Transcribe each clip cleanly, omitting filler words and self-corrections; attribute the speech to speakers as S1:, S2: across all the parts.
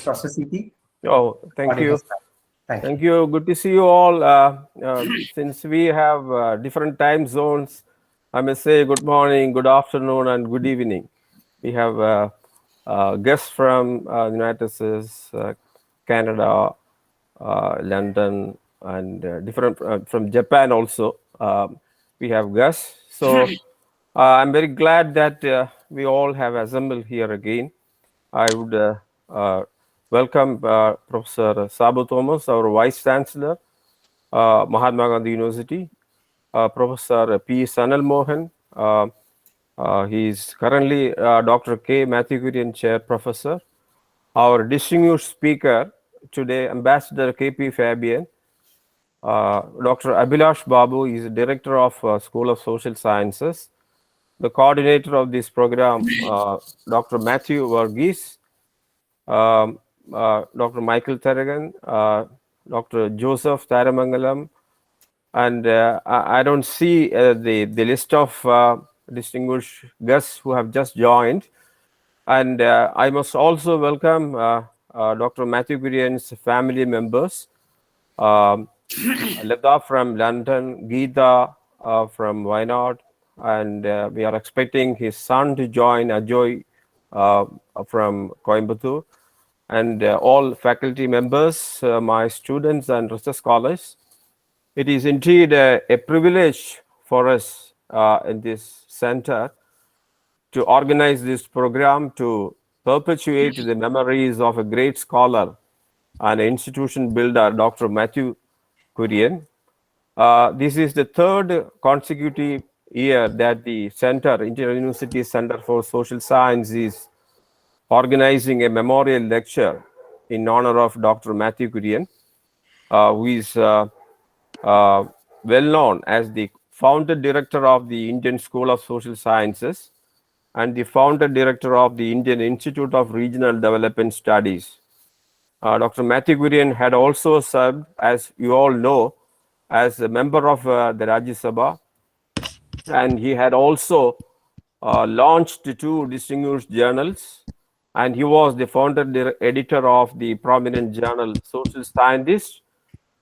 S1: processity.
S2: Oh, thank you.
S1: Thank you.
S2: Thank you. Good to see you all. Since we have different time zones, I must say good morning, good afternoon, and good evening. We have guests from United States, Canada, London, and different from Japan also. We have guests. So I'm very glad that we all have assembled here again. I would welcome Professor Sabu Thomas, our Vice Chancellor, Mahatma Gandhi University, Professor P. Sanal Mohan. He is currently Dr. K. Mathew Kurian Chair Professor. Our distinguished speaker today, Ambassador K.P. Fabian. Dr. Abhilash Babu is Director of School of Social Sciences. The coordinator of this program, Dr. Mathew Varghese, Dr. Michael Tharagan, Dr. Joseph Taramangalam, and I don't see the list of distinguished guests who have just joined. And I must also welcome Dr. Mathew Kurian's family members, Leda from London, Geeta from Wayanad, and we are expecting his son to join, Ajoy from Coimbatore, and all faculty members, my students and research scholars. It is indeed a privilege for us in this center to organize this program to perpetuate the memories of a great scholar and institution builder, Dr. Mathew Kurian. This is the third consecutive year that the Center, Inter-University Center for Social Science, is organizing a memorial lecture in honor of Dr. Mathew Kurian, who is well known as the founder director of the Indian School of Social Sciences and the founder director of the Indian Institute of Regional Development Studies. Dr. Mathew Kurian had also served, as you all know, as a member of the Rajya Sabha, and he had also launched 2 distinguished journals, and he was the founder editor of the prominent journal Social Scientist,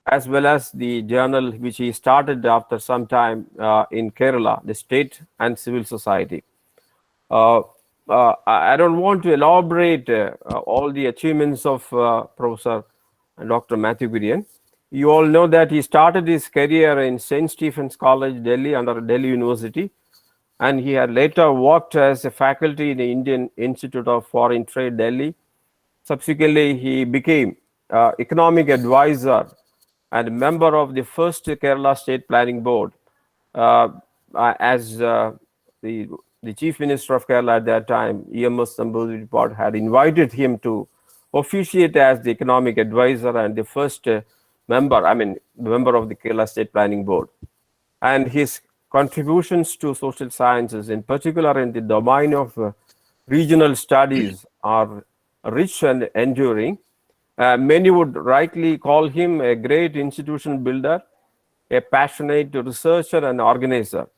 S2: as well as the journal which he started after some time in Kerala, the State and Civil Society. I don't want to elaborate all the achievements of Professor Dr. Mathew Kurian. You all know that he started his career in St. Stephen's College, Delhi, under Delhi University, and he had later worked as a faculty in the Indian Institute of Foreign Trade, Delhi. Subsequently, he became economic advisor and member of the first Kerala State Planning Board as the Chief Minister of Kerala at that time, EMS Sambudipad, had invited him to officiate as the economic advisor and the first member of the Kerala State Planning Board. And his contributions to social sciences, in particular in the domain of regional studies, are rich and enduring. Many would rightly call him a great institution builder, a passionate researcher and organizer.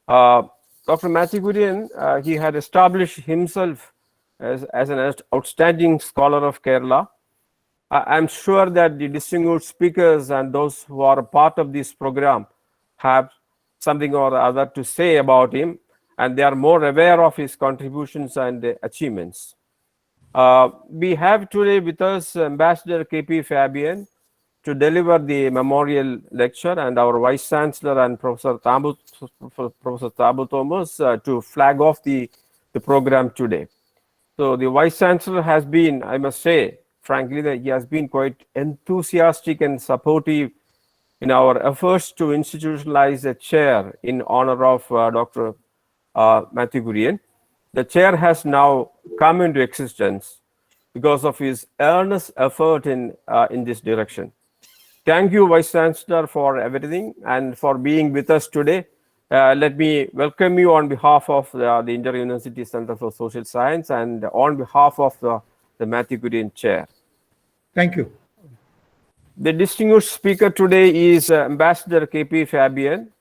S2: Dr. Mathew Kurian, he had established himself as an outstanding scholar of Kerala. I'm sure that the distinguished speakers and those who are a part of this program have something or other to say about him, and they are more aware of his contributions and achievements. We have today with us Ambassador K.P. Fabian to deliver the memorial lecture, and our Vice Chancellor and Professor Sabu Thomas to flag off the program today. So the Vice Chancellor has been, I must say, frankly, that he has been quite enthusiastic and supportive in our efforts to institutionalize a chair in honor of Dr. Mathew Kurian. The chair has now come into existence because of his earnest effort in this direction. Thank you, Vice Chancellor, for everything and for being with us today. Let me welcome you on behalf of the Inter-University Center for Social Science and on behalf of the Mathew Kurian Chair.
S1: Thank you.
S2: The distinguished speaker today is Ambassador K.P. Fabian,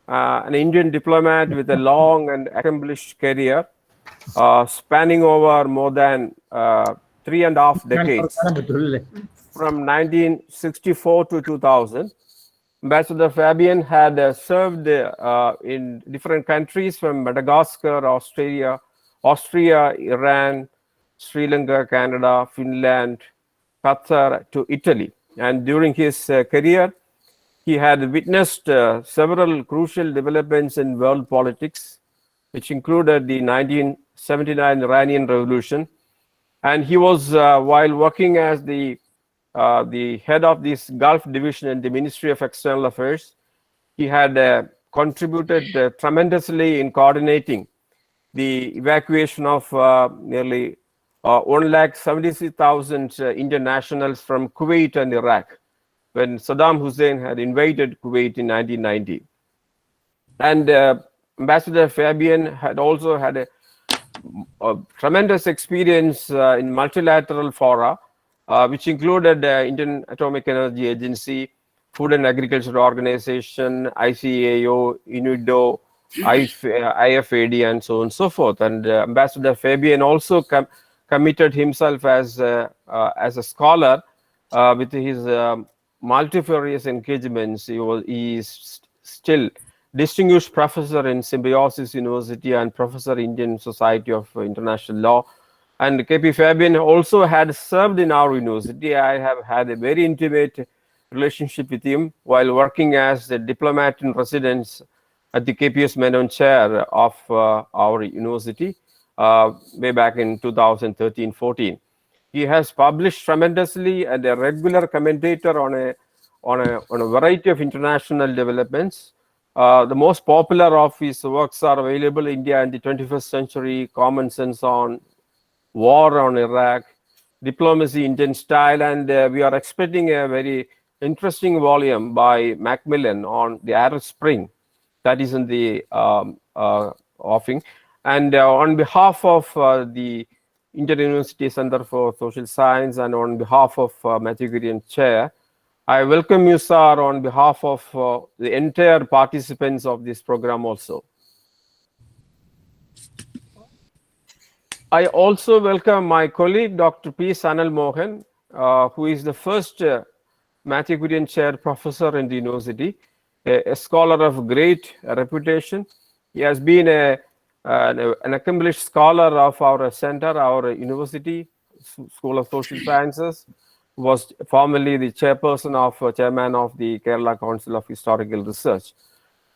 S2: an Indian diplomat with a long and accomplished career spanning over more than 3.5
S1: ഞാൻ
S2: decades,
S1: കാണാൻ പറ്റുള്ളൂ.
S2: from 1964 to 2000. Ambassador Fabian had served in different countries from Madagascar, Austria, Iran, Sri Lanka, Canada, Finland, Qatar to Italy. And during his career, he had witnessed several crucial developments in world politics, which included the 1979 Iranian Revolution. And he was, while working as the head of this Gulf division in the Ministry of External Affairs, he had contributed tremendously in coordinating the evacuation of nearly 1,76,000 Indian nationals from Kuwait and Iraq when Saddam Hussein had invaded Kuwait in 1990. And Ambassador Fabian had also had a tremendous experience in multilateral fora, which included Indian Atomic Energy Agency, Food and Agriculture Organization, ICAO, UNIDO, IFAD, and so on and so forth. And Ambassador Fabian also committed himself as a scholar with his multifarious engagements. He is still distinguished professor in Symbiosis University and professor Indian Society of International Law. And KP Fabian also had served in our university. I have had a very intimate relationship with him while working as a diplomat in residence at the KPS Menon Chair of our university way back in 2013-14. He has published tremendously and a regular commentator on a variety of international developments. The most popular of his works are available: India in the 21st Century, Common Sense on War on Iraq, Diplomacy Indian Style, and we are expecting a very interesting volume by Macmillan on the Arab Spring that is in the offing. And on behalf of the Indian University Center for Social Science and on behalf of Mathew Kurian Chair, I welcome you, sir, on behalf of the entire participants of this program also. I also welcome my colleague, Dr. P. Sanal Mohan, who is the first Mathew Kurian Chair Professor in the university, a scholar of great reputation. He has been an accomplished scholar of our center, our university, School of Social Sciences, was formerly the chairman of the Kerala Council of Historical Research.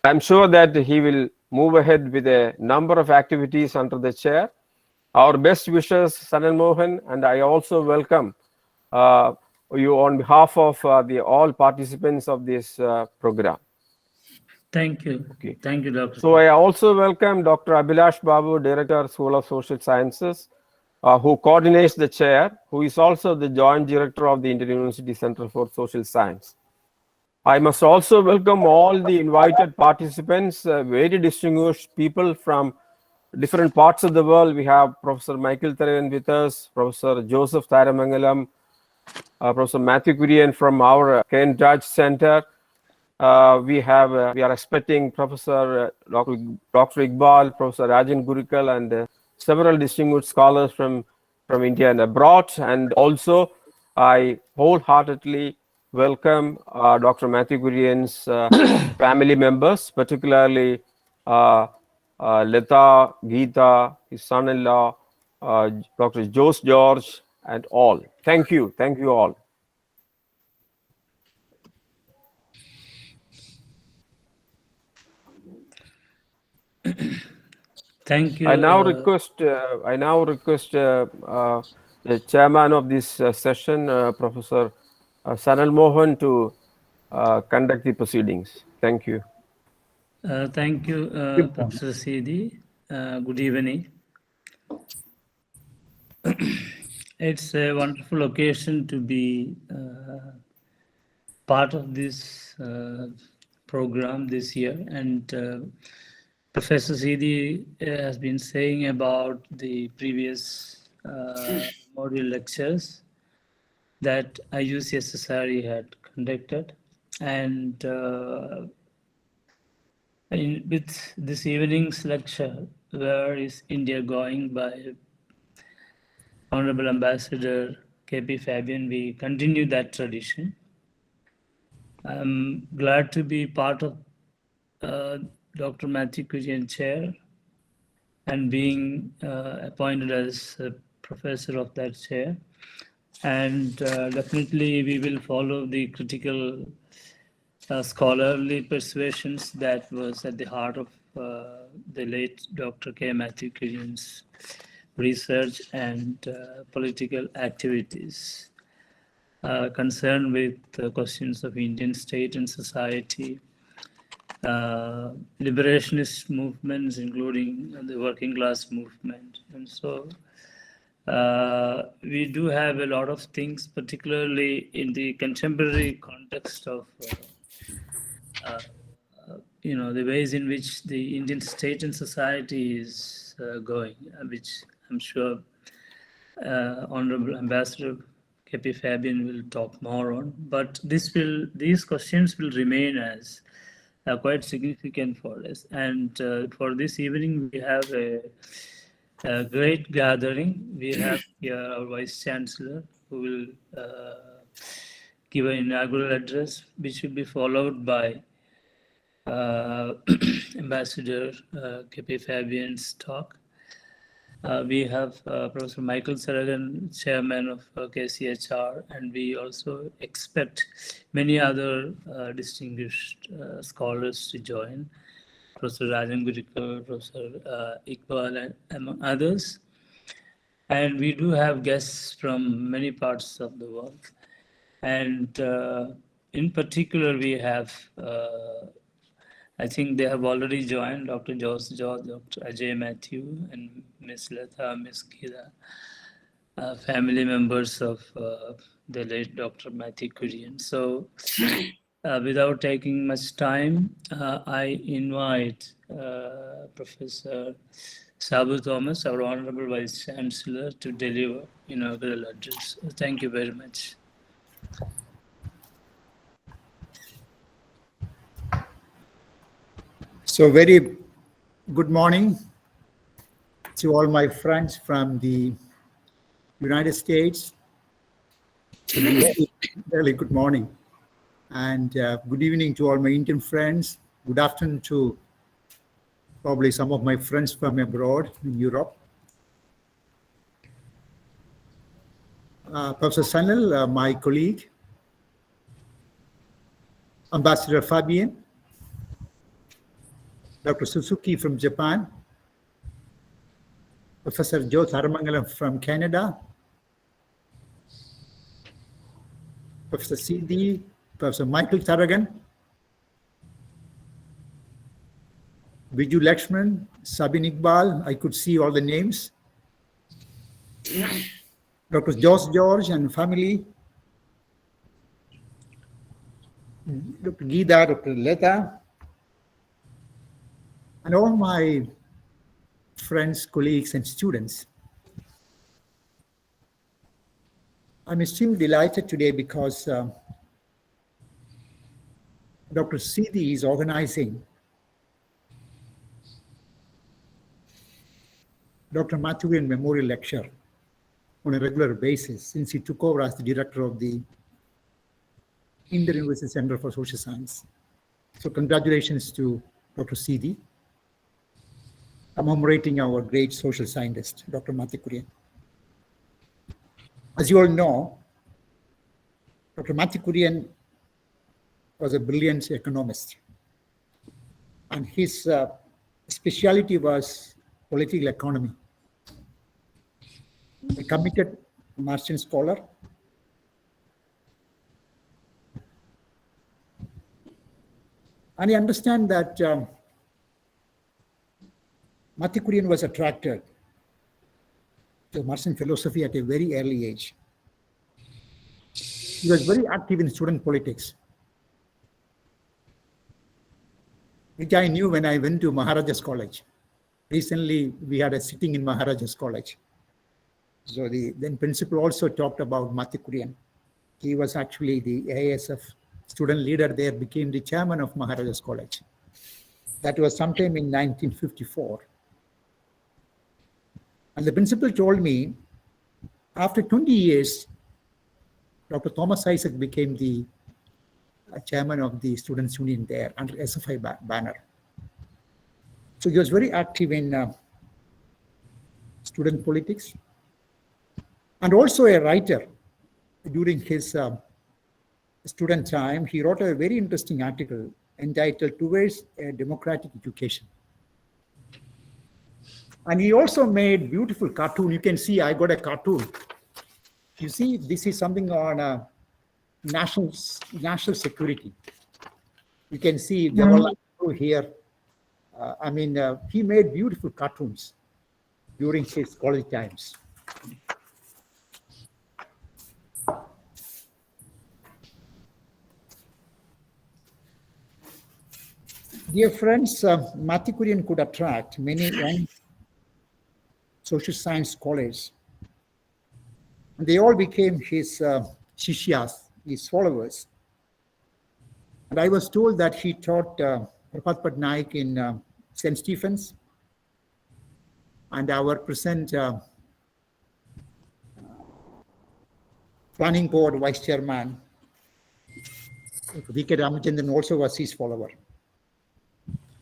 S2: I'm sure that he will move ahead with a number of activities under the chair. Our best wishes, Sanal Mohan, and I also welcome you on behalf of all participants of this program.
S3: Thank you.
S2: Okay.
S3: Thank you, Dr.
S2: So I also welcome Dr. Abhilash Babu, Director, School of Social Sciences, who coordinates the chair, who is also the Joint Director of the Indian University Center for Social Science. I must also welcome all the invited participants, very distinguished people from different parts of the world. We have Professor Michael Tharayan with us, Professor Joseph Tharamangalam, Professor Mathew Kurian from our Ken Judge Center. We are expecting Professor Dr. Iqbal, Professor Rajan Gurikal, and several distinguished scholars from India and abroad. And also, I wholeheartedly welcome Dr. Mathew Kurian's family members, particularly Leta, Geeta, his son-in-law, Dr. Jose George, and all. Thank you all.
S3: Thank you.
S2: I now request the chairman of this session, Professor Sanal Mohan, to conduct the proceedings. Thank you.
S3: Thank you, Professor Sidi. Good evening. It's a wonderful occasion to be part of this program this year, and Professor Sidi has been saying about the previous module lectures that IUCSSRE had conducted, and with this evening's lecture, Where is India Going, by Honorable Ambassador KP Fabian, we continue that tradition. I'm glad to be part of Dr. Mathew Kurian chair and being appointed as a professor of that chair. And definitely we will follow the critical scholarly persuasions that was at the heart of the late Dr. K. Mathew Kurian's research and political activities concerned with questions of Indian state and society, liberationist movements, including the working class movement. And so we do have a lot of things, particularly in the contemporary context of the ways in which the Indian state and society is going, which I'm sure Honorable Ambassador KP Fabian will talk more on. But these questions will remain as quite significant for us. And for this evening, we have a great gathering. We have here our Vice Chancellor, who will give an inaugural address, which will be followed by Ambassador KP Fabian's talk. We have Professor Michael Saragan, Chairman of KCHR, and we also expect many other distinguished scholars to join. Professor Rajan Gurikar, Professor Iqbal, and among others. And we do have guests from many parts of the world. And in particular, we have I think they have already joined Dr. George, Dr. Ajay Mathew, and Ms. Lata, Ms. Gita, family members of the late Dr. Mathew Kurian. So without taking much time, I invite Professor Sabu Thomas, our Honorable Vice Chancellor, to deliver inaugural address. Thank you very much.
S1: So very good morning to all my friends from the United States. Really good morning. And good evening to all my Indian friends. Good afternoon to probably some of my friends from abroad in Europe. Professor Sanil, my colleague. Ambassador Fabian. Dr. Suzuki from Japan, Professor Joe Tharamangalam from Canada, Professor CD, Professor Michael Tharagan, Viju Lakshman, Sabin Iqbal, I could see all the names, Dr. George and family, Dr. Gita, Dr. Leta, and all my friends, colleagues, and students. I'm extremely delighted today because Dr. Sidi is organizing Dr. Mathew Memorial Lecture on a regular basis since he took over as the director of the Indian University Center for Social Science. So congratulations to Dr. Sidi, commemorating our great social scientist, Dr. Mathew Kurian. As you all know, Dr. Mathew Kurian was a brilliant economist, and his specialty was political economy. A committed Marxian scholar, and I understand that Mathew Kurian was attracted to Marxian philosophy at a very early age. He was very active in student politics, which I knew when I went to Maharaja's College. Recently, we had a sitting in Maharaja's College. So the then principal also talked about Mathew Kurian. He was actually the AISF student leader there, became the chairman of Maharaja's College. That was sometime in 1954. And the principal told me After 20 years, Dr. Thomas Isaac became the chairman of the Students' Union there under SFI banner. So he was very active in student politics and also a writer. During his student time, he wrote a very interesting article entitled Towards a Democratic Education. And he also made beautiful cartoon. You can see I got a cartoon. You see, this is something on national security. You can see Jawaharlal Nehru here. He made beautiful cartoons during his college times. Dear friends, Mathew Kurian could attract many young social science scholars. And they all became his shishyas, his followers. And I was told that he taught Prabhat Patnaik in St. Stephen's, and our present planning board vice chairman, V.K. Ramachandran, also was his follower.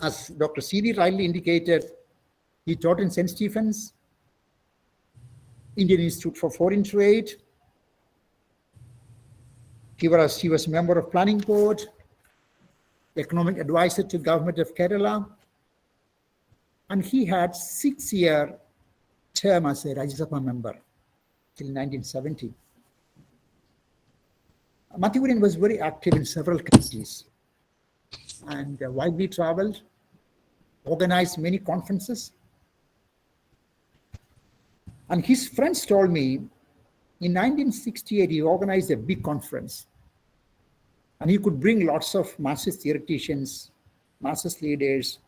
S1: As Dr. C.D. rightly indicated, he taught in St. Stephen's, Indian Institute for Foreign Trade. He was a member of planning board, economic advisor to government of Kerala, and he had 6-year term as a Rajya Sabha member till 1970. Mathew Kurian was very active in several committees and widely traveled, organized many conferences. And his friends told me in 1968 he organized a big conference, and he could bring lots of Marxist theoreticians, Marxist leaders,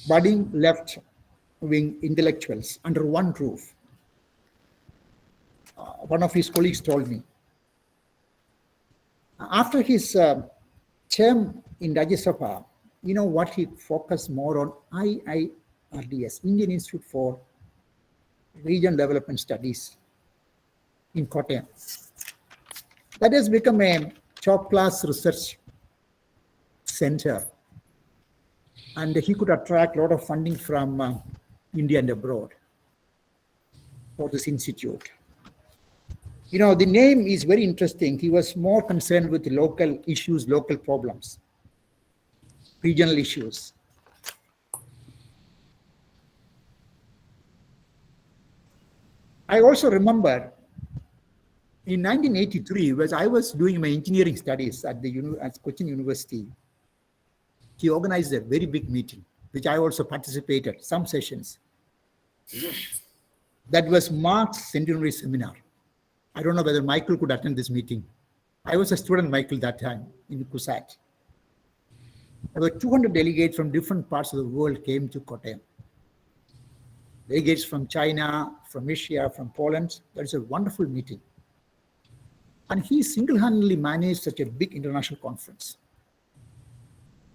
S1: budding left-wing intellectuals under one roof. One of his colleagues told me. After his term in Rajya Sabha, you know what, he focused more on IIRDS, Indian Institute for Regional Development Studies in Kottayam. That has become a top-class research center, and he could attract a lot of funding from India and abroad for this institute. You know, the name is very interesting. He was more concerned with local issues, local problems, regional issues. I also remember in 1983, when I was doing my engineering studies at Cochin University, he organized a very big meeting, which I also participated, some sessions. That was Marx's centenary seminar. I don't know whether Michael could attend this meeting. I was a student, Michael, that time in CUSAT. About 200 delegates from different parts of the world came to Kottayam. Delegates from China, from Asia, from Poland. That is a wonderful meeting. And he single-handedly managed such a big international conference.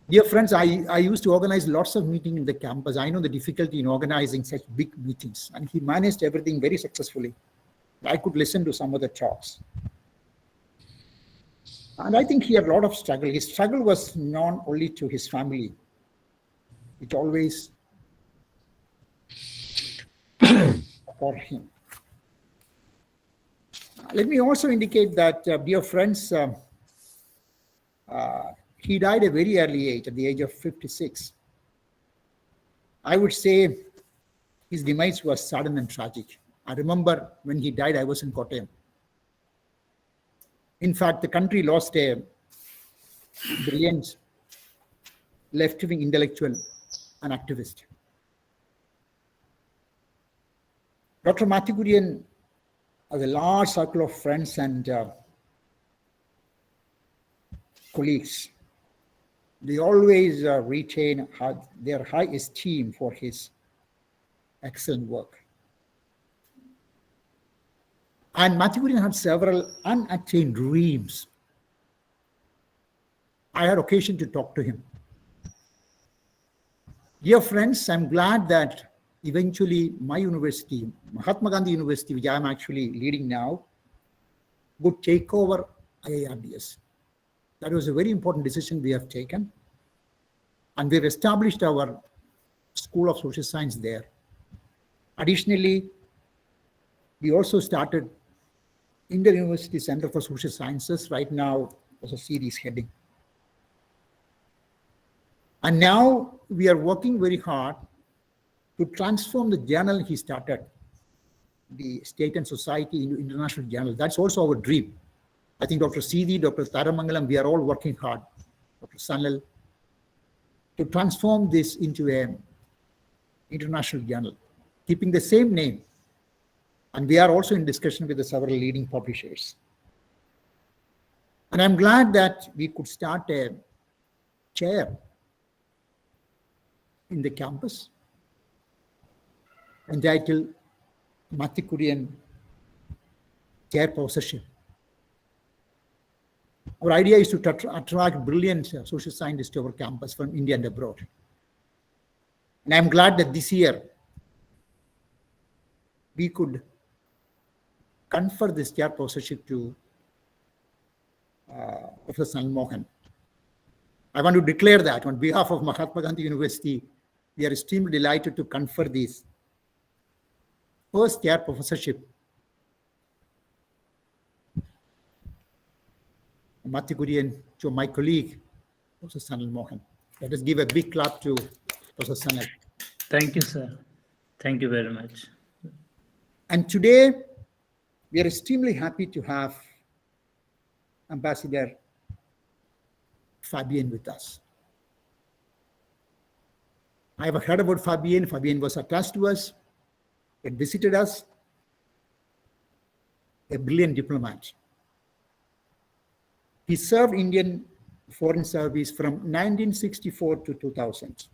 S1: Dear friends, I used to organize lots of meetings in the campus. I know the difficulty in organizing such big meetings, and he managed everything very successfully. I could listen to some of the talks. And I think he had a lot of struggle. His struggle was known only to his family. It always for him. Let me also indicate that, dear friends, he died at a very early age, at the age of 56. I would say his demise was sudden and tragic. I remember when he died, I was in Kottayam. In fact, the country lost a brilliant left-wing intellectual and activist. Dr. Mathew Kurian has a large circle of friends and colleagues. They always retain their high esteem for his excellent work. And Mathew Kurian had several unattained dreams. I had occasion to talk to him. Dear friends, I'm glad that eventually my university, Mahatma Gandhi University, which I'm actually leading now, would take over IIRDS. That was a very important decision we have taken. And we've established our School of Social Science there. Additionally, we also started Inter-University Center for Social Sciences. Right now, Professor CD is heading. And now we are working very hard to transform the journal he started, the State and Society, into international journal. That's also our dream. I think Dr. CD, Dr. Taramangalam, we are all working hard, Dr. Sanal, to transform this into an international journal, keeping the same name. And we are also in discussion with the several leading publishers. And I'm glad that we could start a chair in the campus entitled Mathew Kurian Chair Professorship. Our idea is to attract brilliant social scientists to our campus from India and abroad. And I'm glad that this year we could confer this chair professorship to Professor Sanal Mohan. I want to declare that on behalf of Mahatma Gandhi University, we are extremely delighted to confer this first chair professorship Mathew Kurian to my colleague, Professor Sanal Mohan. Let us give a big clap to Professor Sanal.
S3: Thank you, sir. Thank you very much.
S1: And today, we are extremely happy to have Ambassador Fabian with us. I have heard about Fabian. Fabian was attached to us. He had visited us. A brilliant diplomat. He served Indian Foreign Service from 1964 to 2000.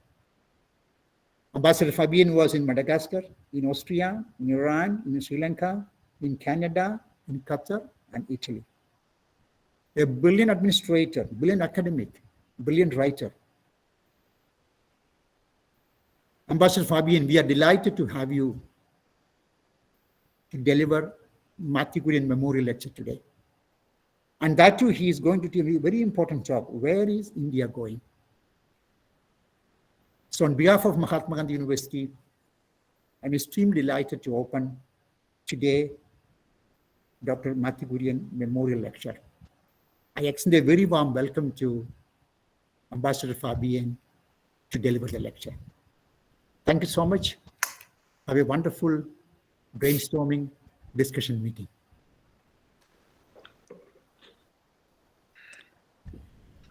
S1: Ambassador Fabian was in Madagascar, in Austria, in Iran, in Sri Lanka, in Canada, in Qatar, and Italy. A brilliant administrator, brilliant academic, brilliant writer. Ambassador Fabian, we are delighted to have you to deliver Mathew Kurian Memorial Lecture today. And that too, he is going to do a very important job. Where is India going? So on behalf of Mahatma Gandhi University, I'm extremely delighted to open today Dr. Mathew Kurian Memorial Lecture. I extend a very warm welcome to Ambassador Fabian to deliver the lecture. Thank you so much. Have a wonderful brainstorming discussion meeting.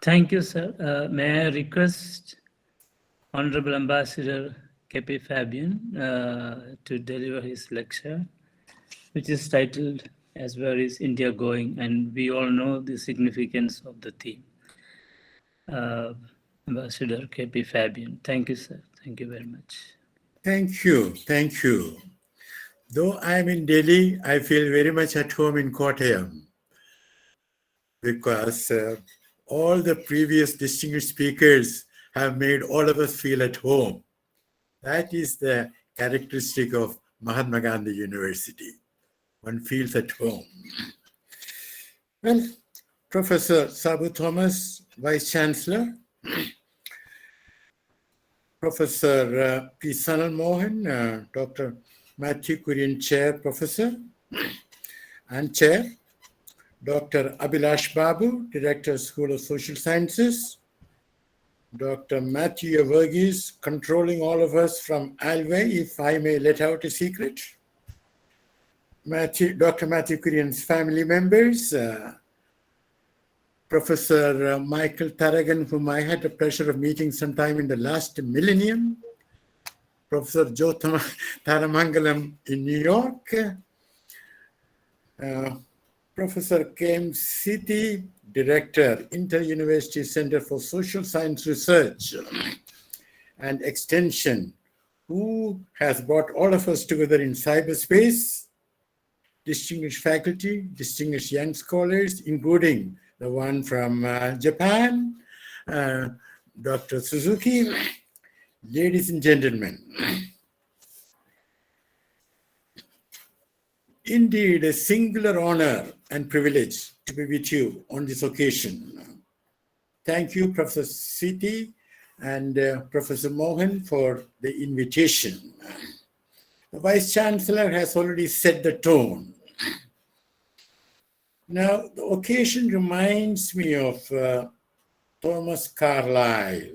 S3: Thank you, sir. May I request Honorable Ambassador KP Fabian to deliver his lecture, which is titled as Where is India Going? And we all know the significance of the theme. Ambassador KP Fabian. Thank you, sir. Thank you very much.
S4: Thank you. Thank you. Though I'm in Delhi, I feel very much at home in Kottayam because all the previous distinguished speakers have made all of us feel at home. That is the characteristic of Mahatma Gandhi University. One feels at home. Well, Professor Sabu Thomas, Vice Chancellor, Professor P. Sanal Mohan, Dr. Mathew Kurian Chair Professor and Chair, Dr. Abhilash Babu, Director, School of Social Sciences, Dr. Mathew Verghese, controlling all of us from Alway, if I may let out a secret, Dr. Mathew Kurian's family members, Professor Michael Taragan, whom I had the pleasure of meeting sometime in the last millennium, Professor Jyothama Taramangalam in New York, Professor Kem Siti, Director, Inter-University Center for Social Science Research and Extension, who has brought all of us together in cyberspace, distinguished faculty, distinguished young scholars, including the one from Japan, Dr. Suzuki. Ladies and gentlemen, indeed a singular honor and privilege to be with you on this occasion. Thank you, Professor Siti and Professor Mohan, for the invitation. The Vice Chancellor has already set the tone. Now, the occasion reminds me of Thomas Carlyle.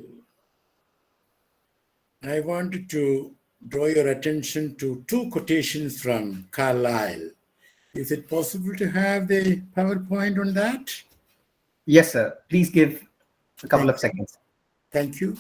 S4: I wanted to draw your attention to two quotations from Carlyle. Is it possible to have the PowerPoint on that?
S5: Yes, sir. Please give a couple of seconds.
S4: Thank you.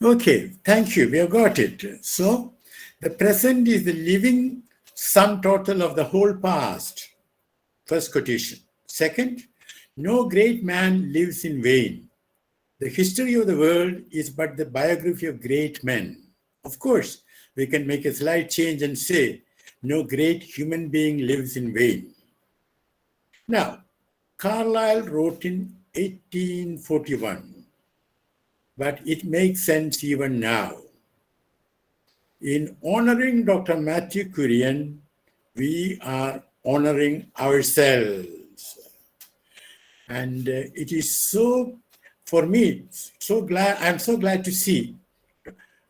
S4: Okay, thank you. We have got it. So, the present is the living sum total of the whole past. First quotation. Second, no great man lives in vain. The history of the world is but the biography of great men. Of course, we can make a slight change and say, no great human being lives in vain. Now, Carlyle wrote in 1841, but it makes sense even now. In honoring Dr. Mathew Kurian, we are honoring ourselves. And it is so, for me, so glad, I'm so glad to see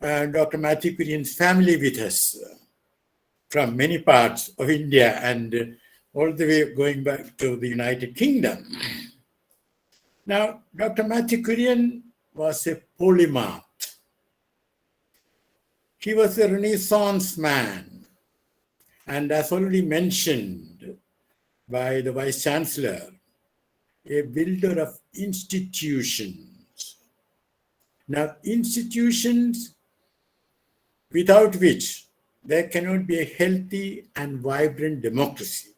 S4: Dr. Mathew Kurian's family with us from many parts of India and all the way going back to the United Kingdom. Now, Dr. Mathew Kurian was a polymath. He was a Renaissance man, and as already mentioned by the Vice Chancellor, a builder of institutions. Now, institutions without which there cannot be a healthy and vibrant democracy.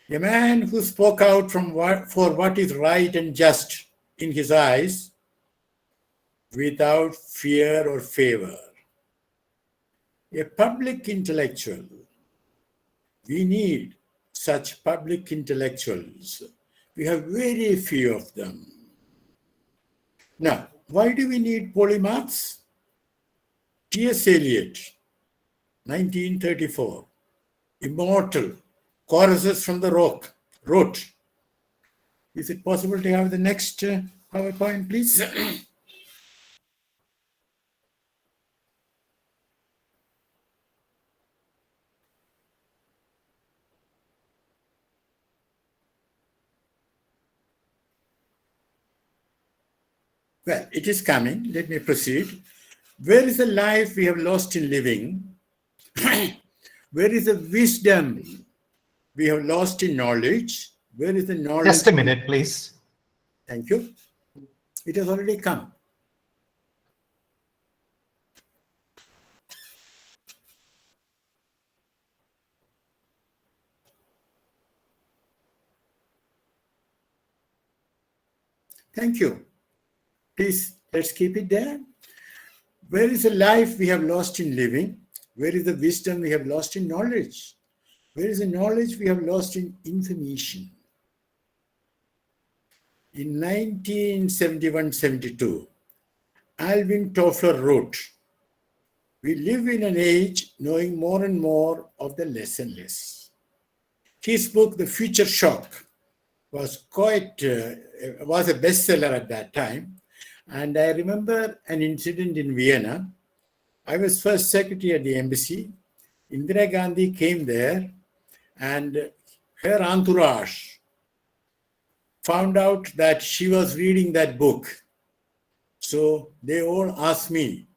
S4: A man who spoke out for what is right and just in his eyes without fear or favor. A public intellectual. We need such public intellectuals. We have very few of them. Now, why do we need polymaths? T.S. Eliot, 1934, immortal, choruses from the rock, wrote. Is it possible to have the next PowerPoint, please? Well, it is coming. Let me proceed. Where is the life we have lost in living? Where is the wisdom we have lost in knowledge? Where is the knowledge?
S5: Just a minute, please.
S4: Thank you. It has already come. Thank you. Please, let's keep it there. Where is the life we have lost in living? Where is the wisdom we have lost in knowledge? Where is the knowledge we have lost in information? In 1971-72, Alvin Toffler wrote, "We live in an age knowing more and more of the less and less." His book, The Future Shock, was a bestseller at that time. And I remember an incident in Vienna. I was first secretary at the embassy. Indira Gandhi came there, and her entourage found out that she was reading that book. So they all asked me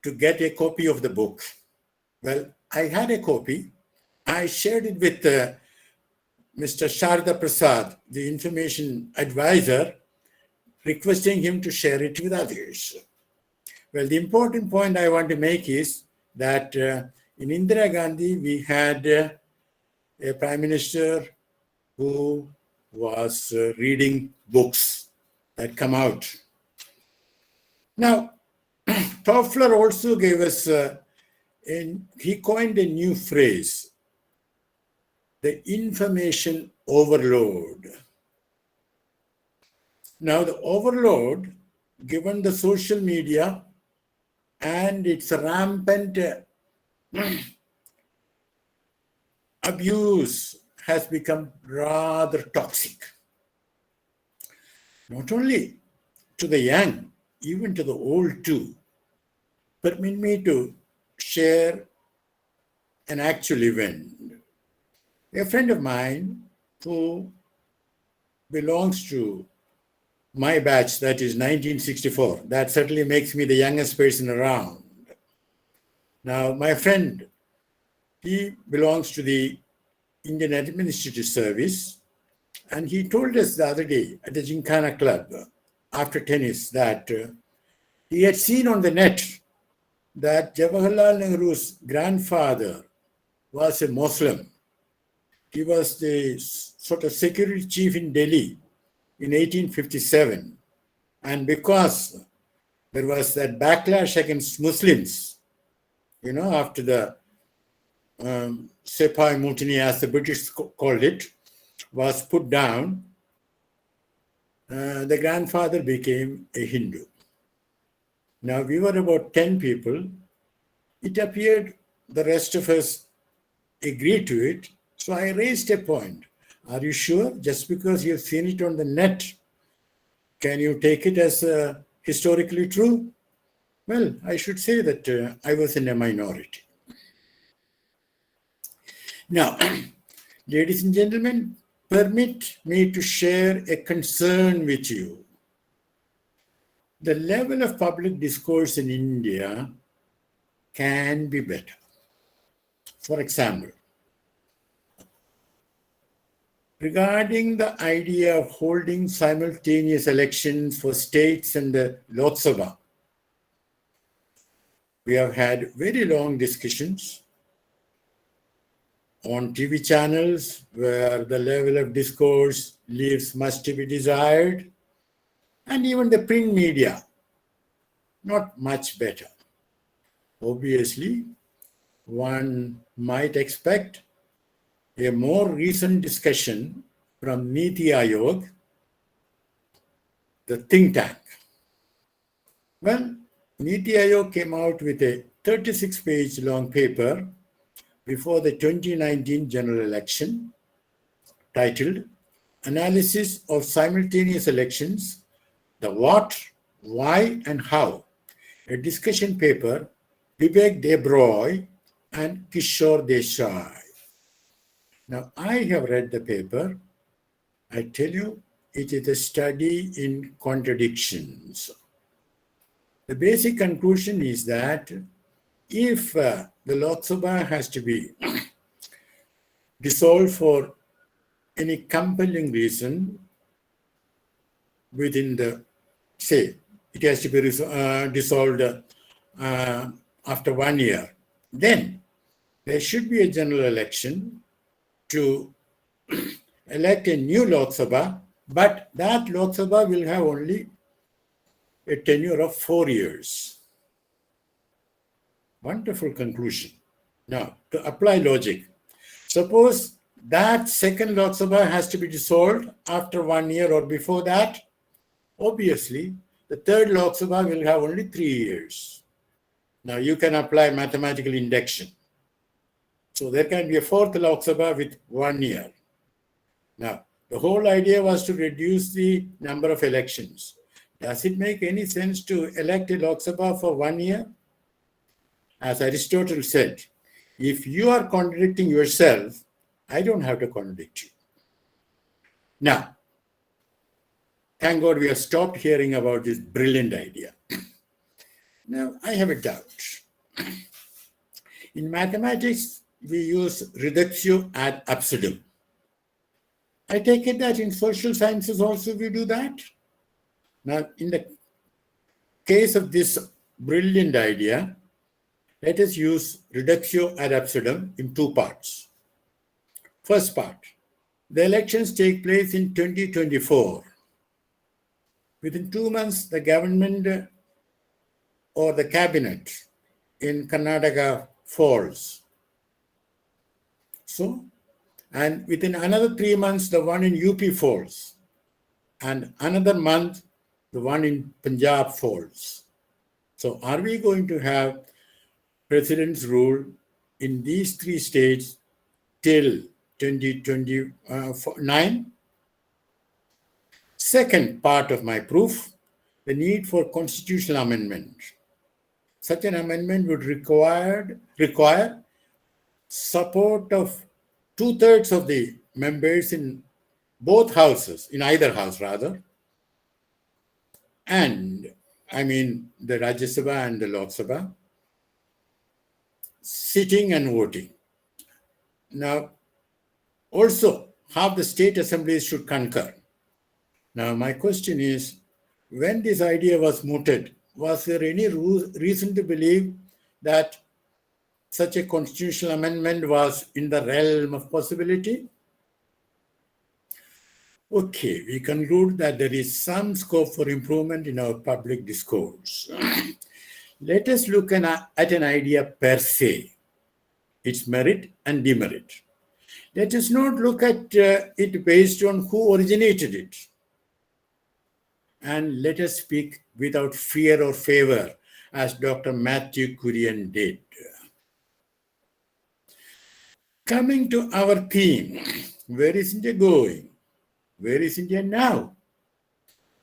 S4: to get a copy of the book. Well, I had a copy. I shared it with Mr. Sharda Prasad, the information advisor, requesting him to share it with others. Well, the important point I want to make is that in Indira Gandhi, we had a prime minister who was reading books that come out. Now, Toffler also gave us, he coined a new phrase, the information overload. Now, the overload, given the social media and its rampant abuse, has become rather toxic. Not only to the young, even to the old too. Permit me to share an actual event. A friend of mine who belongs to my batch, that is 1964, that certainly makes me the youngest person around. Now, my friend, he belongs to the Indian Administrative Service, and he told us the other day at the Gincana Club after tennis that he had seen on the net that Jawaharlal Nehru's grandfather was a Muslim. He was the sort of security chief in Delhi in 1857. And because there was that backlash against Muslims, after the Sepoy Mutiny, as the British called it, was put down, the grandfather became a Hindu. Now, we were about 10 people. It appeared the rest of us agreed to it. So I raised a point. Are you sure? Just because you've seen it on the net, can you take it as historically true? Well, I should say that I was in a minority. Now, ladies and gentlemen, permit me to share a concern with you. The level of public discourse in India can be better. For example, regarding the idea of holding simultaneous elections for states and the Lok Sabha, we have had very long discussions on TV channels where the level of discourse leaves much to be desired, and even the print media, not much better. Obviously, one might expect a more recent discussion from Niti Aayog, the think tank. Well, Niti Aayog came out with a 36-page long paper before the 2019 general election titled Analysis of Simultaneous Elections, the What, Why and How, a discussion paper, Vivek Debroy and Kishore Desai. Now, I have read the paper. I tell you, it is a study in contradictions. The basic conclusion is that if the Lok Sabha has to be dissolved for any compelling reason within the, say, it has to be dissolved after 1 year, then there should be a general election to elect a new Lok Sabha, but that Lok Sabha will have only a tenure of 4 years. Wonderful conclusion. Now, to apply logic, suppose that second Lok Sabha has to be dissolved after 1 year or before that, obviously, the third Lok Sabha will have only 3 years. Now, you can apply mathematical induction. So there can be a fourth Lok Sabha with 1 year. Now, the whole idea was to reduce the number of elections. Does it make any sense to elect a Lok Sabha for 1 year? As Aristotle said, if you are contradicting yourself, I don't have to contradict you. Now, thank God we have stopped hearing about this brilliant idea. Now, I have a doubt. In mathematics, we use reductio ad absurdum. I take it that in social sciences also we do that. Now, in the case of this brilliant idea, let us use reductio ad absurdum in two parts. First part, the elections take place in 2024. Within 2 months, the government or the cabinet in Karnataka falls. So, and within another 3 months, the one in UP falls. And another month, the one in Punjab falls. So are we going to have president's rule in these 3 states till 2029? Second part of my proof, the need for constitutional amendment. Such an amendment would require support of 2/3 of the members in both houses, in either house rather, and I mean the Rajya Sabha and the Lok Sabha, sitting and voting. Now, also, half the state assemblies should concur. Now, my question is, when this idea was mooted, was there any reason to believe that such a constitutional amendment was in the realm of possibility? Okay, we conclude that there is some scope for improvement in our public discourse. Let us look at an idea per se, its merit and demerit. Let us not look at it based on who originated it. And let us speak without fear or favor, as Dr. Mathew Kurian did. Coming to our theme, where is India going? Where is India now?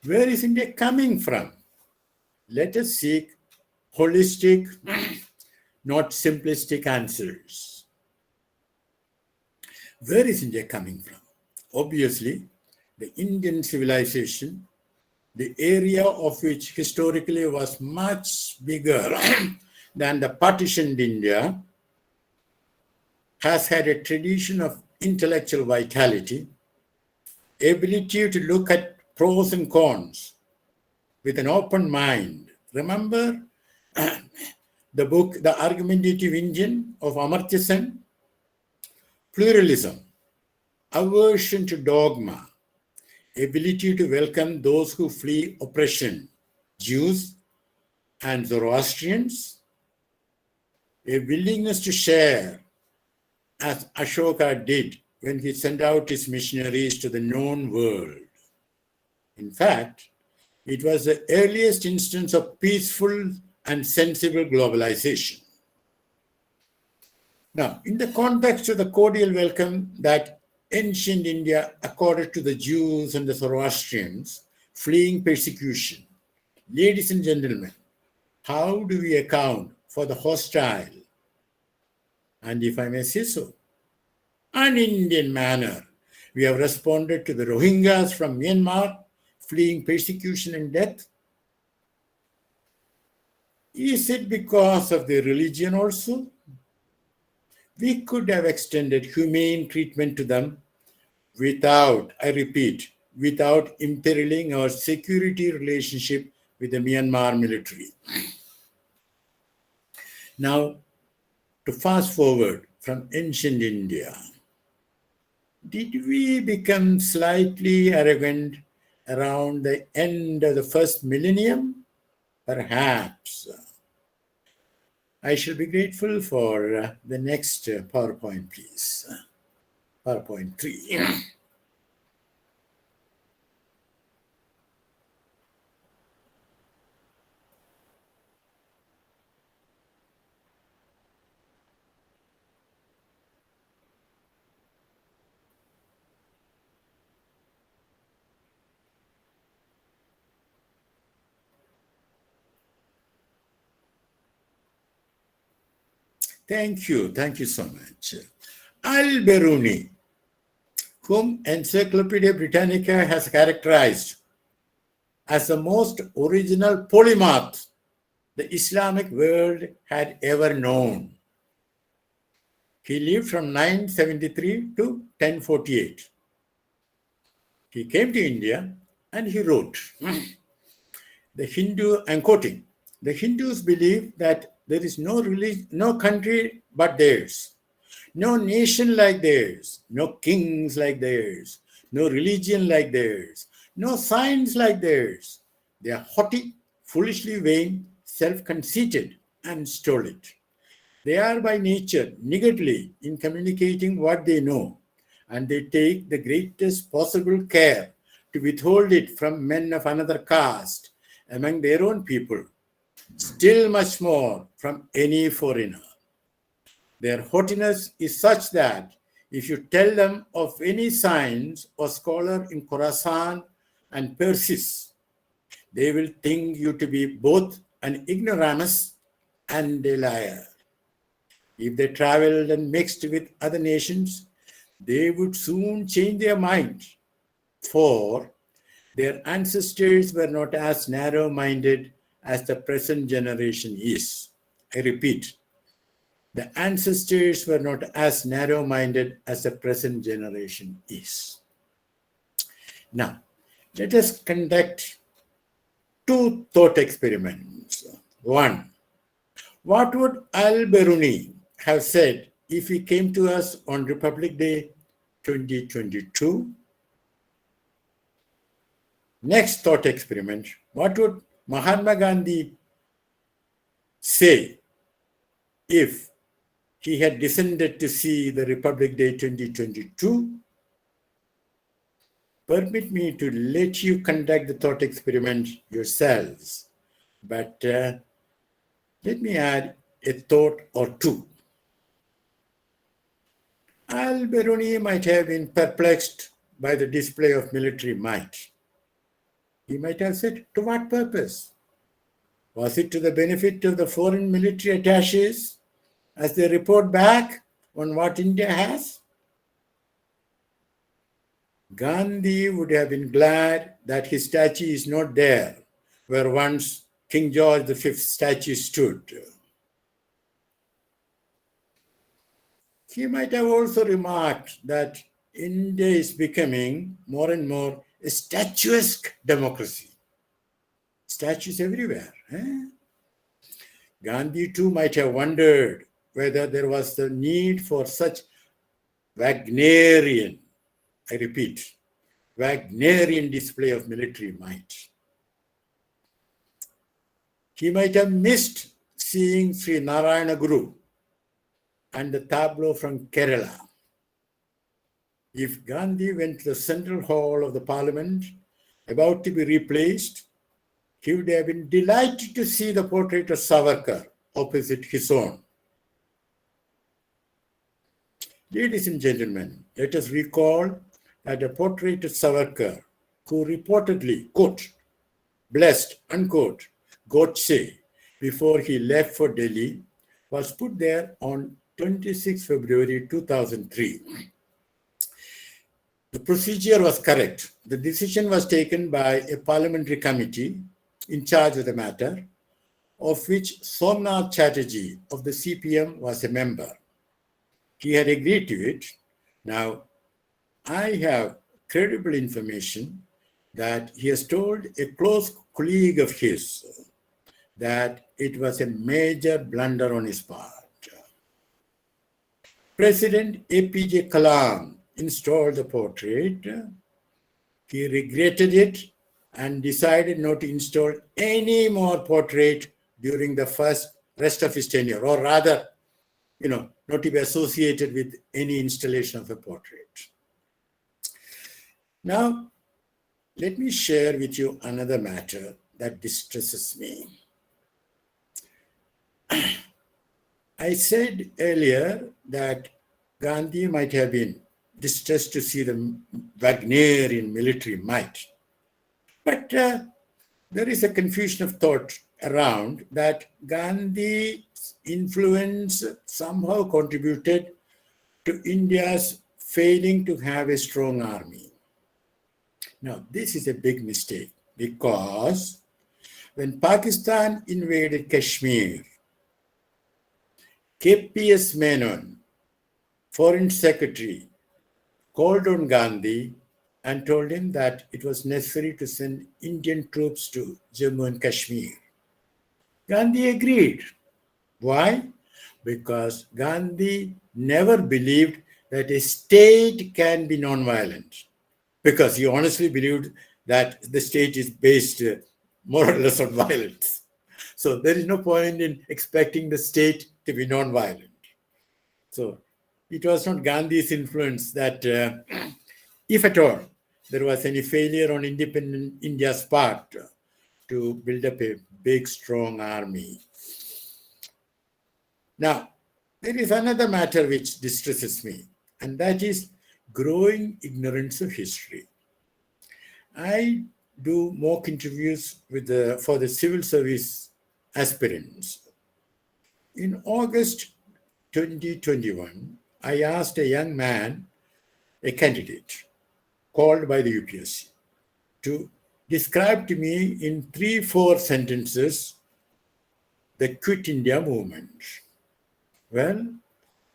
S4: Where is India coming from? Let us seek holistic, not simplistic answers. Where is India coming from? Obviously, the Indian civilization, the area of which historically was much bigger than the partitioned India, has had a tradition of intellectual vitality, ability to look at pros and cons with an open mind. Remember the book, The Argumentative Engine of Amartya Sen? Pluralism, aversion to dogma, ability to welcome those who flee oppression, Jews and Zoroastrians, a willingness to share, as Ashoka did when he sent out his missionaries to the known world. In fact, it was the earliest instance of peaceful and sensible globalization. Now, in the context of the cordial welcome that ancient India accorded to the Jews and the Zoroastrians fleeing persecution, ladies and gentlemen, how do we account for the hostile, and if I may say so, un-Indian manner we have responded to the Rohingyas from Myanmar fleeing persecution and death? Is it because of their religion also? We could have extended humane treatment to them without, I repeat, without imperiling our security relationship with the Myanmar military. Now, to fast forward from ancient India, did we become slightly arrogant around the end of the first millennium? Perhaps. I shall be grateful for the next PowerPoint, please. PowerPoint 3. Thank you so much. Al-Biruni, whom Encyclopedia Britannica has characterized as the most original polymath the Islamic world had ever known. He lived from 973 to 1048. He came to India and he wrote, the Hindu, I'm quoting, the Hindus believe that there is no religion, no country but theirs, no nation like theirs, no kings like theirs, no religion like theirs, no science like theirs. They are haughty, foolishly vain, self-conceited, and stole it. They are by nature niggardly in communicating what they know, and they take the greatest possible care to withhold it from men of another caste among their own people, still much more from any foreigner. Their haughtiness is such that if you tell them of any science or scholar in Khorasan and Persis, they will think you to be both an ignoramus and a liar. If they traveled and mixed with other nations, they would soon change their mind, for their ancestors were not as narrow-minded as the present generation is. I repeat, the ancestors were not as narrow-minded as the present generation is. Now, let us conduct two thought experiments. One, what would Al-Biruni have said if he came to us on Republic Day 2022? Next thought experiment, what would Mahatma Gandhi say if he had descended to see the Republic Day 2022? Permit me to let you conduct the thought experiment yourselves, but let me add a thought or two. Al-Biruni might have been perplexed by the display of military might. He might have said, to what purpose? Was it to the benefit of the foreign military attaches as they report back on what India has? Gandhi would have been glad that his statue is not there where once King George V's statue stood. He might have also remarked that India is becoming more and more a statuesque democracy. Statues everywhere. Gandhi too might have wondered whether there was the need for such Wagnerian, I repeat, Wagnerian display of military might. He might have missed seeing Sri Narayana Guru and the tableau from Kerala. If Gandhi went to the central hall of the parliament about to be replaced, he would have been delighted to see the portrait of Savarkar opposite his own. Ladies and gentlemen, let us recall that a portrait of Savarkar, who reportedly, quote, blessed, unquote, Godse before he left for Delhi, was put there on 26 February 2003. The procedure was correct. The decision was taken by a parliamentary committee in charge of the matter, of which Somnath Chatterjee of the CPM was a member. He had agreed to it. Now, I have credible information that he has told a close colleague of his that it was a major blunder on his part. President APJ Kalam installed the portrait. He regretted it and decided not to install any more portrait during the rest of his tenure, or rather, not to be associated with any installation of a portrait. Now, let me share with you another matter that distresses me. I said earlier that Gandhi might have been distressed to see the Wagnerian military might. But there is a confusion of thought around that Gandhi's influence somehow contributed to India's failing to have a strong army. Now, this is a big mistake because when Pakistan invaded Kashmir, KPS Menon, Foreign Secretary, called on Gandhi and told him that it was necessary to send Indian troops to Jammu and Kashmir. Gandhi agreed. Why? Because Gandhi never believed that a state can be non-violent, because he honestly believed that the state is based more or less on violence. So there is no point in expecting the state to be non-violent. So it was not Gandhi's influence that, if at all, there was any failure on independent India's part to build up a big, strong army. Now, there is another matter which distresses me, and that is growing ignorance of history. I do mock interviews for the civil service aspirants. In August 2021, I asked a young man, a candidate called by the UPSC, to describe to me in 3-4 sentences the Quit India movement. Well,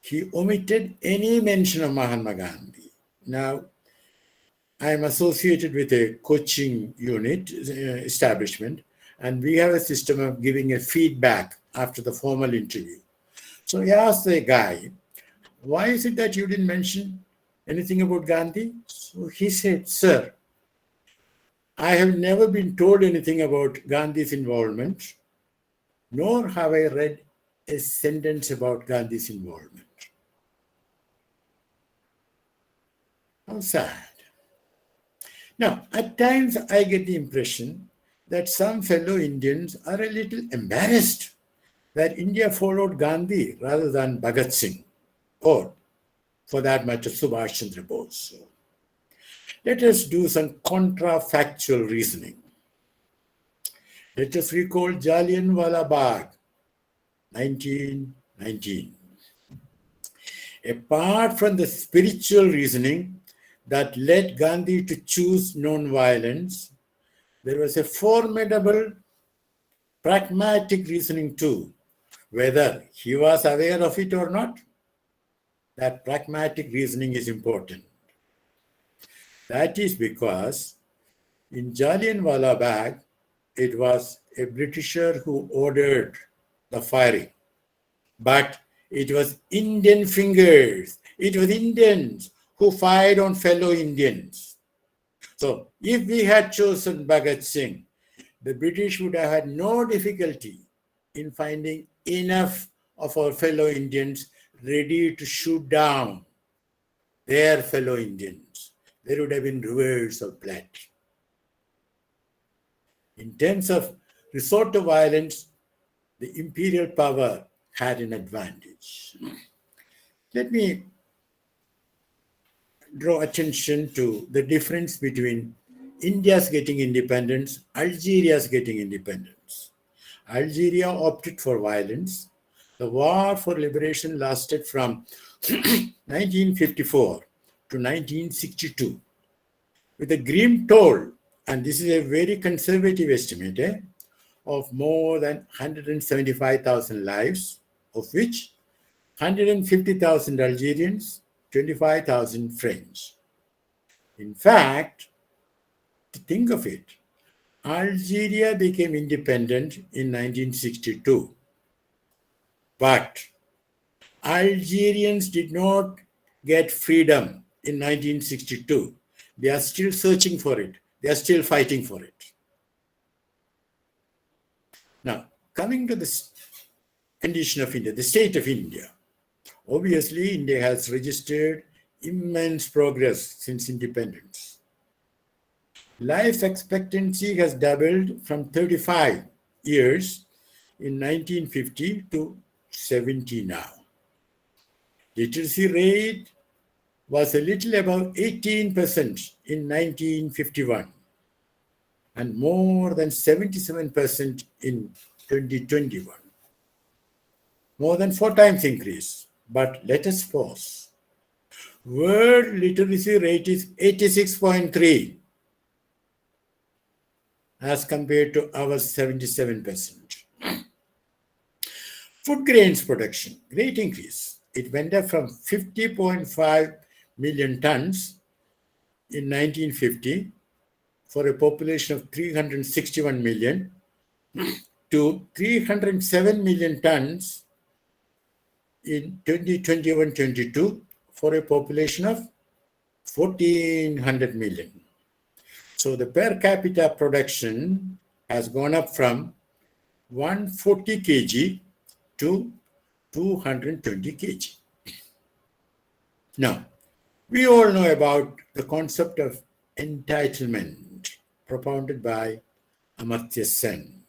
S4: he omitted any mention of Mahatma Gandhi. Now, I am associated with a coaching unit establishment, and we have a system of giving a feedback after the formal interview. So I asked the guy, why is it that you didn't mention anything about Gandhi? So he said, sir, I have never been told anything about Gandhi's involvement, nor have I read a sentence about Gandhi's involvement. How sad. Now, at times I get the impression that some fellow Indians are a little embarrassed that India followed Gandhi rather than Bhagat Singh, or for that matter, Subhash Chandra Bose. Let us do some contrafactual reasoning. Let us recall Jallianwala Bagh, 1919. Apart from the spiritual reasoning that led Gandhi to choose non-violence, there was a formidable pragmatic reasoning too, whether he was aware of it or not. That pragmatic reasoning is important. That is because in Jallianwala Bagh, it was a Britisher who ordered the firing, but it was Indian fingers. It was Indians who fired on fellow Indians. So if we had chosen Bhagat Singh, the British would have had no difficulty in finding enough of our fellow Indians ready to shoot down their fellow Indians. There would have been rivers of blood. In terms of resort to violence, the imperial power had an advantage. Let me draw attention to the difference between India's getting independence, Algeria's getting independence. Algeria opted for violence. The war for liberation lasted from 1954 to 1962, with a grim toll, and this is a very conservative estimate, of more than 175,000 lives, of which 150,000 Algerians, 25,000 French. In fact, to think of it, Algeria became independent in 1962, but Algerians did not get freedom in 1962. They are still searching for it. They are still fighting for it. Now, coming to the condition of India, the state of India. Obviously, India has registered immense progress since independence. Life expectancy has doubled from 35 years in 1950 to 70 now. Literacy rate was a little above 18% in 1951 and more than 77% in 2021. More than 4 times increase. But let us pause. World literacy rate is 86.3 as compared to our 77%. Food grains production, great increase. It went up from 50.5 million tons in 1950 for a population of 361 million to 307 million tons in 2021-22 for a population of 1,400 million. So the per capita production has gone up from 140 kg to 220 kg. Now, we all know about the concept of entitlement propounded by Amartya Sen.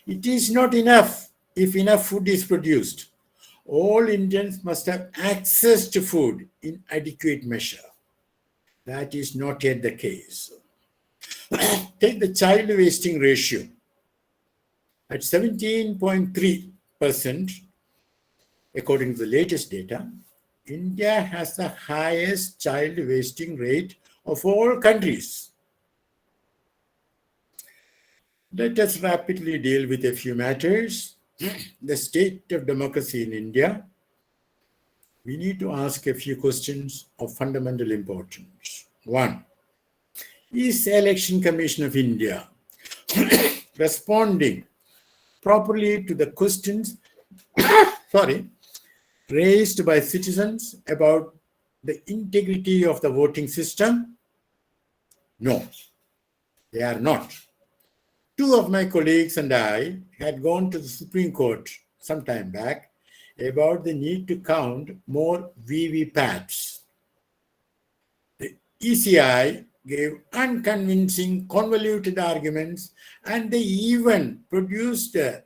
S4: It is not enough if enough food is produced. All Indians must have access to food in adequate measure. That is not yet the case. Take the child wasting ratio. At 17.3%, according to the latest data, India has the highest child wasting rate of all countries. Let us rapidly deal with a few matters. The state of democracy in India. We need to ask a few questions of fundamental importance. One, is the Election Commission of India responding properly to the questions raised by citizens about the integrity of the voting system? No, they are not. Two of my colleagues and I had gone to the Supreme Court some time back about the need to count more VVPATs. The ECI gave unconvincing, convoluted arguments, and they even produced a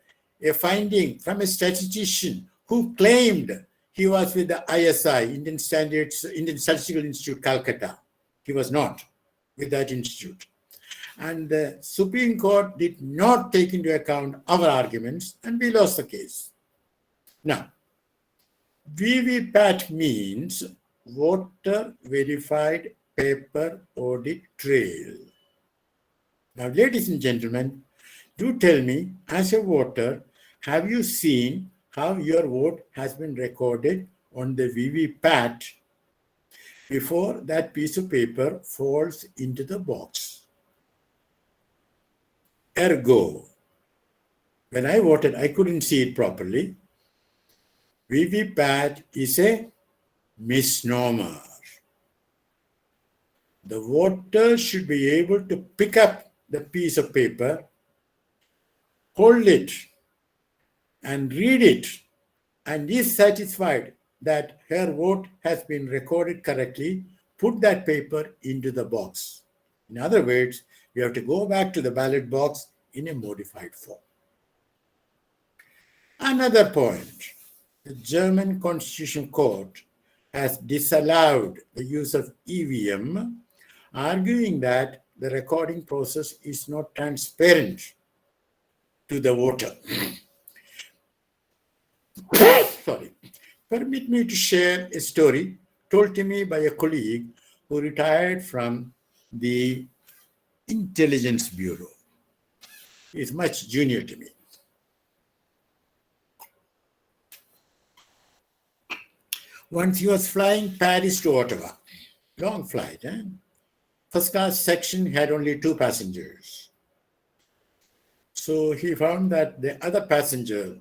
S4: finding from a statistician who claimed he was with the ISI, Indian Statistical Institute, Calcutta. He was not with that institute. And the Supreme Court did not take into account our arguments, and we lost the case. Now, VVPAT means Voter Verified Paper Audit Trail. Now, ladies and gentlemen, do tell me, as a voter, have you seen how your vote has been recorded on the VVPAT before that piece of paper falls into the box? Ergo, when I voted, I couldn't see it properly. VVPAT is a misnomer. The voter should be able to pick up the piece of paper, hold it, and read it, and is satisfied that her vote has been recorded correctly, put that paper into the box. In other words, we have to go back to the ballot box in a modified form. Another point, the German Constitutional Court has disallowed the use of EVM, arguing that the recording process is not transparent to the voter. Sorry. Permit me to share a story told to me by a colleague who retired from the Intelligence Bureau. He is much junior to me. Once he was flying Paris to Ottawa, long flight. First class section had only 2 passengers. So he found that the other passenger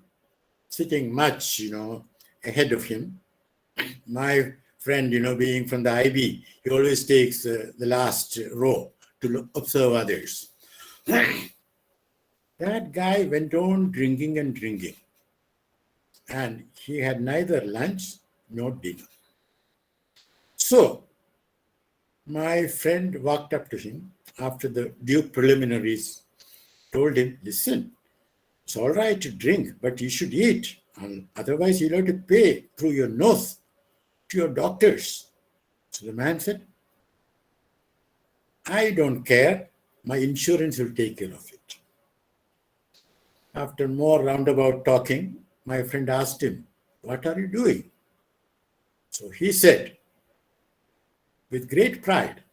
S4: sitting much, ahead of him. My friend, being from the IB, he always takes the last row to observe others. That guy went on drinking and drinking. And he had neither lunch nor dinner. So, my friend walked up to him after the due preliminaries, told him, listen, it's all right to drink, but you should eat. And otherwise, you'll have to pay through your nose to your doctors. So the man said, I don't care. My insurance will take care of it. After more roundabout talking, my friend asked him, what are you doing? So he said, with great pride,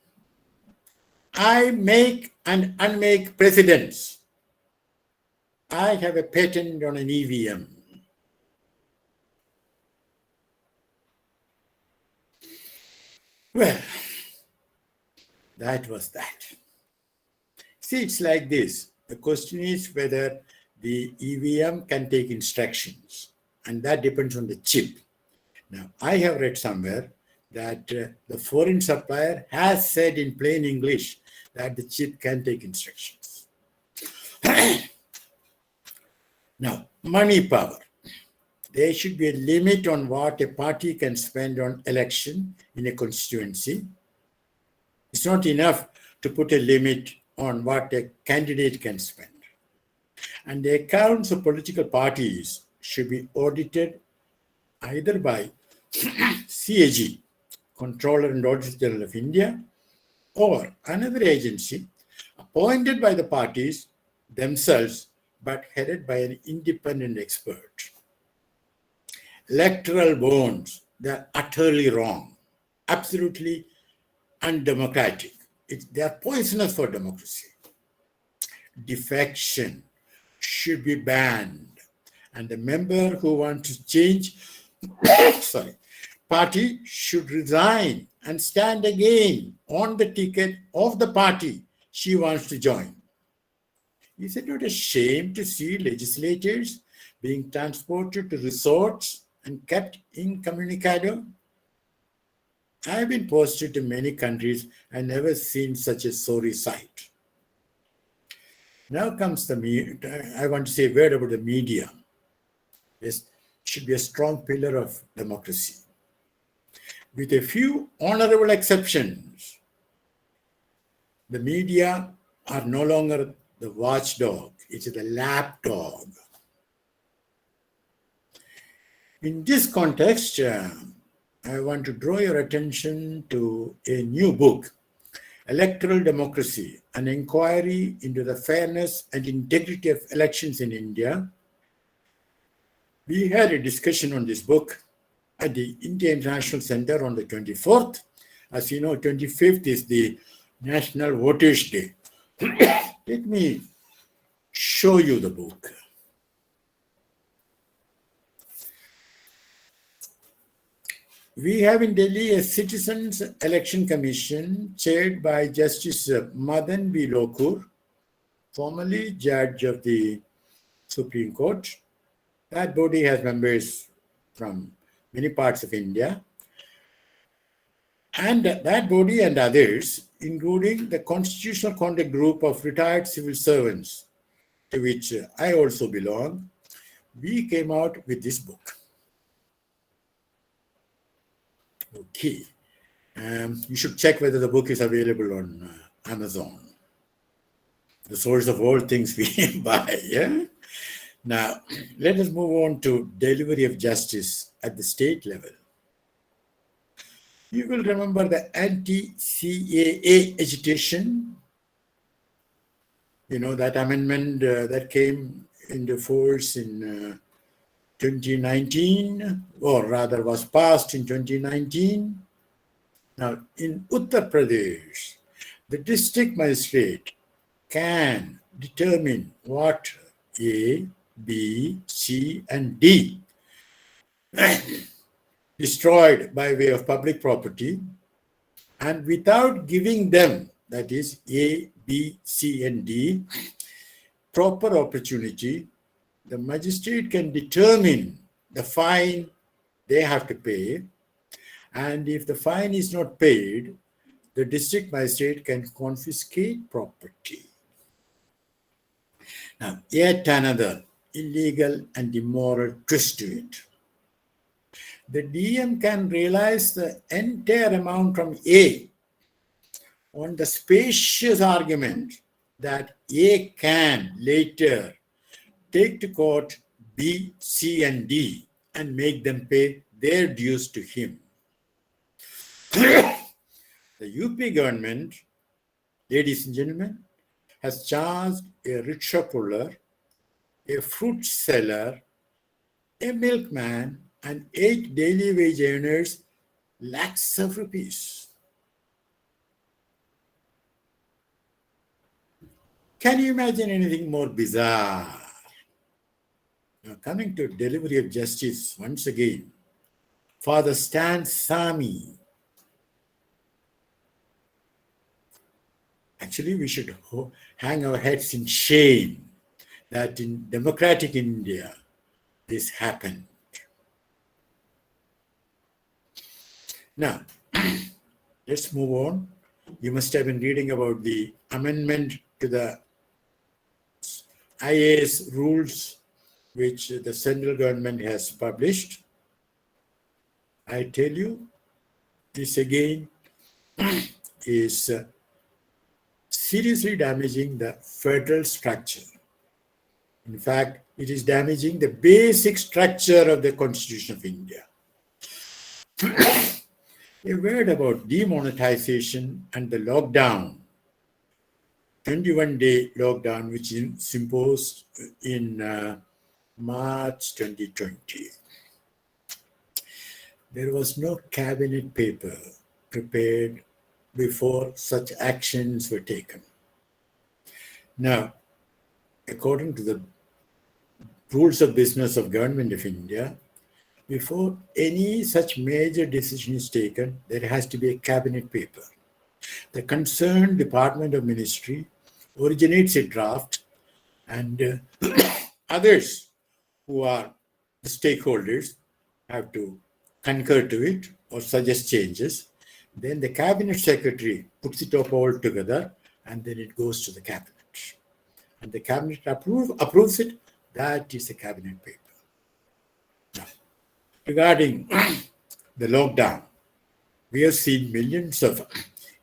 S4: I make and unmake presidents. I have a patent on an EVM. Well, that was that. See, it's like this. The question is whether the EVM can take instructions, and that depends on the chip. Now, I have read somewhere that the foreign supplier has said in plain English that the chip can take instructions. Now, money power. There should be a limit on what a party can spend on election in a constituency. It's not enough to put a limit on what a candidate can spend. And the accounts of political parties should be audited either by CAG, Controller and Auditor General of India, or another agency appointed by the parties themselves but headed by an independent expert. Electoral bonds, they're utterly wrong, absolutely undemocratic. They are poisonous for democracy. Defection should be banned, and the member who wants to change party should resign and stand again on the ticket of the party she wants to join. Is it not a shame to see legislators being transported to resorts and kept incommunicado? I have been posted to many countries and never seen such a sorry sight. Now comes the media. I want to say a word about the media. It should be a strong pillar of democracy. With a few honorable exceptions, the media are no longer the watchdog, it is the lapdog. In this context, I want to draw your attention to a new book, Electoral Democracy, an inquiry into the fairness and integrity of elections in India. We had a discussion on this book at the India International Center on the 24th. As you know, 25th is the National Voters' Day. Let me show you the book. We have in Delhi a Citizens Election Commission chaired by Justice Madan B. Lokur, formerly judge of the Supreme Court. That body has members from many parts of India. And that body and others, including the Constitutional Conduct Group of retired civil servants, to which I also belong, we came out with this book. Okay. You should check whether the book is available on Amazon, the source of all things we buy. Yeah? Now, let us move on to delivery of justice at the state level. You will remember the anti-CAA agitation, that amendment that came into force in 2019, or rather was passed in 2019. Now, in Uttar Pradesh, the district magistrate can determine what A, B, C, and D destroyed by way of public property, and without giving them, that is A, B, C, and D, proper opportunity, the magistrate can determine the fine they have to pay, and if the fine is not paid, the district magistrate can confiscate property. Now, yet another illegal and immoral twist to it. The DM can realize the entire amount from A on the spacious argument that A can later take to court B, C, and D and make them pay their dues to him. The UP government, ladies and gentlemen, has charged a rickshaw puller, a fruit seller, a milkman, and 8 daily wage earners lakhs of rupees. Can you imagine anything more bizarre? Now, coming to delivery of justice once again, Father Stan Sami. Actually, we should hang our heads in shame that in democratic India, this happened. Now, let's move on. You must have been reading about the amendment to the IAS rules which the central government has published, I tell you, this again is seriously damaging the federal structure. In fact, it is damaging the basic structure of the Constitution of India. A word about demonetization and the lockdown, 21-day lockdown, which is imposed in March 2020. There was no cabinet paper prepared before such actions were taken. Now, according to the rules of business of Government of India, before any such major decision is taken, there has to be a cabinet paper. The concerned department or ministry originates a draft, and others who are the stakeholders have to concur to it or suggest changes. Then the cabinet secretary puts it up all together, and then it goes to the cabinet. And the cabinet approves it. That is a cabinet paper. Now, regarding the lockdown, we have seen millions of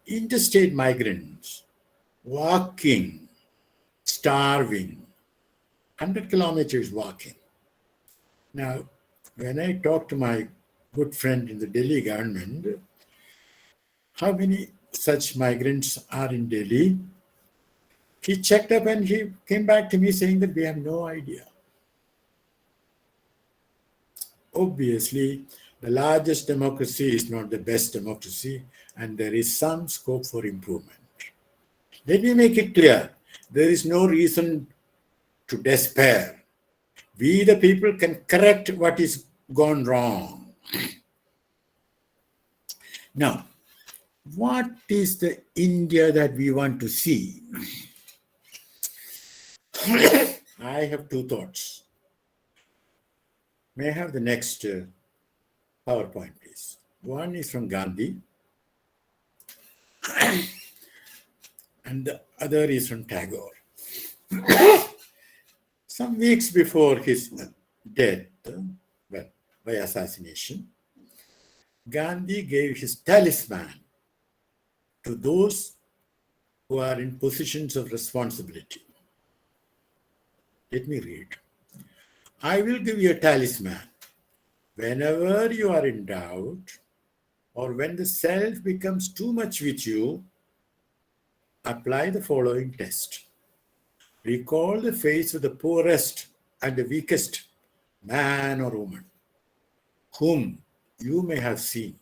S4: interstate migrants walking, starving, 100 kilometers walking. Now, when I talk to my good friend in the Delhi government, how many such migrants are in Delhi? He checked up and he came back to me saying that we have no idea. Obviously, the largest democracy is not the best democracy, and there is some scope for improvement. Let me make it clear, there is no reason to despair. We, the people, can correct what is gone wrong. Now, what is the India that we want to see? I have two thoughts. May I have the next PowerPoint, please? One is from Gandhi, and the other is from Tagore. Some weeks before his death, well, by assassination, Gandhi gave his talisman to those who are in positions of responsibility. Let me read. I will give you a talisman. Whenever you are in doubt, or when the self becomes too much with you, apply the following test. Recall the face of the poorest and the weakest man or woman whom you may have seen,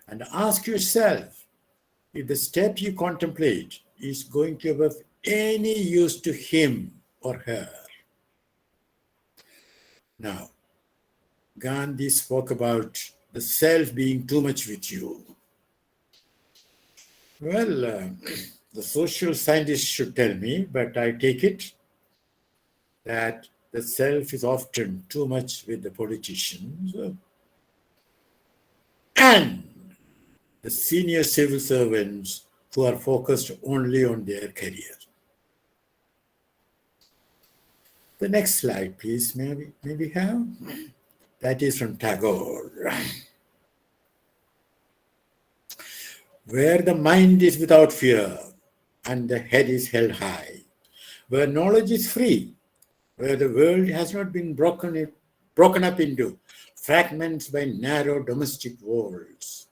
S4: and ask yourself if the step you contemplate is going to be of any use to him or her. Now, Gandhi spoke about the self being too much with you. Well, the social scientists should tell me, but I take it that the self is often too much with the politicians and the senior civil servants who are focused only on their career. The next slide, please, may we have? That is from Tagore. Where the mind is without fear and the head is held high, where knowledge is free, where the world has not been broken up into fragments by narrow domestic walls,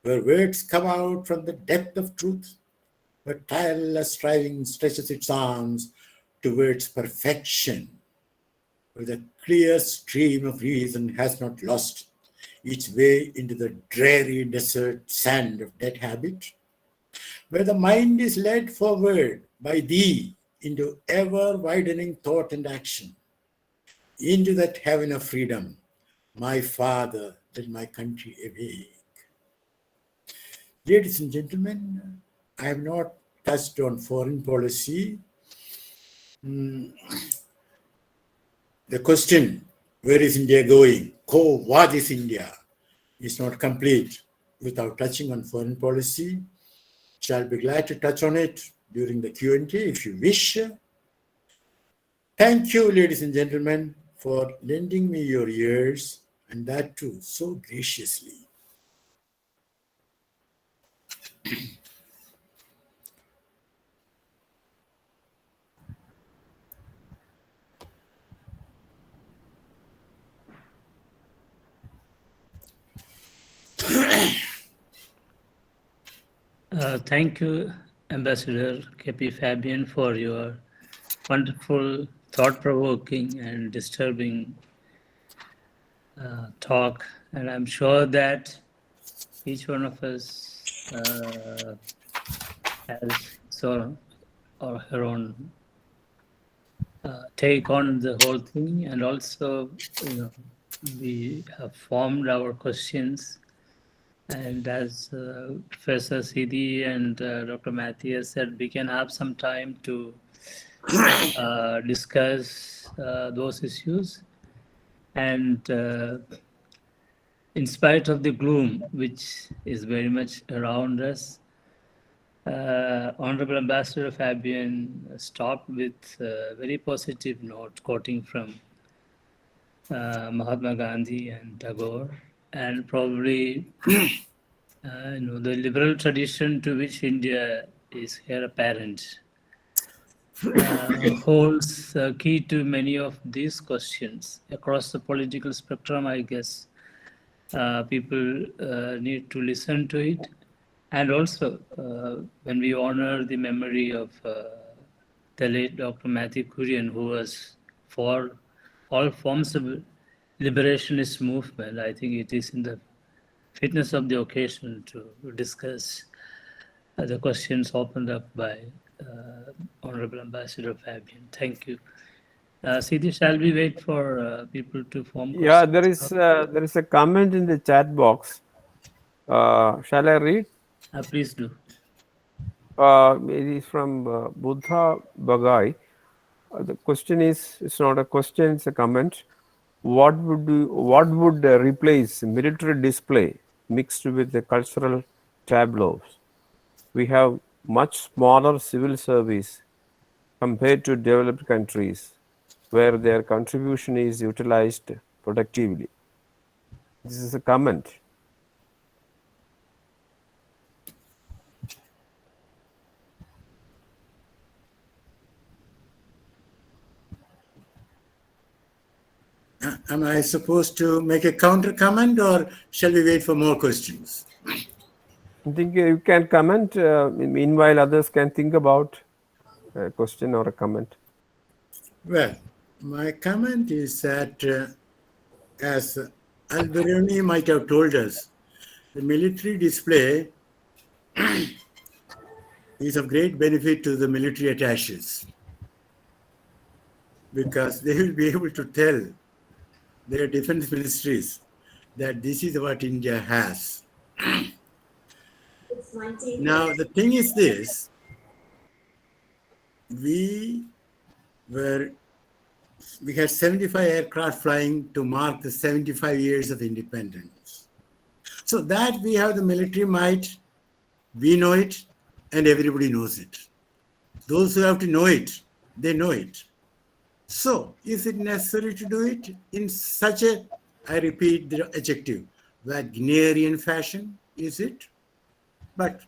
S4: where words come out from the depth of truth, where tireless striving stretches its arms towards perfection, where the clear stream of reason has not lost its way into the dreary desert sand of dead habit, where the mind is led forward by thee into ever-widening thought and action, into that heaven of freedom, my Father, let my country awake. Ladies and gentlemen, I have not touched on foreign policy. The question, where is India going? What is India? Is not complete without touching on foreign policy. Shall be glad to touch on it during the Q&A if you wish. Thank you, ladies and gentlemen, for lending me your ears, and that too so graciously.
S3: Thank you, Ambassador KP Fabian, for your wonderful, thought-provoking, and disturbing talk. And I'm sure that each one of us has or her own take on the whole thing, and also, we have formed our questions. And as Professor Sidi and Dr. Mathew said, we can have some time to discuss those issues. And in spite of the gloom which is very much around us, Honorable Ambassador Fabian stopped with a very positive note, quoting from Mahatma Gandhi and Tagore, and probably the liberal tradition to which India is here apparent holds key to many of these questions across the political spectrum. I guess people need to listen to it. And also, when we honor the memory of the late Dr. Mathew Kurian, who was for all forms of liberationist movement, I think it is in the fitness of the occasion to discuss the questions opened up by Honorable Ambassador Fabian. Thank you. Sidi, shall we wait for people to form questions?
S2: Yeah, there is a comment in the chat box. Shall I read?
S3: Please do.
S2: It is from Buddha Bagai. The question is, it's not a question, it's a comment. What would replace military display mixed with the cultural tableaus? We have much smaller civil service compared to developed countries where their contribution is utilized productively. This is a comment.
S4: Am I supposed to make a counter comment, or shall we wait for more questions?
S2: I think you can comment. Meanwhile, others can think about a question or a comment.
S4: Well, my comment is that, as Alberoni might have told us, the military display is of great benefit to the military attaches, because they will be able to tell their defense ministries that this is what India has. Now, the thing is this: we had 75 aircraft flying to mark the 75 years of independence. So that we have the military might, we know it, and everybody knows it. Those who have to know it, they know it. So is it necessary to do it in such a, I repeat the adjective, Wagnerian fashion? Is it? But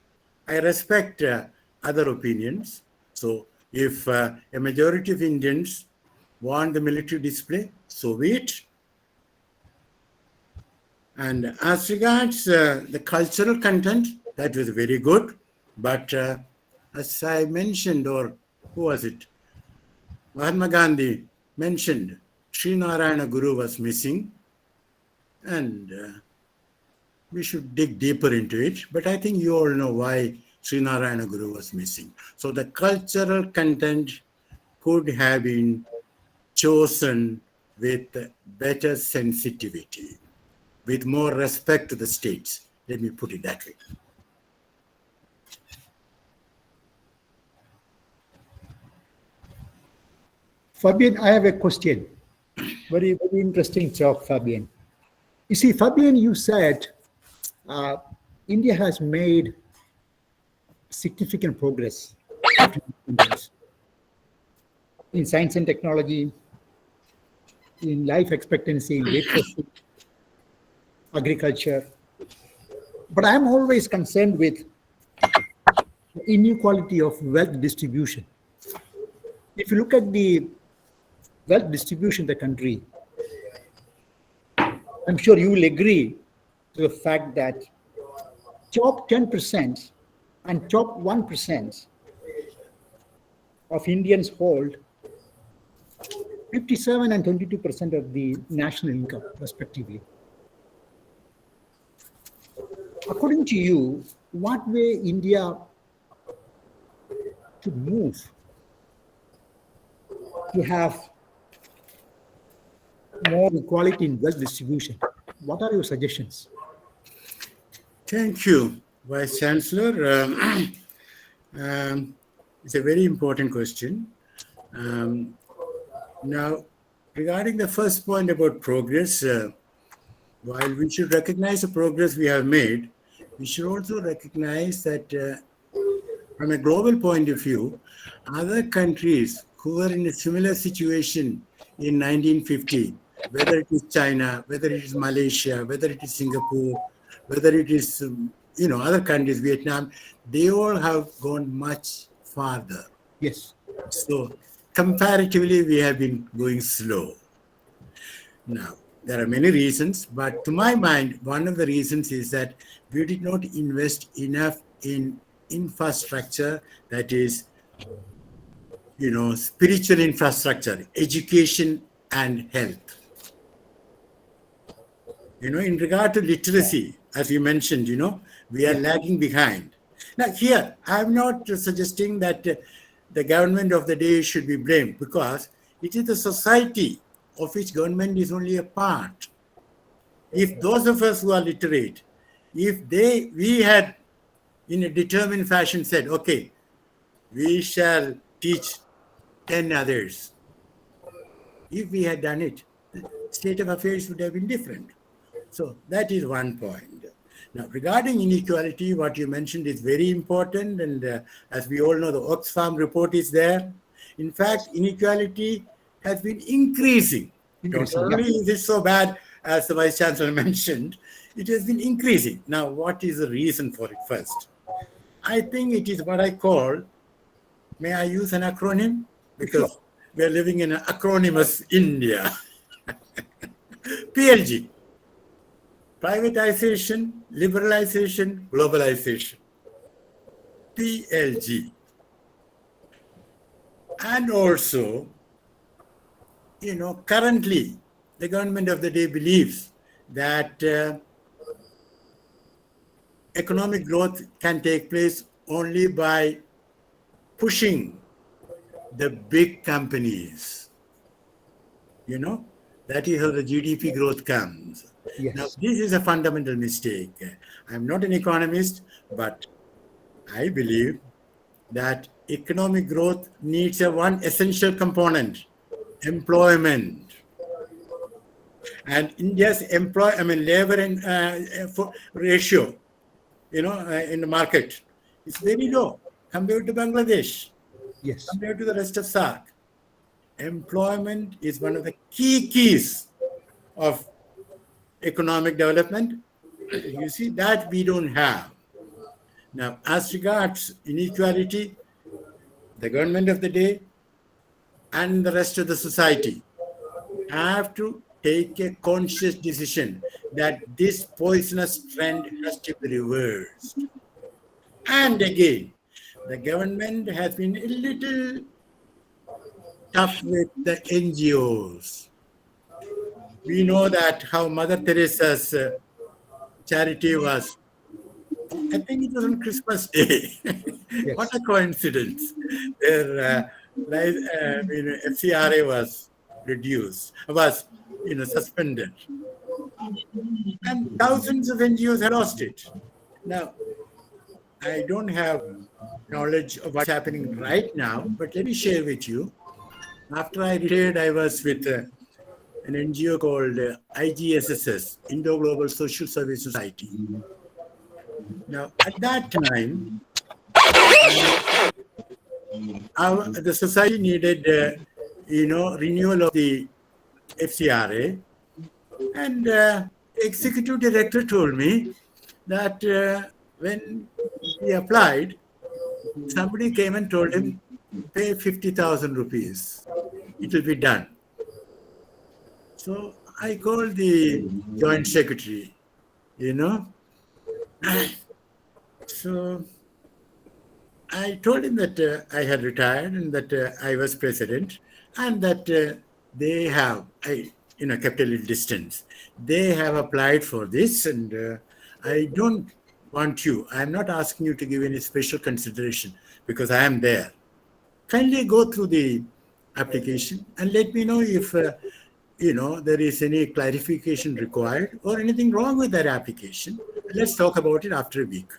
S4: I respect other opinions. So if a majority of Indians want the military display, so be it. And as regards the cultural content, that was very good. But as I mentioned, or who was it? Mahatma Gandhi mentioned Sri Narayana Guru was missing, and we should dig deeper into it. But I think you all know why Sri Narayana Guru was missing. So the cultural content could have been chosen with better sensitivity, with more respect to the states. Let me put it that way.
S1: Fabian, I have a question. Very, very interesting talk, Fabian. You see, Fabian, you said India has made significant progress after independence. in science and technology, in life expectancy, in literacy, agriculture. But I'm always concerned with the inequality of wealth distribution. If you look at the wealth distribution in the country, I'm sure you will agree to the fact that top 10% and top 1% of Indians hold 57 and 22% of the national income, respectively. According to you, what way India to move to have more equality in wealth distribution? What are your suggestions?
S4: Thank you, Vice Chancellor. It's a very important question. Now, regarding the first point about progress, while we should recognize the progress we have made, we should also recognize that from a global point of view, other countries who were in a similar situation in 1950, whether it is China, whether it is Malaysia, whether it is Singapore, whether it is other countries, Vietnam, they all have gone much farther.
S1: Yes.
S4: So comparatively, we have been going slow. Now, there are many reasons, but to my mind, one of the reasons is that we did not invest enough in infrastructure, that is, spiritual infrastructure, education and health. In regard to literacy, as you mentioned, we are lagging behind. Now here, I'm not suggesting that the government of the day should be blamed, because it is the society of which government is only a part. If those of us who are literate, we had in a determined fashion said, okay, we shall teach 10 others. If we had done it, the state of affairs would have been different. So that is one point. Now, regarding inequality, what you mentioned is very important. And as we all know, the Oxfam report is there. In fact, inequality has been increasing. Not only is it so bad, as the Vice Chancellor mentioned, it has been increasing. Now, what is the reason for it first? I think it is what I call, may I use an acronym? Because we are living in an acronymous India. PLG. Privatization, liberalization, globalization. PLG. And also, currently, the government of the day believes that economic growth can take place only by pushing the big companies. That is how the GDP growth comes.
S1: Yes.
S4: Now, this is a fundamental mistake. I'm not an economist, but I believe that economic growth needs one essential component, employment. And India's labor and ratio, in the market is very low compared to Bangladesh,
S1: Yes.
S4: compared to the rest of SAARC. Employment is one of the keys of economic development. You see, that we don't have. Now, as regards inequality, the government of the day and the rest of the society have to take a conscious decision that this poisonous trend has to be reversed. And again, the government has been a little tough with the NGOs. We know that how Mother Teresa's charity was, I think it was on Christmas Day.
S1: Yes.
S4: What a coincidence. Their FCRA was suspended. And thousands of NGOs had lost it. Now, I don't have knowledge of what's happening right now, but let me share with you. After I retired, I was with an NGO called IGSSS, Indo-Global Social Service Society. Now, at that time, the society needed renewal of the FCRA, and executive director told me that when he applied, somebody came and told him, pay 50,000 rupees. It will be done. So I called the joint secretary, So I told him that I had retired and that I was president, and that they have, I kept a little distance. They have applied for this, and I don't want you, I'm not asking you to give any special consideration because I am there. Kindly go through the application and let me know if there is any clarification required or anything wrong with that application. Let's talk about it after a week.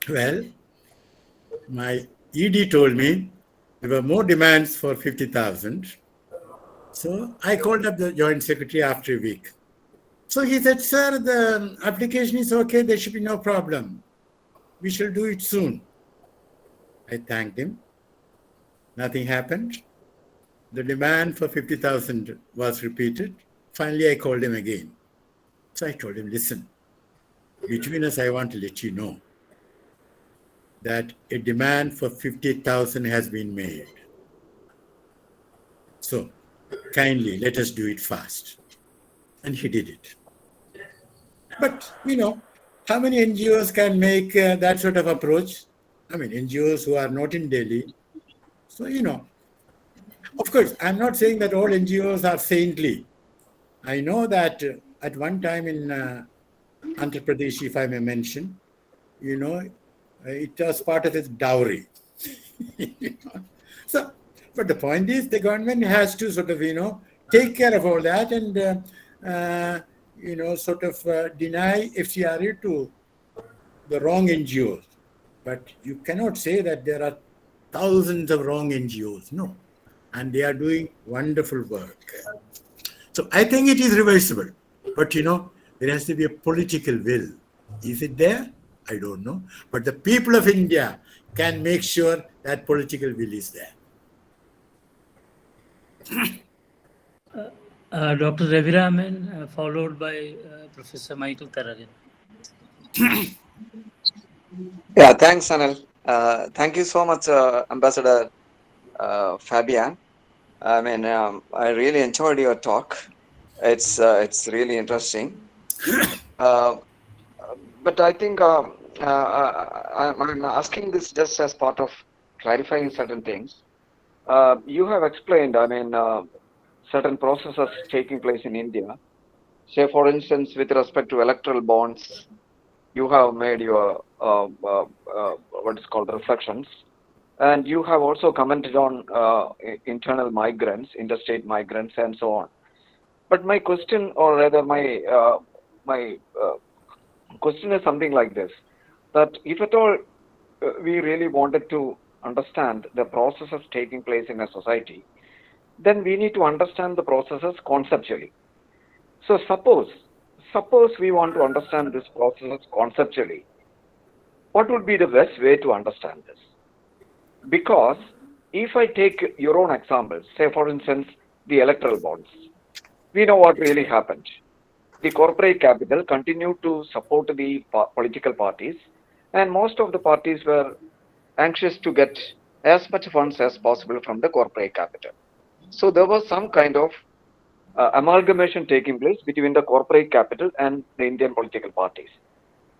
S4: Well, my ED told me there were more demands for 50,000. So I called up the joint secretary after a week. So he said, sir, the application is okay. There should be no problem. We shall do it soon. I thanked him. Nothing happened. The demand for 50,000 was repeated. Finally, I called him again. So I told him, listen, between us, I want to let you know that a demand for 50,000 has been made. So kindly let us do it fast. And he did it. But, how many NGOs can make that sort of approach? I mean, NGOs who are not in Delhi. So, of course, I'm not saying that all NGOs are saintly. I know that at one time in Andhra Pradesh, if I may mention, it was part of its dowry. So, but the point is, the government has to sort of, take care of all that and, deny FCRA to the wrong NGOs. But you cannot say that there are thousands of wrong NGOs. No. And they are doing wonderful work. So I think it is reversible. But, there has to be a political will. Is it there? I don't know. But the people of India can make sure that political will is there.
S3: Dr. Raviraman, followed by Professor Michael Taragan.
S6: Yeah, thanks, Anil. Thank you so much, Ambassador Fabian. I mean, I really enjoyed your talk. It's really interesting. But I think I'm asking this just as part of clarifying certain things. You have explained, certain processes taking place in India. Say, for instance, with respect to electoral bonds, you have made your what is called reflections. And you have also commented on internal migrants, interstate migrants, and so on. But my question, or rather my question is something like this, that if at all we really wanted to understand the processes taking place in a society, then we need to understand the processes conceptually. So suppose we want to understand this process conceptually, what would be the best way to understand this? Because if I take your own examples, say for instance, the electoral bonds, we know what really happened. The corporate capital continued to support the political parties, and most of the parties were anxious to get as much funds as possible from the corporate capital. So there was some kind of amalgamation taking place between the corporate capital and the Indian political parties.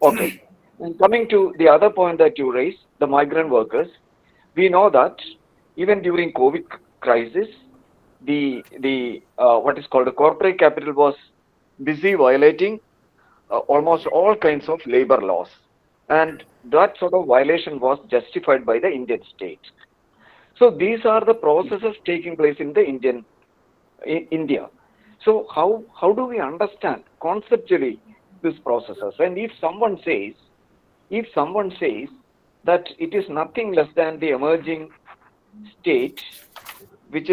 S6: Okay. And coming to the other point that you raised, the migrant workers, we know that even during COVID crisis, the what is called the corporate capital was busy violating almost all kinds of labor laws, and that sort of violation was justified by the Indian state. So these are the processes taking place in the India. So how do we understand conceptually these processes? And if someone says that it is nothing less than the emerging state, which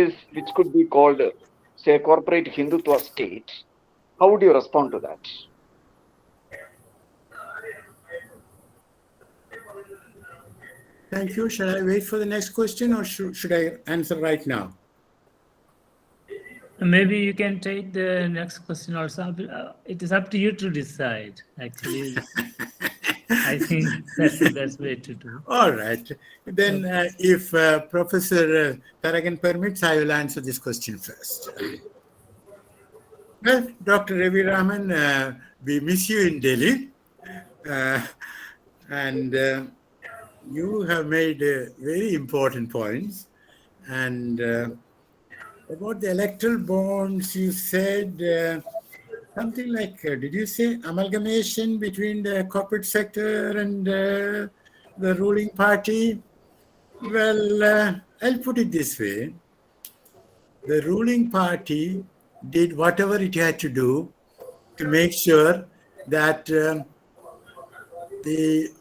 S6: could be called, say, a corporate Hindutva state, how would you respond to that?
S4: Thank you. Shall I wait for the next question or should I answer right now?
S3: Maybe you can take the next question also. It is up to you to decide. Actually, I think that's the best way to do.
S4: All right. Then if Professor Taragan permits, I will answer this question first. Well, Dr. Ravi Raman, we miss you in Delhi. And you have made very important points. And about the electoral bonds, you said something like, did you say amalgamation between the corporate sector and the ruling party? Well, I'll put it this way. The ruling party did whatever it had to do to make sure that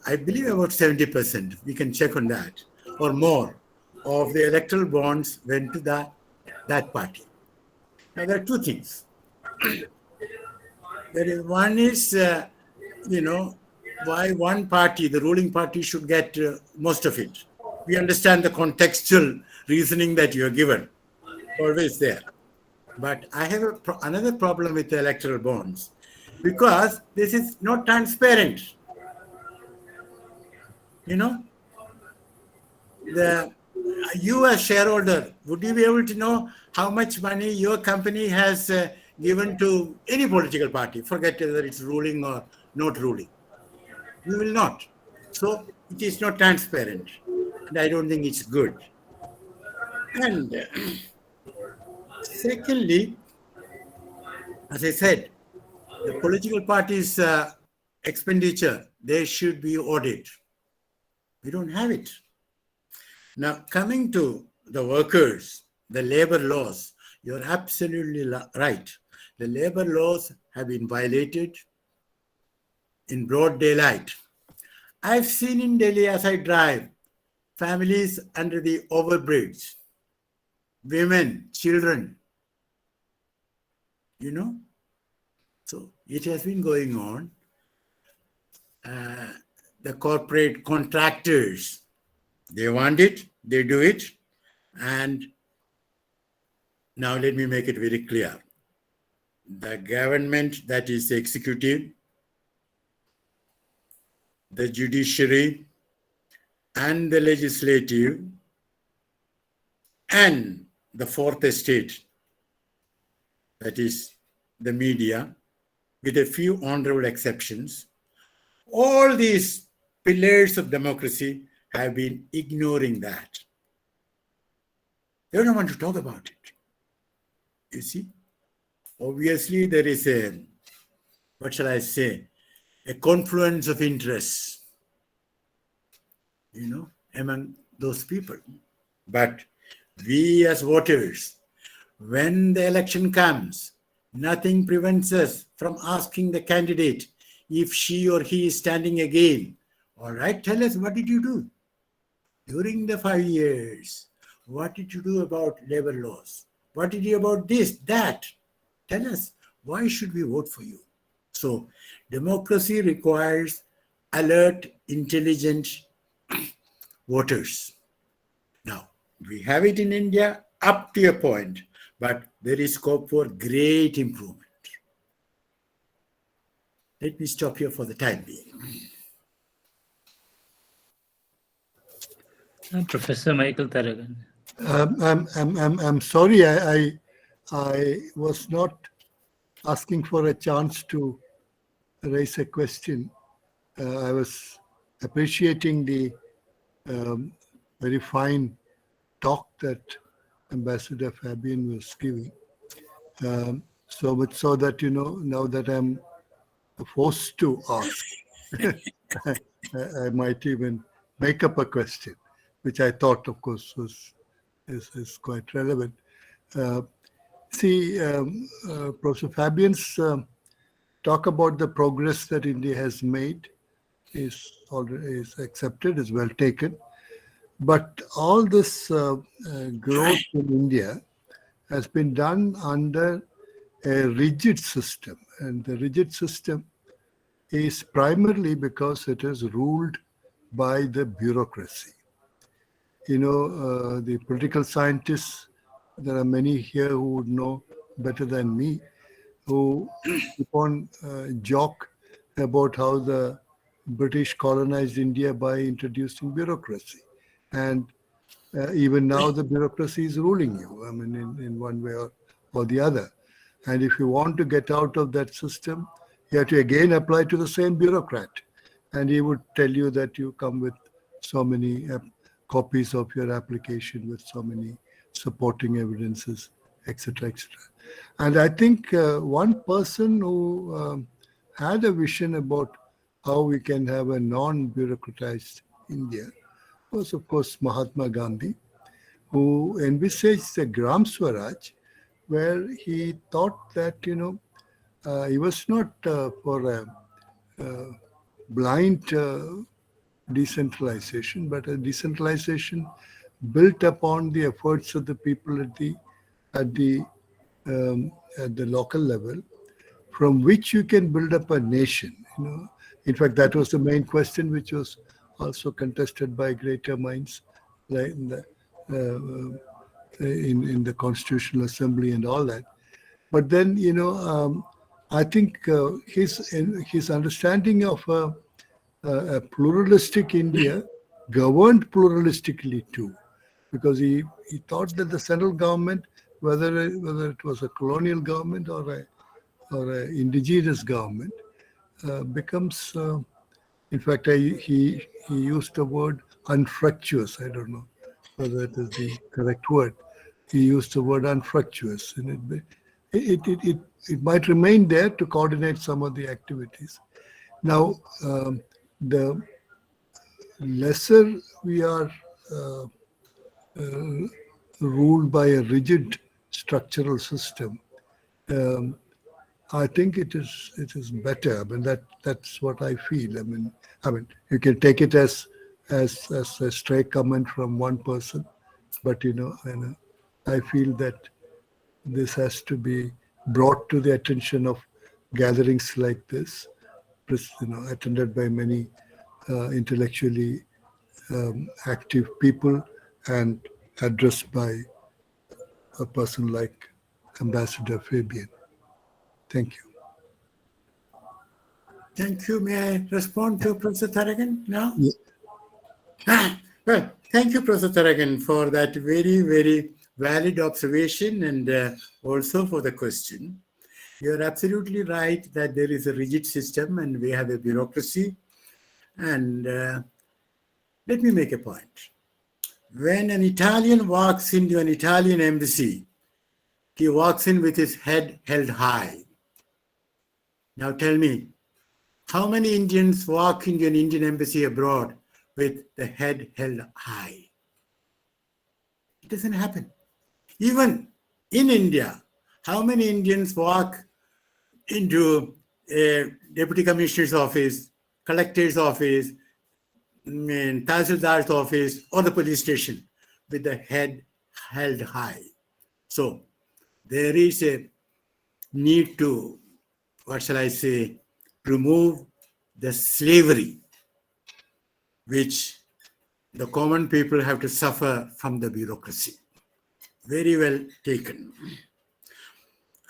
S4: I believe about 70%, we can check on that, or more, of the electoral bonds went to that party. Now, there are two things. One is, why one party, the ruling party, should get most of it. We understand the contextual reasoning that you are given, always there. But I have another problem with the electoral bonds, because this is not transparent. You as shareholder, would you be able to know how much money your company has given to any political party, forget whether it's ruling or not ruling? You will not. So it is not transparent, and I don't think it's good. And secondly, as I said, the political parties' expenditure, they should be audited. We don't have it. Now, coming to the workers, the labor laws, you're absolutely right. The labor laws have been violated in broad daylight. I've seen in Delhi as I drive, families under the overbridge, women, children, So it has been going on. The corporate contractors, they want it, they do it. And now let me make it very clear. The government, that is the executive, the judiciary, and the legislative, and the fourth estate, that is the media, with a few honorable exceptions, all these pillars of democracy have been ignoring that. They don't want to talk about it. You see? Obviously, there is a confluence of interests, among those people. But we as voters, when the election comes, nothing prevents us from asking the candidate if she or he is standing again. All right, tell us, what did you do during the 5 years? What did you do about labor laws? What did you do about this, that? Tell us, why should we vote for you? So democracy requires alert, intelligent voters. Now, we have it in India up to a point, but there is scope for great improvement. Let me stop here for the time being.
S3: Professor Michael Taragan.
S7: I'm sorry, I was not asking for a chance to raise a question. I was appreciating the very fine talk that Ambassador Fabian was giving. So much so that, now that I'm forced to ask, I might even make up a question, which I thought, of course, is quite relevant. Professor Fabian's talk about the progress that India has made is accepted, is well taken. But all this growth in India has been done under a rigid system. And the rigid system is primarily because it is ruled by the bureaucracy. the political scientists, there are many here who would know better than me, who keep on joke about how the British colonized India by introducing bureaucracy. And even now the bureaucracy is ruling you, I mean, in one way or the other. And if you want to get out of that system, you have to again apply to the same bureaucrat. And he would tell you that you come with so many copies of your application with so many supporting evidences, etc., etc. And I think one person who had a vision about how we can have a non-bureaucratized India was, of course, Mahatma Gandhi, who envisaged the Gram Swaraj, where he thought that, he was not for a blind decentralization, but a decentralization built upon the efforts of the people at the local level, from which you can build up a nation. In fact, that was the main question, which was also contested by greater minds, like in the Constitutional Assembly and all that. But then, I think his understanding of a pluralistic India governed pluralistically too, because he thought that the central government, whether it was a colonial government or a indigenous government, becomes. In fact, he used the word unfructuous. I don't know whether it is the correct word. He used the word unfructuous, and it might remain there to coordinate some of the activities. Now, the lesser we are ruled by a rigid structural system, I think it is better. I mean, that's what I feel. I mean, you can take it as a stray comment from one person, but I feel that this has to be brought to the attention of gatherings like this, attended by many intellectually active people and addressed by a person like Ambassador Fabian. Thank you.
S4: Thank you. May I respond to Professor Tharagan now?
S7: Yeah.
S4: Well, thank you, Professor Tharagan, for that very, very valid observation and also for the question. You're absolutely right that there is a rigid system and we have a bureaucracy. And let me make a point. When an Italian walks into an Italian embassy, he walks in with his head held high. Now tell me, how many Indians walk into an Indian embassy abroad with the head held high? It doesn't happen. Even in India, how many Indians walk into a deputy commissioner's office, collector's office, Tahsildar's office, or the police station with the head held high? So there is a need to, what shall I say, remove the slavery which the common people have to suffer from the bureaucracy. Very well taken.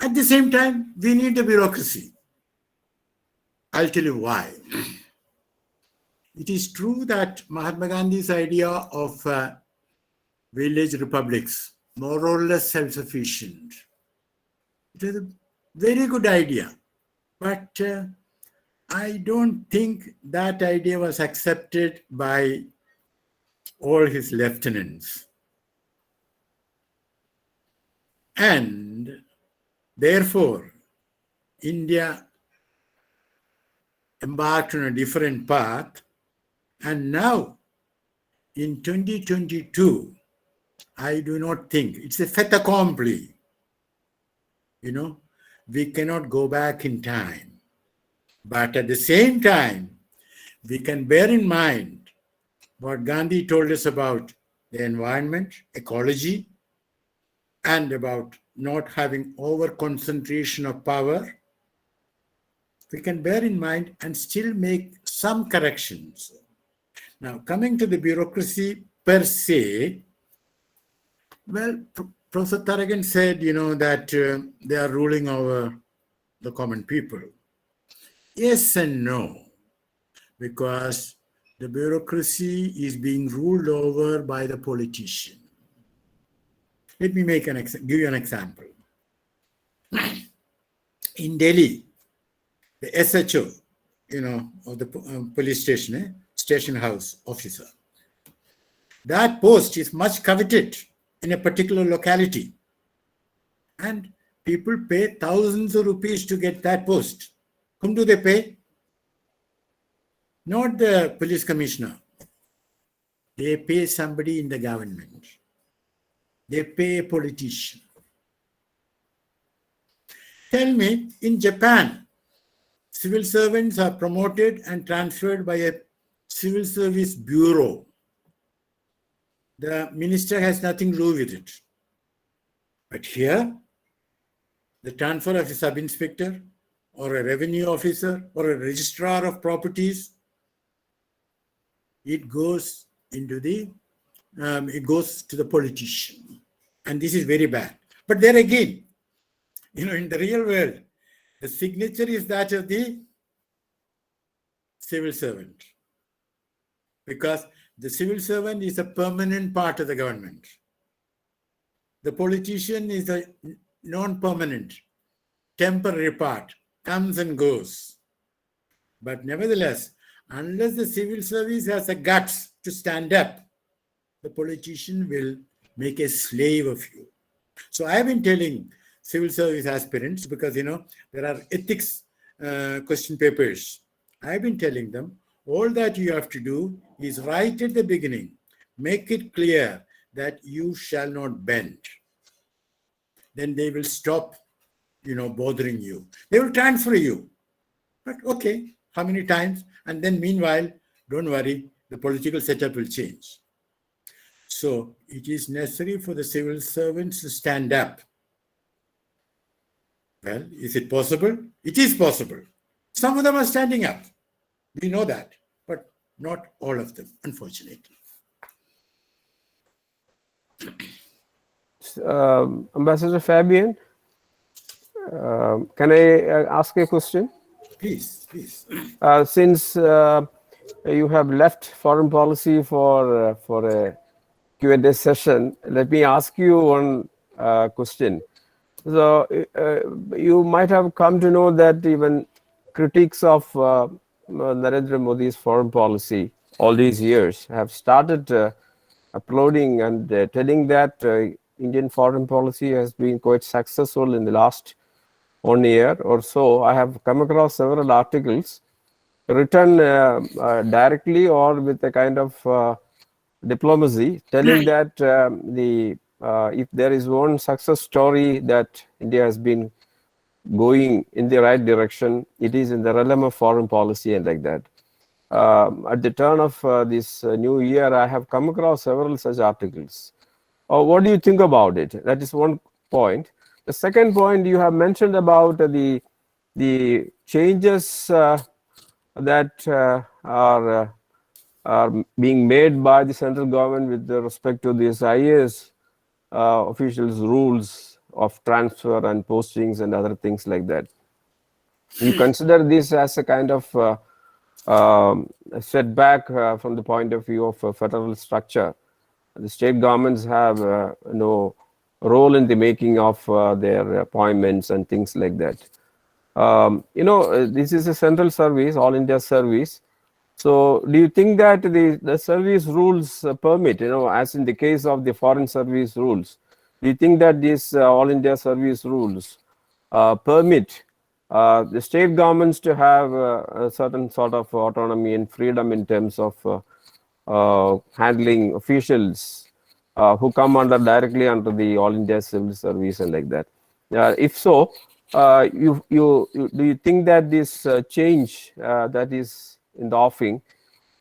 S4: At the same time, we need the bureaucracy. I'll tell you why. It is true that Mahatma Gandhi's idea of village republics, more or less self-sufficient, it is a very good idea. But I don't think that idea was accepted by all his lieutenants. And therefore, India embarked on a different path. And now, in 2022, I do not think, it's a fait accompli. We cannot go back in time. But at the same time, we can bear in mind what Gandhi told us about the environment, ecology, and about not having over-concentration of power. We can bear in mind and still make some corrections. Now, coming to the bureaucracy per se, well, Professor Taragan said, that they are ruling over the common people. Yes and no, because the bureaucracy is being ruled over by the politician. Let me give you an example. In Delhi, the SHO, of the police station, station house officer, that post is much coveted in a particular locality. And people pay thousands of rupees to get that post. Whom do they pay? Not the police commissioner. They pay somebody in the government. They pay a politician. Tell me, in Japan, civil servants are promoted and transferred by a civil service bureau. The minister has nothing to do with it. But here, the transfer of a sub-inspector or a revenue officer or a registrar of properties, it goes to the politician. And this is very bad. But there again, in the real world, the signature is that of the civil servant. Because the civil servant is a permanent part of the government. The politician is a non-permanent, temporary part, comes and goes. But nevertheless, unless the civil service has the guts to stand up, the politician will make a slave of you. So I have been telling civil service aspirants, because there are ethics question papers. I have been telling them, all that you have to do is right at the beginning, make it clear that you shall not bend. Then they will stop, bothering you. They will transfer you. But okay, how many times? And then meanwhile, don't worry, the political setup will change. So it is necessary for the civil servants to stand up. Well, is it possible? It is possible. Some of them are standing up. We know that, but not all of them, unfortunately.
S2: Ambassador Fabian, can I ask a question?
S4: Please.
S2: Since you have left foreign policy for a Q&A session, let me ask you one question. So you might have come to know that even critics of Narendra Modi's foreign policy all these years have started applauding and telling that Indian foreign policy has been quite successful in the last 1 year or so. I have come across several articles written directly or with a kind of diplomacy, telling that if there is one success story that India has been going in the right direction, it is in the realm of foreign policy and like that. At the turn of this new year, I have come across several such articles. What do you think about it? That is one point. The second point, you have mentioned about the changes that are being made by the central government with respect to this IAS officials' rules of transfer and postings and other things like that. You consider this as a kind of a setback from the point of view of a federal structure. The state governments have no role in the making of their appointments and things like that. This is a central service, all India service. So do you think that the service rules permit, as in the case of the foreign service rules, do you think that these all India service rules permit the state governments to have a certain sort of autonomy and freedom in terms of handling officials who come directly under the All India Civil Service and like that? If so, do you think that this change that is in the offing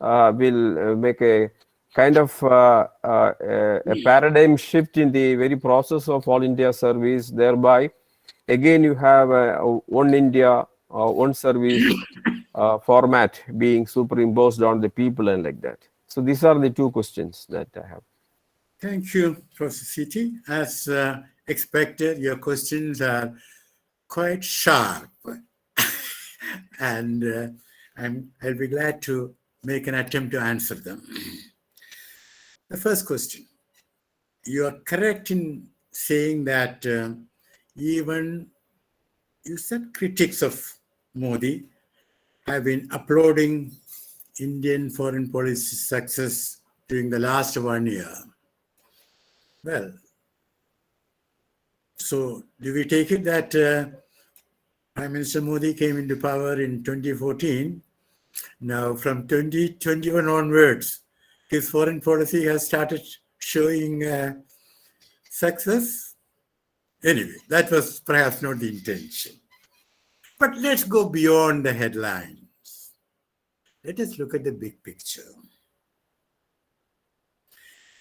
S2: will make a kind of a paradigm shift in the very process of All India Service? Thereby, again, you have one India, one service format being superimposed on the people and like that. So these are the two questions that I have.
S4: Thank you, Professor Siti. As expected, your questions are quite sharp. And I'll be glad to make an attempt to answer them. The first question. You are correct in saying that even you said critics of Modi have been applauding Indian foreign policy success during the last 1 year. Well, so do we take it that Prime Minister Modi came into power in 2014? Now, from 2021 onwards, his foreign policy has started showing success. Anyway, that was perhaps not the intention. But let's go beyond the headlines. Let us look at the big picture.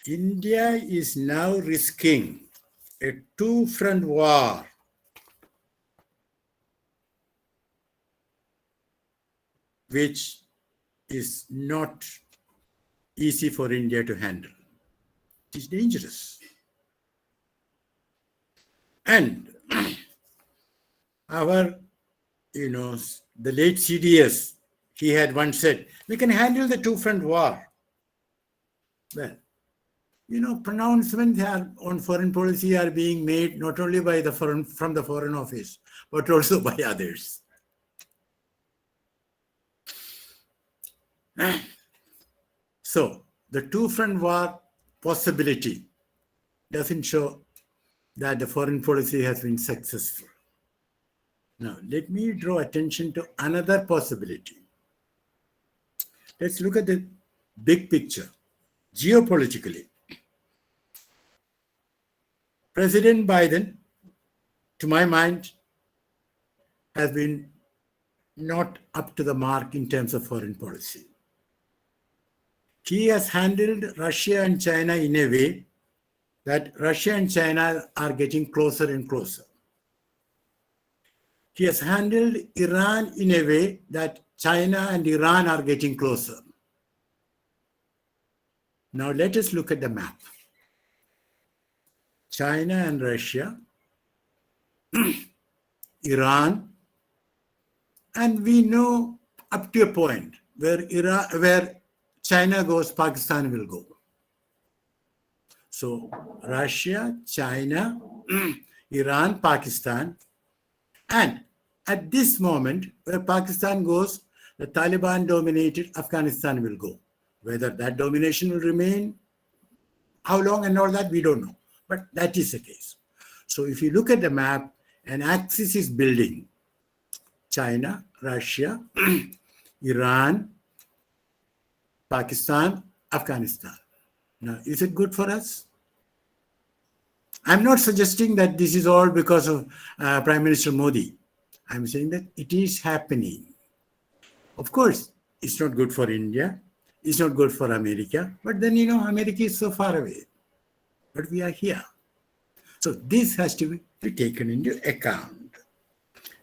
S4: India is now risking a two-front war which is not easy for India to handle. It is dangerous. And the late CDS, he had once said, we can handle the two-front war. Well, pronouncements on foreign policy are being made not only by from the Foreign Office, but also by others. So the two-front war possibility doesn't show that the foreign policy has been successful. Now, let me draw attention to another possibility. Let's look at the big picture. Geopolitically, President Biden, to my mind, has been not up to the mark in terms of foreign policy. He has handled Russia and China in a way that Russia and China are getting closer and closer. He has handled Iran in a way that China and Iran are getting closer. Now let us look at the map. China and Russia, Iran, and we know up to a point where China goes, Pakistan will go. So Russia, China, Iran, Pakistan, and at this moment, where Pakistan goes, the Taliban-dominated Afghanistan will go. Whether that domination will remain, how long and all that, we don't know. But that is the case. So if you look at the map, an axis is building. China, Russia, Iran, Pakistan, Afghanistan. Now, is it good for us? I'm not suggesting that this is all because of Prime Minister Modi. I'm saying that it is happening. Of course, it's not good for India. It's not good for America. But then, America is so far away. But we are here. So this has to be taken into account.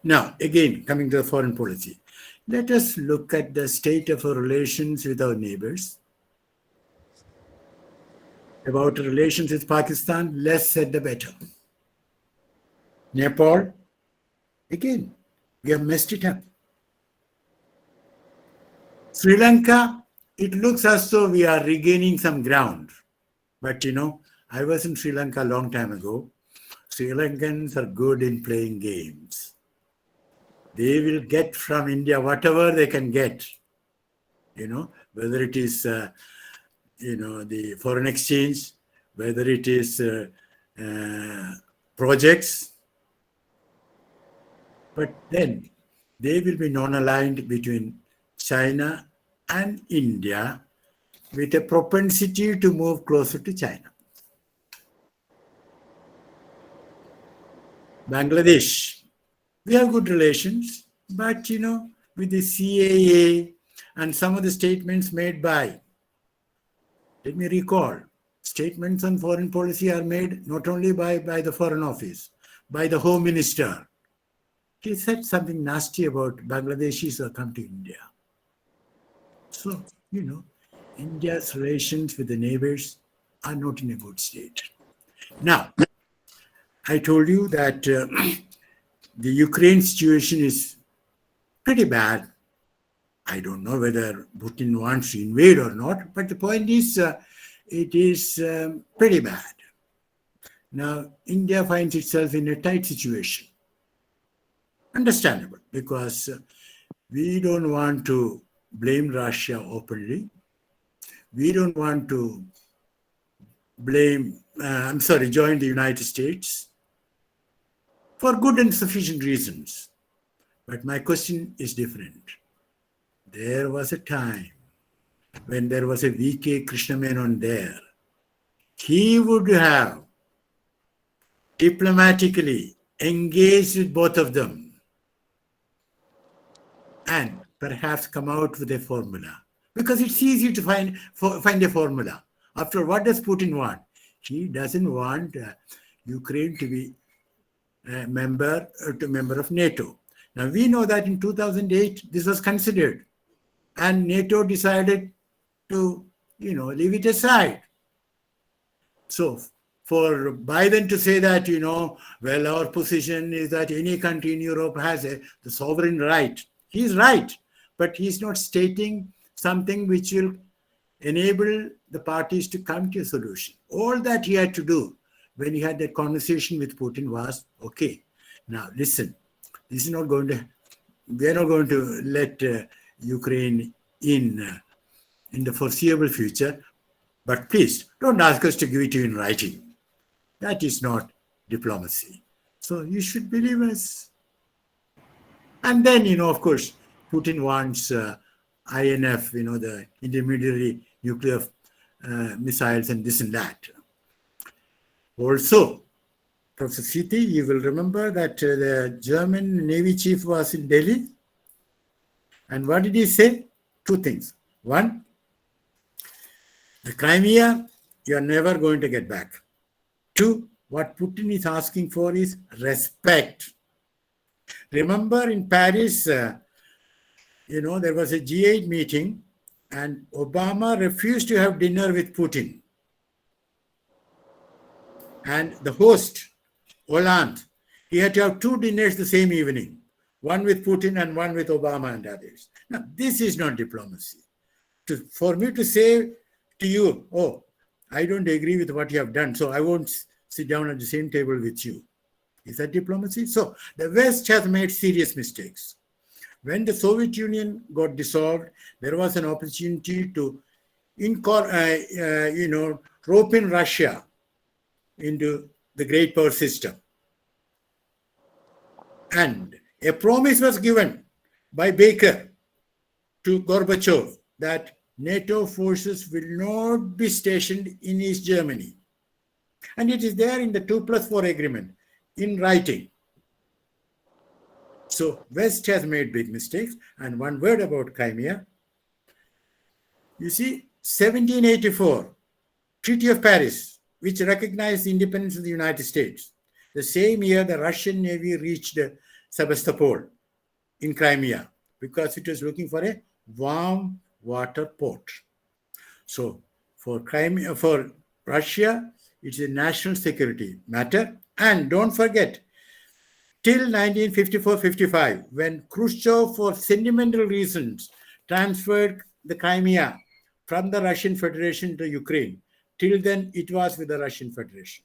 S4: Now, again, coming to the foreign policy, let us look at the state of our relations with our neighbors. About relations with Pakistan, less said the better. Nepal, again, we have messed it up. Sri Lanka, it looks as though we are regaining some ground. But I was in Sri Lanka a long time ago. Sri Lankans are good in playing games. They will get from India whatever they can get, whether it is, the foreign exchange, whether it is projects. But then they will be non-aligned between China and India with a propensity to move closer to China. Bangladesh, we have good relations, but with the CAA and some of the statements made by, let me recall, statements on foreign policy are made not only by the Foreign Office, by the Home Minister. He said something nasty about Bangladeshis who come to India. So, India's relations with the neighbors are not in a good state. Now, I told you that the Ukraine situation is pretty bad. I don't know whether Putin wants to invade or not, but the point is, it is pretty bad. Now, India finds itself in a tight situation. Understandable, because we don't want to blame Russia openly. We don't want to join the United States for good and sufficient reasons. But my question is different. There was a time when there was a V.K. Krishnamenon there. He would have diplomatically engaged with both of them and perhaps come out with a formula. Because it's easy to find a formula. After all, what does Putin want? He doesn't want Ukraine to be a member of NATO. Now, we know that in 2008, this was considered. And NATO decided to, leave it aside. So for Biden to say that, well, our position is that any country in Europe has the sovereign right. He's right, but he's not stating something which will enable the parties to come to a solution. All that he had to do when he had that conversation with Putin was, okay, now listen, this is not going to, we're not going to let Ukraine in the foreseeable future, but please don't ask us to give it to you in writing. That is not diplomacy. So you should believe us. And then, of course, Putin wants INF, the intermediary nuclear missiles and this and that. Also, Professor Siti, you will remember that the German Navy chief was in Delhi. And what did he say? Two things. One, the Crimea, you're never going to get back. Two, what Putin is asking for is respect. Remember in Paris, there was a G8 meeting and Obama refused to have dinner with Putin. And the host, Hollande, he had to have two dinners the same evening, one with Putin and one with Obama and others. Now, this is not diplomacy. For me to say to you, oh, I don't agree with what you have done, so I won't sit down at the same table with you. Is that diplomacy? So the West has made serious mistakes. When the Soviet Union got dissolved, there was an opportunity to rope in Russia into the great power system. And a promise was given by Baker to Gorbachev that NATO forces will not be stationed in East Germany. And it is there in the 2+4 agreement in writing. So West has made big mistakes. And one word about Crimea. You see, 1784, Treaty of Paris, which recognized the independence of the United States. The same year, the Russian Navy reached Sebastopol in Crimea because it was looking for a warm water port. So for Crimea, for Russia, it's a national security matter. And don't forget, till 1954-55, when Khrushchev, for sentimental reasons, transferred the Crimea from the Russian Federation to Ukraine, till then it was with the Russian Federation.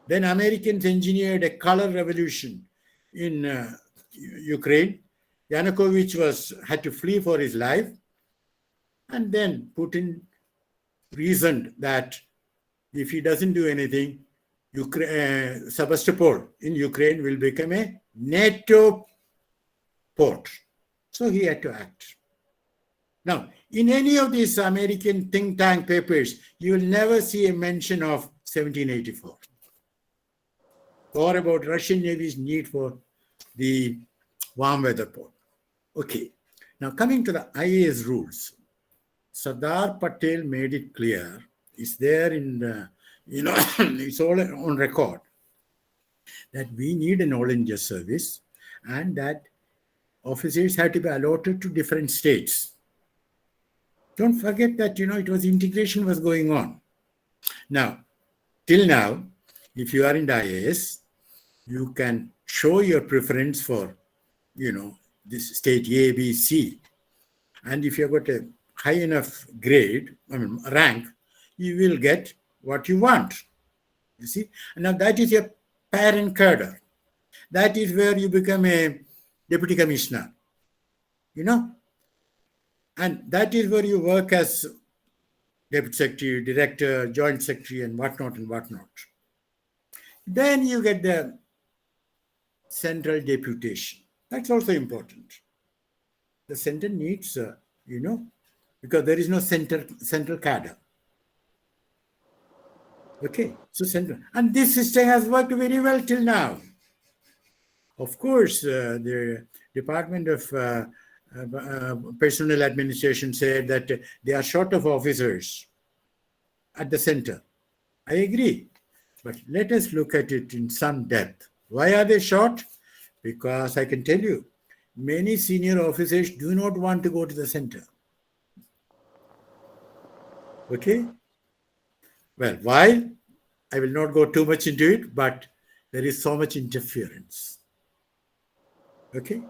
S4: Then Americans engineered a color revolution in Ukraine. Yanukovych had to flee for his life. And then Putin reasoned that if he doesn't do anything, Sebastopol in Ukraine will become a NATO port. So he had to act. Now, in any of these American think tank papers, you will never see a mention of 1784 or about Russian Navy's need for the warm weather port. Okay, now coming to the IAS rules, Sardar Patel made it clear, it's there in the, it's all on record, that we need an all-India service and that officers have to be allotted to different states. Don't forget that, it was integration was going on. Now, till now, if you are in the IAS, you can show your preference for, this state A, B, C. And if you've got a high enough grade, rank, you will get what you want. You see? And now that is your parent cadre. That is where you become a deputy commissioner. And that is where you work as deputy secretary, director, joint secretary, and whatnot and whatnot. Then you get the central deputation. That's also important. The center needs, because there is no central cadre. Okay, so central. And this system has worked very well till now. Of course, the Department of Personnel Administration said that they are short of officers at the center. I agree. But let us look at it in some depth. Why are they short? Because I can tell you, many senior officers do not want to go to the center. Okay? Well, why? I will not go too much into it, but there is so much interference. Okay?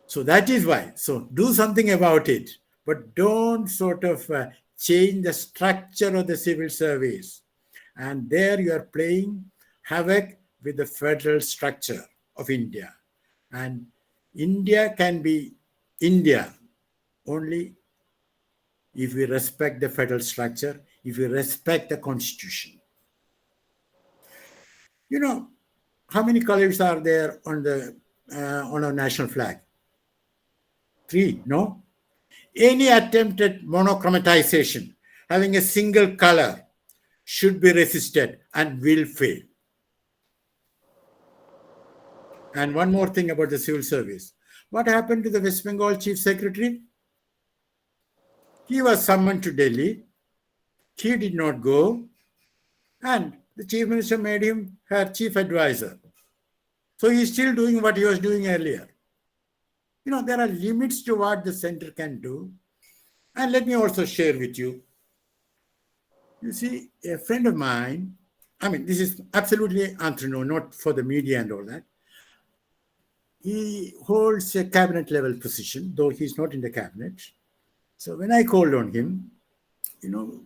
S4: So that is why. So do something about it, but don't sort of change the structure of the civil service. And there you are playing havoc with the federal structure of India. And India can be India only if we respect the federal structure, if we respect the constitution. How many colors are there on our national flag? 3, no? Any attempt at monochromatization, having a single color, should be resisted and will fail. And one more thing about the civil service. What happened to the West Bengal Chief Secretary? He was summoned to Delhi. He did not go. And the Chief Minister made him her chief advisor. So he's still doing what he was doing earlier. There are limits to what the center can do. And let me also share with you. You see, a friend of mine, this is absolutely entrepreneur, not for the media and all that. He holds a cabinet level position, though he's not in the cabinet. So when I called on him,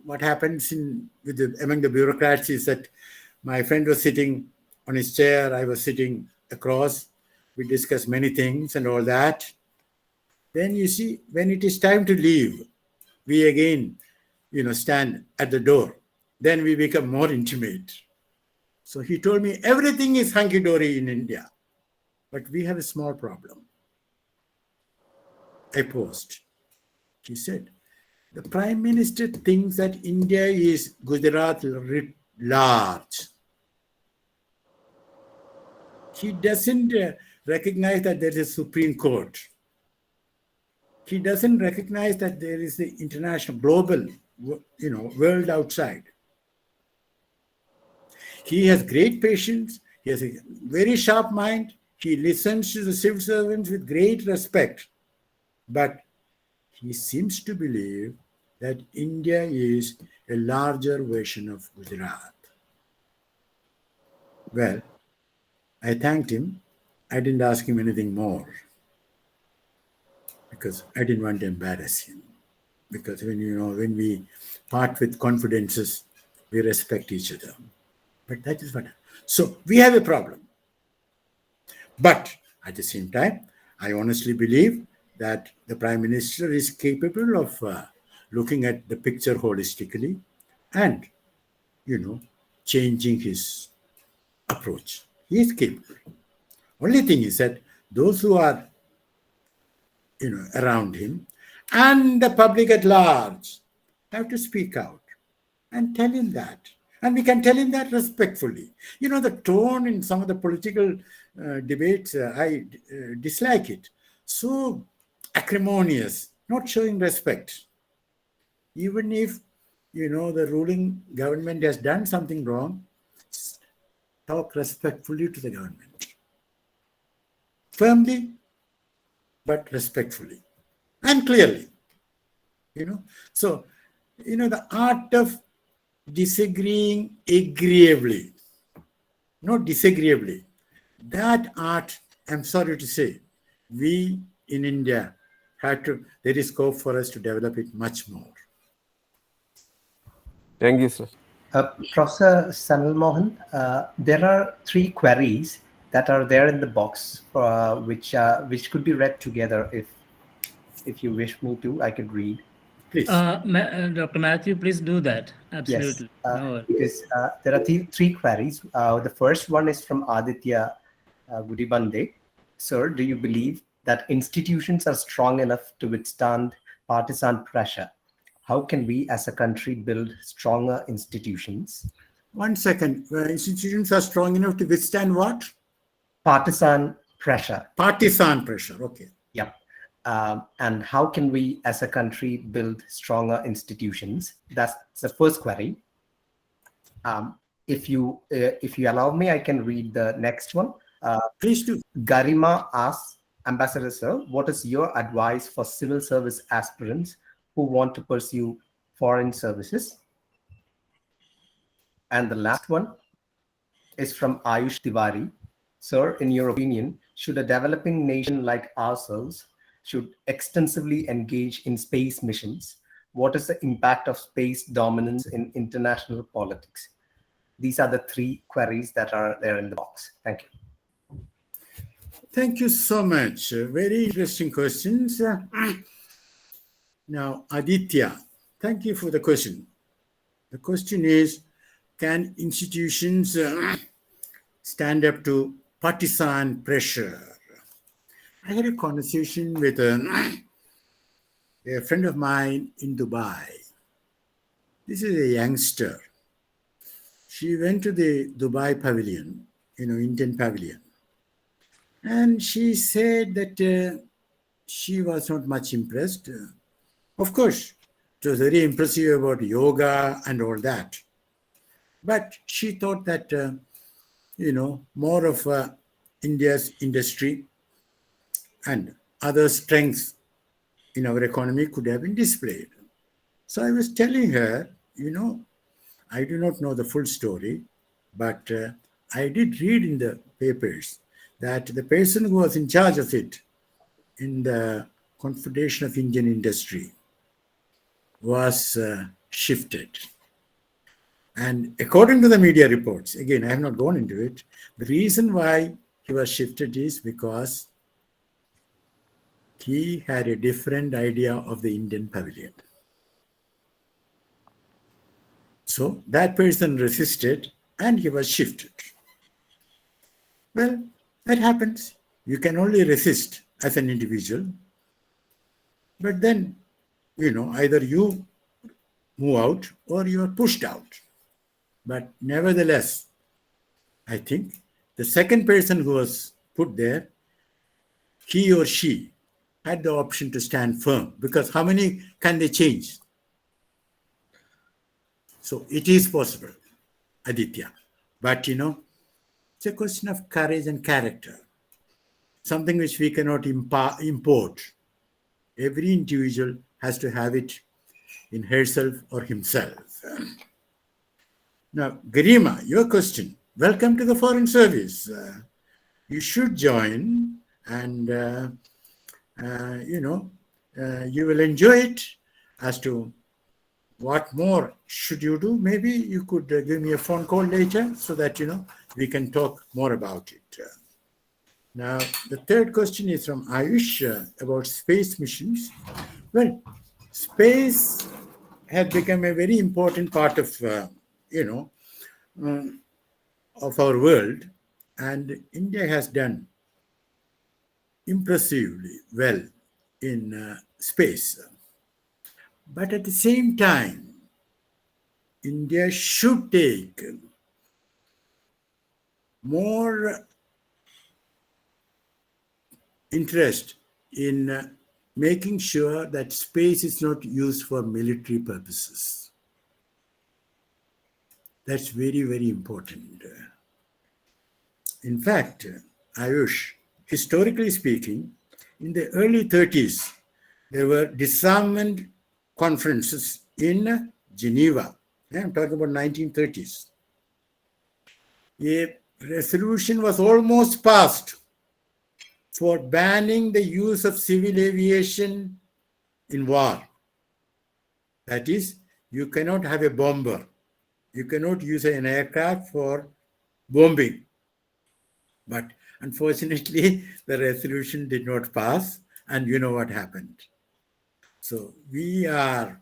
S4: what happens among the bureaucrats is that my friend was sitting on his chair, I was sitting across, we discussed many things and all that. Then you see, when it is time to leave, we again, stand at the door. Then we become more intimate. So he told me everything is hunky-dory in India, but we have a small problem. I posed. He said, the Prime Minister thinks that India is Gujarat writ large. He doesn't recognize that there is a Supreme Court. He doesn't recognize that there is the international, global, world outside. He has great patience. He has a very sharp mind. He listens to the civil servants with great respect. But he seems to believe that India is a larger version of Gujarat. Well, I thanked him. I didn't ask him anything more because I didn't want to embarrass him. Because when we part with confidences, we respect each other. But that is what. So we have a problem. But at the same time, I honestly believe that the Prime Minister is capable of looking at the picture holistically and, changing his approach. He is capable. Only thing is that those who are, around him and the public at large have to speak out and tell him that. And we can tell him that respectfully. The tone in some of the political debates, I dislike it. So acrimonious, not showing respect. Even if, the ruling government has done something wrong, talk respectfully to the government. Firmly, but respectfully and clearly. So, the art of disagreeing agreeably, not disagreeably. That art, I'm sorry to say, we in India there is scope for us to develop it much more.
S2: Thank you, sir.
S5: Professor Sanal Mohan, there are 3 queries that are there in the box, which could be read together. If you wish me to, I could read.
S4: Please.
S3: Dr. Mathew, please do that. Absolutely.
S5: Yes,
S3: No worries.
S5: because there are 3 queries. The first one is from Aditya Gudibande. Sir, do you believe that institutions are strong enough to withstand partisan pressure? How can we as a country build stronger institutions?
S4: 1 second. Institutions are strong enough to withstand what?
S5: Partisan pressure.
S4: Partisan pressure. Okay.
S5: Yep. And how can we as a country build stronger institutions? That's the first query. If you allow me, I can read the next one.
S4: Please do.
S5: Garima asks, Ambassador Sir, what is your advice for civil service aspirants who want to pursue foreign services? And the last one is from Ayush Tiwari. Sir, in your opinion, should a developing nation like ourselves should extensively engage in space missions? What is the impact of space dominance in international politics? These are the 3 queries that are there in the box. Thank you.
S4: Thank you so much. Very interesting questions. Now, Aditya, thank you for the question. The question is, can institutions stand up to partisan pressure? I had a conversation with a friend of mine in Dubai. This is a youngster. She went to the Dubai pavilion, Indian pavilion. And she said that she was not much impressed. Of course, it was very impressive about yoga and all that. But she thought that, more of India's industry and other strengths in our economy could have been displayed. So I was telling her, I do not know the full story, but I did read in the papers that the person who was in charge of it in the Confederation of Indian Industry was shifted. And according to the media reports, again, I have not gone into it, the reason why he was shifted is because he had a different idea of the Indian pavilion. So that person resisted and he was shifted. Well, that happens. You can only resist as an individual. But then, either you move out or you are pushed out. But nevertheless, I think the second person who was put there, he or she had the option to stand firm, because how many can they change? So it is possible, Aditya. But, it's a question of courage and character, something which we cannot import. Every individual has to have it in herself or himself. Now, Garima, your question. Welcome to the Foreign Service. You should join, and you will enjoy it. As to what more should you do, maybe you could give me a phone call later so that we can talk more about it. Now, the third question is from Ayush about space missions. Well, space has become a very important part of of our world, and India has done impressively well in space. But at the same time, India should take more interest in making sure that space is not used for military purposes. That's very, very important. In fact, Ayush, historically speaking, in the early 30s, there were disarmament conferences in Geneva. I'm talking about 1930s. A resolution was almost passed for banning the use of civil aviation in war. That is, you cannot have a bomber. You cannot use an aircraft for bombing. But unfortunately, the resolution did not pass, and you know what happened. So we are,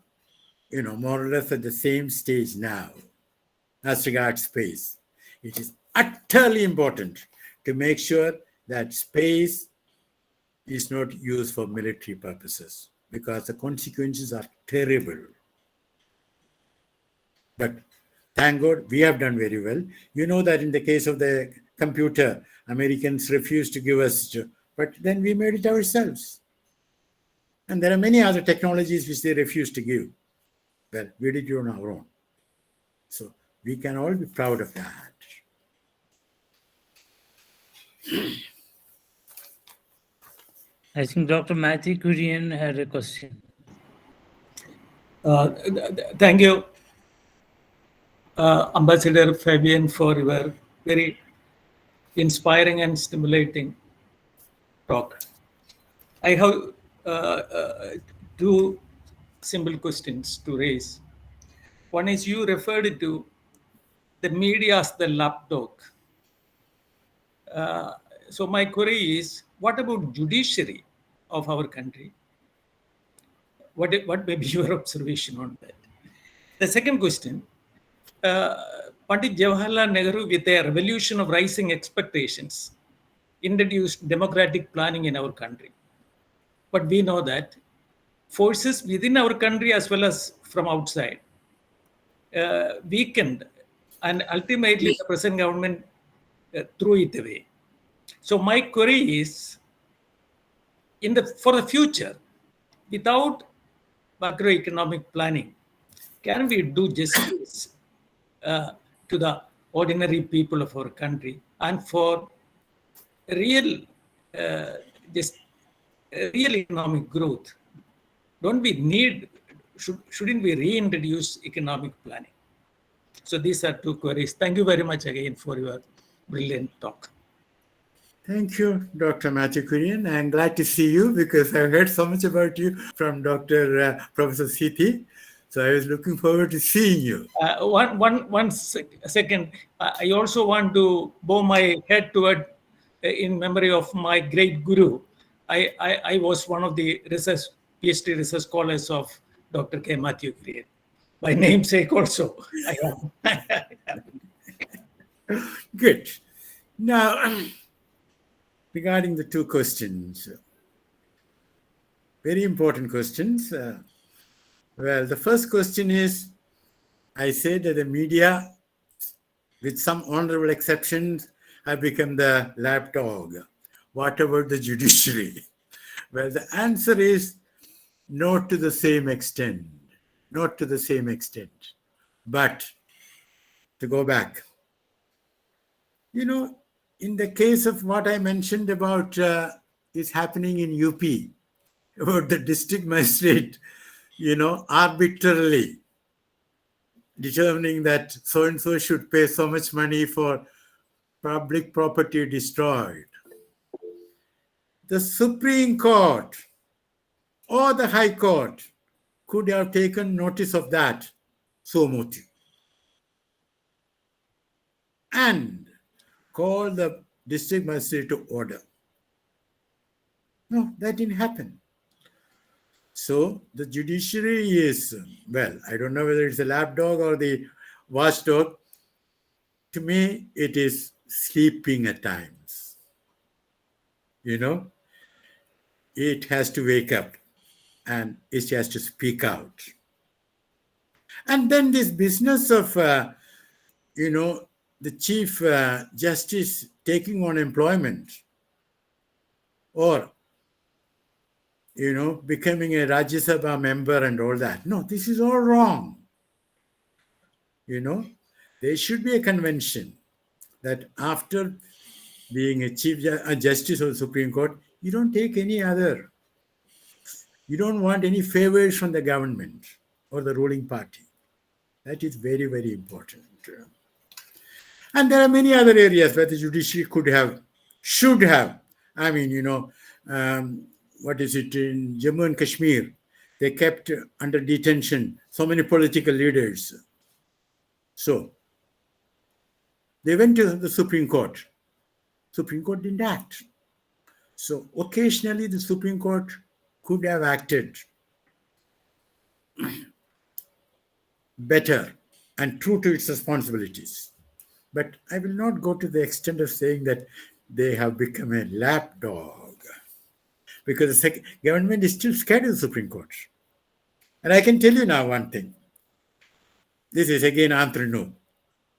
S4: more or less at the same stage now as regards space. It is utterly important to make sure that space is not used for military purposes, because the consequences are terrible. But thank God we have done very well. You know that in the case of the computer, Americans refused to give us, but then we made it ourselves. And there are many other technologies which they refused to give. Well, we did it on our own. So we can all be proud of that.
S3: I think Dr. Mathew Kurian had a question.
S8: Thank you, Ambassador Fabian, for your very inspiring and stimulating talk. I have two simple questions to raise. One is, you referred to the media as the lapdog. So my query is, what about judiciary of our country? What may be your observation on that? The second question, Pandit Jawaharlal Nehru, with a revolution of rising expectations, introduced democratic planning in our country. But we know that forces within our country as well as from outside weakened, and ultimately the present government threw it away. So my query is, for the future, without macroeconomic planning, can we do justice to the ordinary people of our country, and for real real economic growth? Shouldn't we reintroduce economic planning? So these are two queries. Thank you very much again for your brilliant talk.
S4: Thank you, Dr. Mathew Kurian. I'm glad to see you because I've heard so much about you from Dr. Professor Siti. So I was looking forward to seeing you.
S8: One second. I also want to bow my head toward, in memory of my great guru. I was one of the PhD research scholars of Dr. K. Mathew Kurian. By namesake also. I am.
S4: Good. Now, regarding the two questions, very important questions. Well, the first question is, I said that the media, with some honorable exceptions, have become the lapdog. What about the judiciary? Well, the answer is not to the same extent. Not to the same extent. But to go back, in the case of what I mentioned about is happening in UP, about the district magistrate, arbitrarily determining that so-and-so should pay so much money for public property destroyed. The Supreme Court or the High Court could have taken notice of that, so motu, and call the district magistrate to order. No, that didn't happen. So the judiciary is, well, I don't know whether it's a lapdog or the watchdog. To me, it is sleeping at times. It has to wake up and it has to speak out. And then this business of, the Chief Justice taking on employment or, becoming a Rajya Sabha member and all that. No, this is all wrong. There should be a convention that after being a Chief Justice of the Supreme Court, you don't take any other. You don't want any favors from the government or the ruling party. That is very, very important. And there are many other areas where the judiciary should have. I mean, what is it in Jammu and Kashmir? They kept under detention so many political leaders. So they went to the Supreme Court. Supreme Court didn't act. So occasionally the Supreme Court could have acted better and true to its responsibilities. But I will not go to the extent of saying that they have become a lapdog, because the government is still scared of the Supreme Court. And I can tell you now one thing. This is again entrepreneur.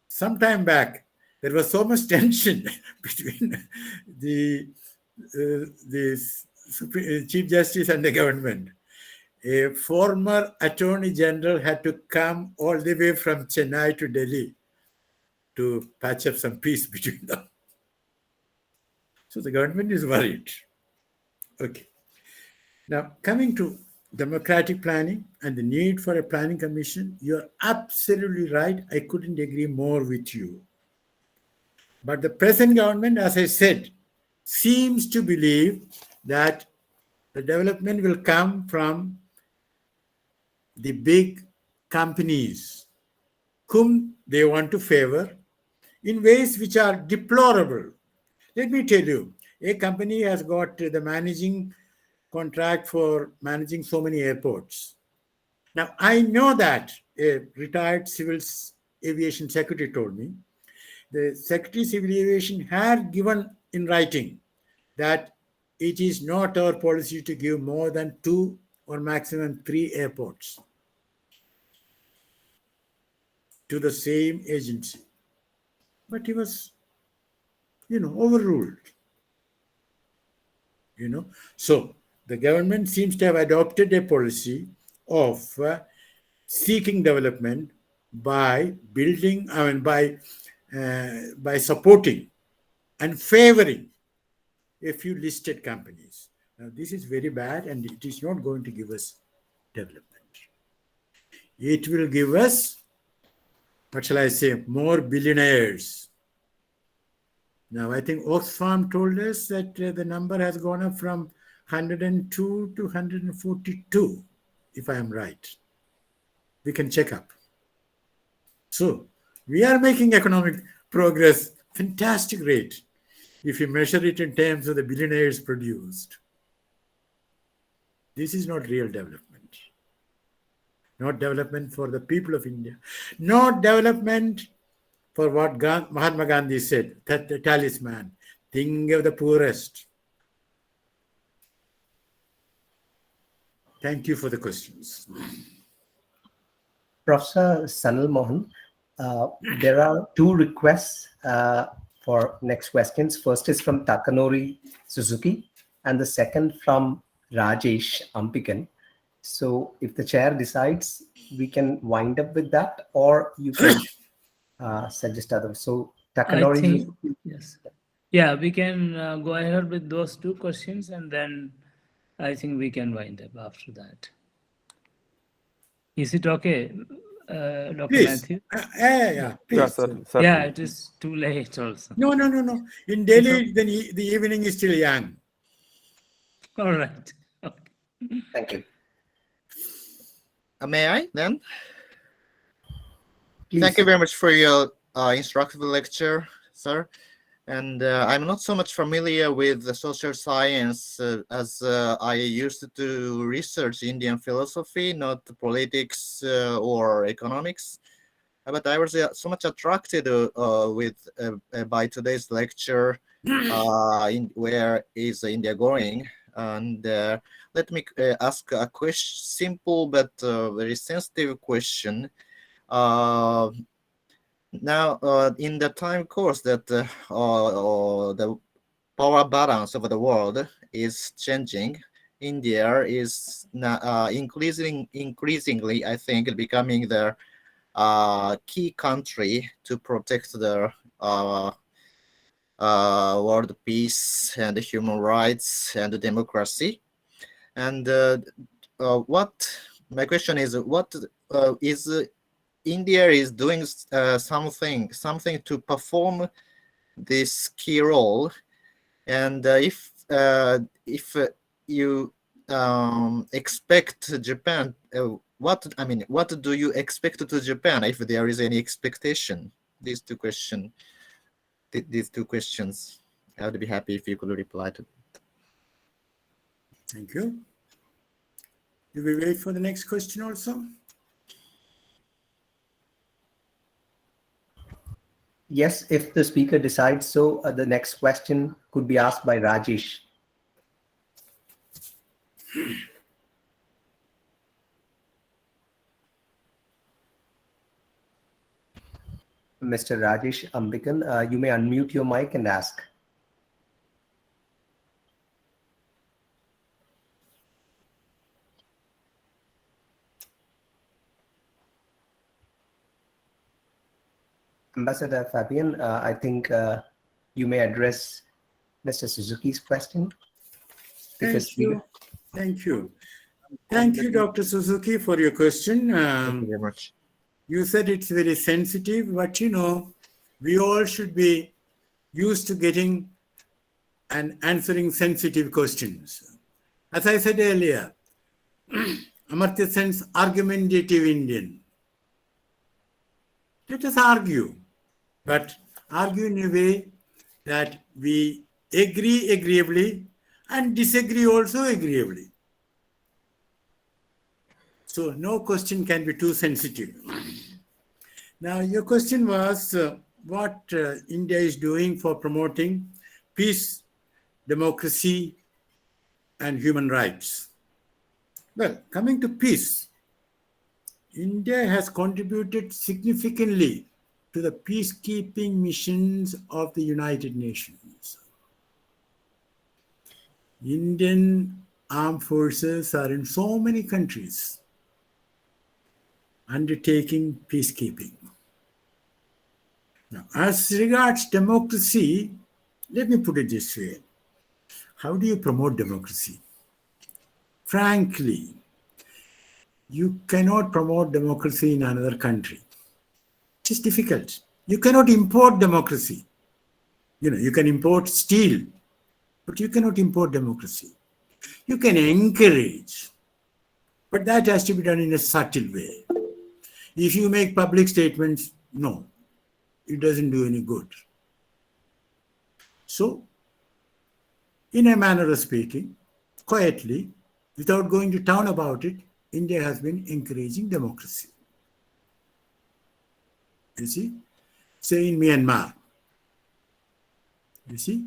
S4: Some time back, there was so much tension between the Chief Justice and the government. A former Attorney General had to come all the way from Chennai to Delhi to patch up some peace between them. So the government is worried. Okay. Now, coming to democratic planning and the need for a planning commission, you're absolutely right. I couldn't agree more with you. But the present government, as I said, seems to believe that the development will come from the big companies whom they want to favor in ways which are deplorable. Let me tell you, a company has got the managing contract for managing so many airports. Now, I know that a retired civil aviation secretary told me the Secretary of Civil Aviation had given in writing that it is not our policy to give more than 2 or maximum 3 airports to the same agency. But he was, overruled. So the government seems to have adopted a policy of seeking development by building, by supporting and favoring a few listed companies. Now, this is very bad, and it is not going to give us development. It will give us, what shall I say, more billionaires. Now, I think Oxfam told us that the number has gone up from 102 to 142, if I am right. We can check up. So, we are making economic progress, fantastic rate, if you measure it in terms of the billionaires produced. This is not real development. Not development for the people of India. Not development for what Mahatma Gandhi said, that the talisman, think of the poorest. Thank you for the questions.
S5: Professor Sanal Mohan, there are 2 requests for next questions. First is from Takanori Suzuki, and the second from Rajesh Ampikan. So if the chair decides, we can wind up with that, or you can suggest others. So Takanori,
S3: I think, yes. Yeah, we can go ahead with those 2 questions, and then I think we can wind up after that. Is it okay, Dr.
S4: Please.
S3: Mathew?
S4: Yeah, please.
S2: Yeah, certainly.
S3: Yeah, it is too late also.
S4: No. In Delhi, the evening is still young.
S3: All right. Okay.
S5: thank you.
S9: May I then?
S5: Please.
S9: Thank you very much for your instructive lecture, sir. And I'm not so much familiar with the social science as I used to research Indian philosophy, not politics or economics. But I was so much attracted by today's lecture. Where is India going? And let me ask a simple but very sensitive question. Now, in the time course that the power balance of the world is changing, India is now, increasingly, I think, becoming the key country to protect the world peace and human rights and democracy. And my question is, what is India is doing something to perform this key role, and if you expect Japan, what do you expect to Japan, if there is any expectation? These two questions. I would be happy if you could reply to.
S4: Thank you. Do we wait for the next question also?
S5: Yes, if the speaker decides so, the next question could be asked by Rajesh. Mr. Rajesh Ambikan, you may unmute your mic and ask. Ambassador Fabian, I think you may address Mr. Suzuki's question.
S4: Thank you. Thank you. Thank you, Dr. Suzuki, for your question.
S9: Thank you very much.
S4: You said it's very sensitive, but we all should be used to getting and answering sensitive questions. As I said earlier, Amartya Sen's argumentative Indian. Let us argue, but argue in a way that we agree agreeably and disagree also agreeably. So no question can be too sensitive. Now, your question was what India is doing for promoting peace, democracy, and human rights. Well, coming to peace, India has contributed significantly to the peacekeeping missions of the United Nations. Indian armed forces are in so many countries undertaking peacekeeping. Now, as regards democracy, let me put it this way. How do you promote democracy? Frankly, you cannot promote democracy in another country. It is difficult. You cannot import democracy. You can import steel, but you cannot import democracy. You can encourage, but that has to be done in a subtle way. If you make public statements, no, it doesn't do any good. So, in a manner of speaking, quietly, without going to town about it, India has been encouraging democracy. You see? Say in Myanmar, you see,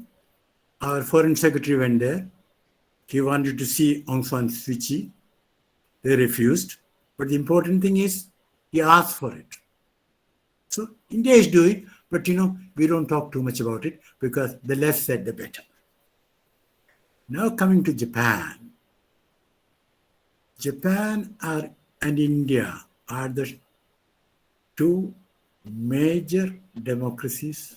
S4: our foreign secretary went there. He wanted to see Aung San Suu Kyi. They refused. But the important thing is, he asked for it. So India is doing, but we don't talk too much about it because the less said, the better. Now coming to Japan. Japan and India are the two major democracies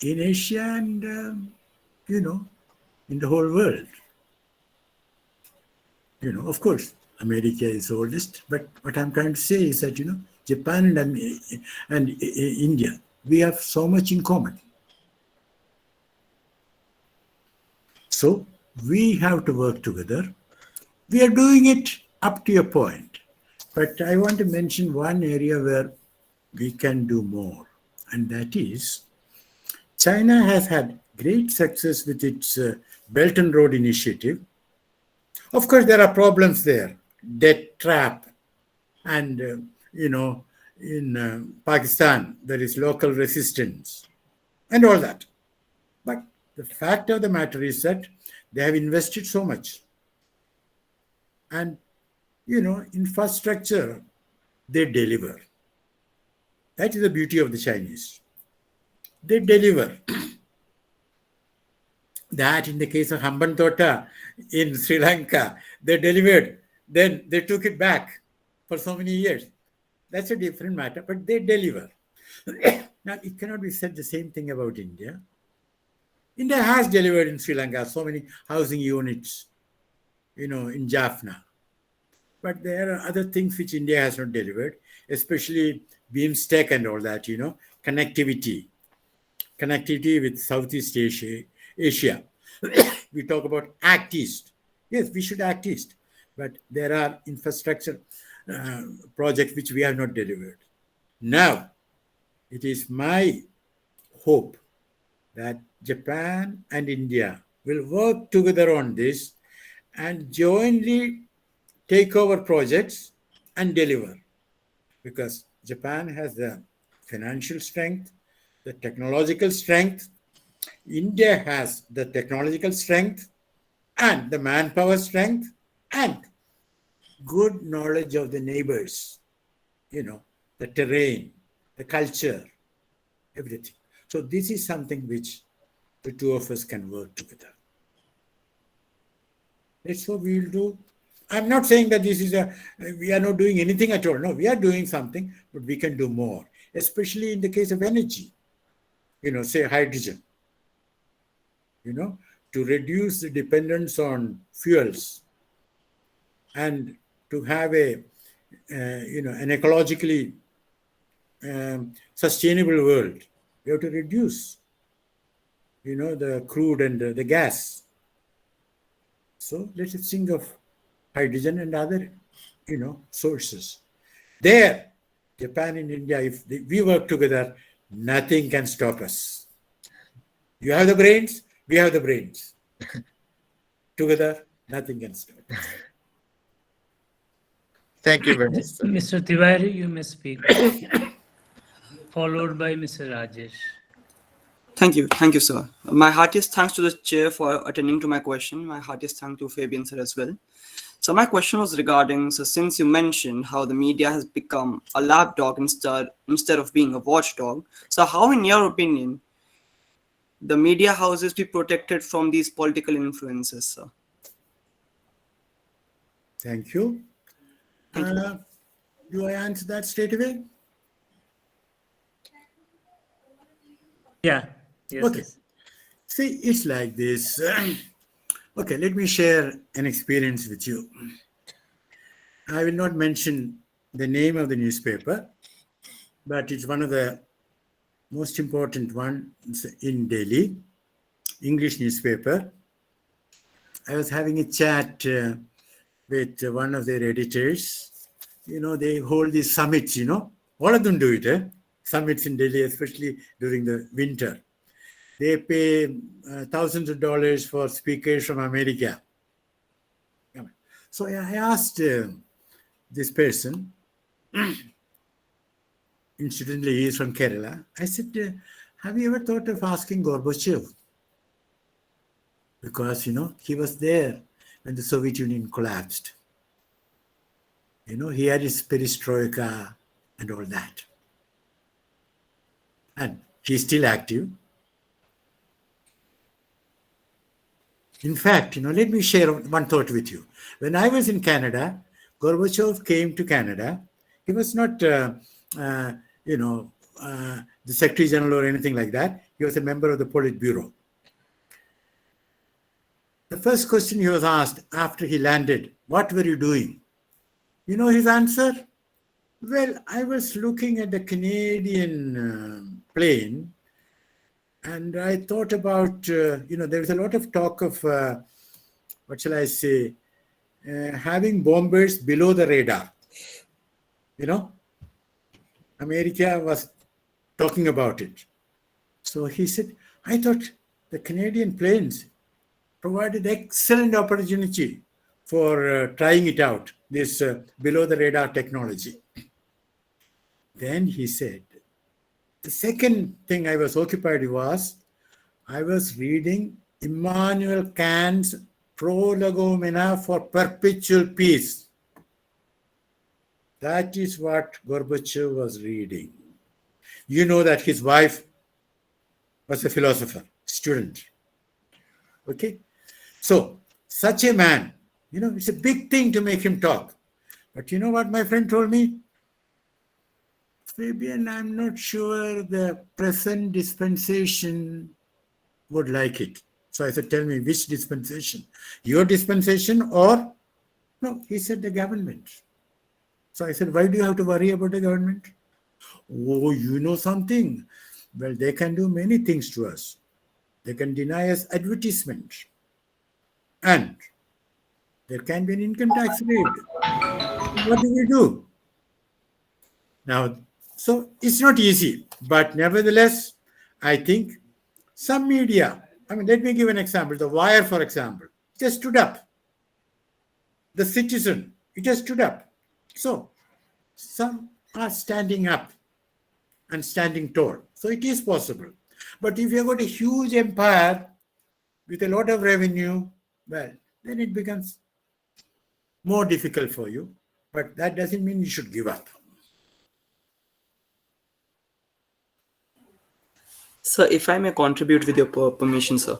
S4: in Asia and, in the whole world. Of course, America is oldest, but what I'm trying to say is that, Japan and India, we have so much in common. So we have to work together. We are doing it up to a point. But I want to mention one area where we can do more, and that is China has had great success with its Belt and Road Initiative. Of course, there are problems there, debt trap, and, in Pakistan, there is local resistance and all that. But the fact of the matter is that they have invested so much. And, infrastructure, they deliver. That is the beauty of the Chinese. They deliver. That in the case of Hambantota in Sri Lanka, they delivered. Then they took it back for so many years. That's a different matter, but they deliver. Now, it cannot be said the same thing about India. India has delivered in Sri Lanka so many housing units. in Jaffna. But there are other things which India has not delivered, especially BIMSTEC and all that, connectivity with Southeast Asia. We talk about Act East. Yes, we should act East. But there are infrastructure projects which we have not delivered. Now, it is my hope that Japan and India will work together on this and jointly take over projects and deliver. Because Japan has the financial strength, the technological strength. India has the technological strength and the manpower strength and good knowledge of the neighbors, the terrain, the culture, everything. So this is something which the two of us can work together. That's what we will do. I'm not saying that we are not doing anything at all. No, we are doing something, but we can do more, especially in the case of energy, say hydrogen, to reduce the dependence on fuels and to have an ecologically sustainable world. We have to reduce, the crude and the gas. So let us think of hydrogen and other, sources. There, Japan and India, if we work together, nothing can stop us. You have the brains, we have the brains. Together, nothing can stop us.
S9: Thank you very much, sir.
S3: Mr. Tiwari, you may speak. Followed by Mr. Rajesh.
S10: Thank you, sir. My heartiest thanks to the chair for attending to my question. My heartiest thanks to Fabian, sir, as well. So my question was regarding, so since you mentioned how the media has become a lapdog instead of being a watchdog, so how, in your opinion, the media houses be protected from these political influences, sir?
S4: Thank you. Do I answer that straight away?
S3: Yeah. Yes,
S4: Okay.
S3: yes.
S4: See, it's like this. Okay, let me share an experience with you. I will not mention the name of the newspaper, but it's one of the most important ones in Delhi, English newspaper. I was having a chat with one of their editors. They hold these summits, all of them do it, summits in Delhi, especially during the winter. They pay thousands of dollars for speakers from America. So I asked this person, incidentally, he is from Kerala. I said, have you ever thought of asking Gorbachev? Because, he was there when the Soviet Union collapsed. He had his perestroika and all that. And he's still active. In fact, let me share one thought with you. When I was in Canada, Gorbachev came to Canada. He was not, the Secretary General or anything like that. He was a member of the Politburo. The first question he was asked after he landed, what were you doing? His answer? Well, I was looking at the Canadian plane, and I thought about, there was a lot of talk of, having bombers below the radar. America was talking about it. So he said, I thought the Canadian planes provided excellent opportunity for trying it out, this below the radar technology. Then he said, the second thing I was occupied was, I was reading Immanuel Kant's Prolegomena for Perpetual Peace. That is what Gorbachev was reading. You know that his wife was a philosopher, student. Okay? So, such a man, it's a big thing to make him talk. But you know what my friend told me? Fabian, I'm not sure the present dispensation would like it. So I said, tell me which dispensation? Your dispensation or? No, he said the government. So I said, why do you have to worry about the government? Oh, you know something? Well, they can do many things to us. They can deny us advertisement. And there can be an income tax raid. What do we do? Now, so it's not easy. But nevertheless, I think some media, I mean, let me give an example. The Wire, for example, just stood up. The Citizen, it just stood up. So some are standing up and standing tall. So it is possible. But if you've got a huge empire with a lot of revenue, well, then it becomes more difficult for you. But that doesn't mean you should give up.
S10: Sir, if I may contribute with your permission, sir.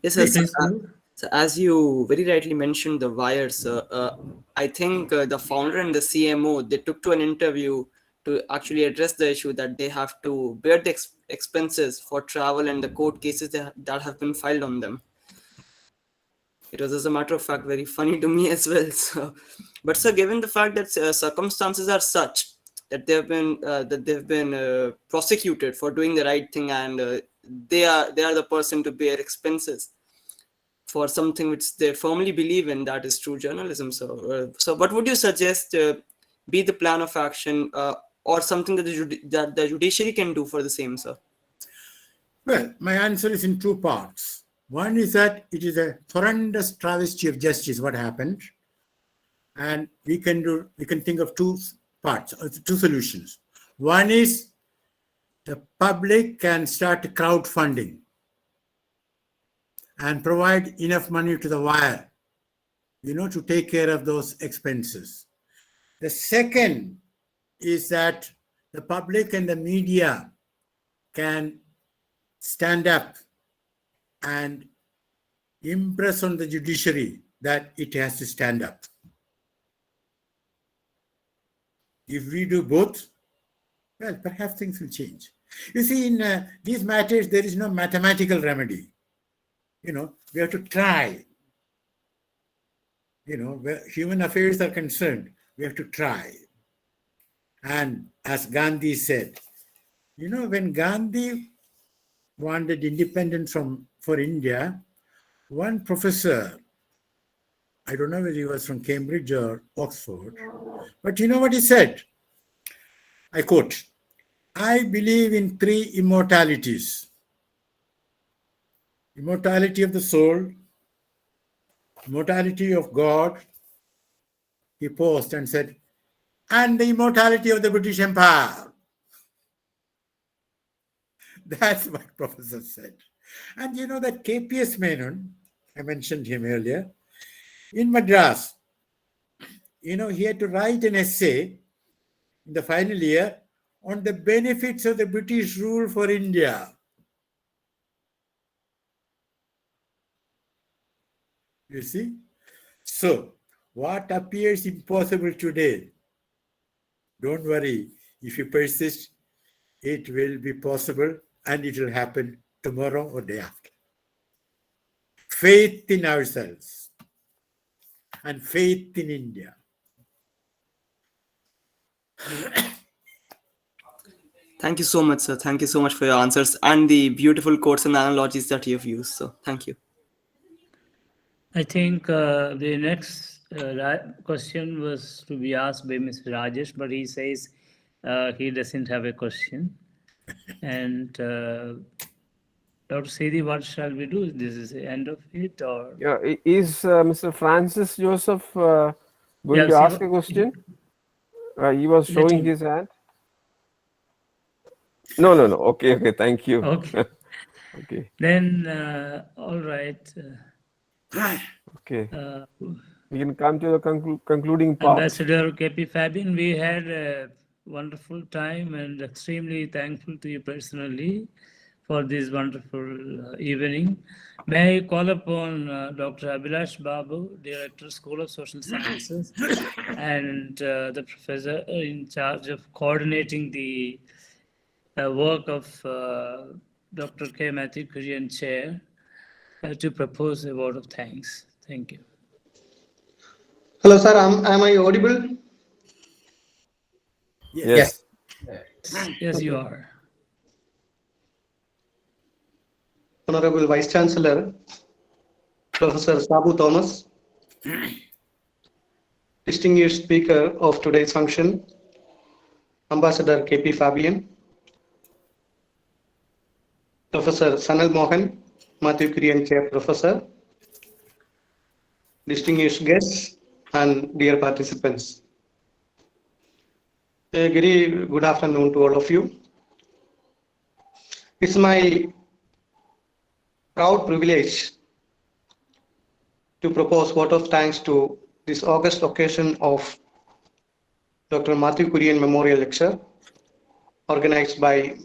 S10: Yes, sir.
S3: Please do.
S10: So as you very rightly mentioned the Wire, sir, I think the founder and the CMO, they took to an interview to actually address the issue that they have to bear the expenses for travel and the court cases that have been filed on them. It was, as a matter of fact, very funny to me as well. So, but sir, given the fact that circumstances are such that they've been prosecuted for doing the right thing, and they are the person to bear expenses for something which they firmly believe in, that is true journalism. So, what would you suggest be the plan of action or something that the judiciary can do for the same, sir?
S4: Well, my answer is in two parts. One is that it is a horrendous travesty of justice what happened, and we can think of two parts, two solutions. One is the public can start crowdfunding and provide enough money to the Wire, to take care of those expenses. The second is that the public and the media can stand up and impress on the judiciary that it has to stand up. If we do both, well, perhaps things will change. You see, in these matters, there is no mathematical remedy. We have to try. Where human affairs are concerned, we have to try. And as Gandhi said, when Gandhi wanted independence for India, one professor, I don't know whether he was from Cambridge or Oxford, but you know what he said? I quote, "I believe in three immortalities. Immortality of the soul, immortality of God." He paused and said, "and the immortality of the British Empire." That's what professor said. And that KPS Menon, I mentioned him earlier, in Madras, he had to write an essay in the final year on the benefits of the British rule for India. You see? So, what appears impossible today, don't worry. If you persist, it will be possible and it will happen tomorrow or day after. Faith in ourselves and faith in India.
S10: Thank you so much, sir. Thank you so much for your answers and the beautiful quotes and analogies that you have used. So, thank you.
S3: I think the next question was to be asked by Mr. Rajesh, but he says he doesn't have a question. And Dr. Sethi, what shall we do? This is the end of it, or?
S2: Yeah, is Mr. Francis Joseph going
S3: Yes,
S2: to ask a question? He was showing his hand. No. Okay. Thank you.
S3: Okay.
S2: Okay.
S3: Then, all right.
S2: Okay. We can come to the concluding part.
S3: Ambassador KP Fabian, we had a wonderful time and extremely thankful to you personally for this wonderful evening. May I call upon Dr. Abhilash Babu, Director, School of Social Sciences, and the professor in charge of coordinating the work of Dr. K. Mathew, Kurian Chair, to propose a vote of thanks. Thank you.
S11: Hello, sir. Am I audible?
S2: Yes.
S3: Yes, you are.
S11: Honorable Vice Chancellor, Professor Sabu Thomas, distinguished speaker of today's function, Ambassador KP Fabian, Professor Sanal Mohan, Mathew Kurian Chair Professor, distinguished guests, and dear participants. A very good afternoon to all of you. It's my proud privilege to propose vote of thanks to this august occasion of Dr. Mathew Kurian Memorial Lecture, organized by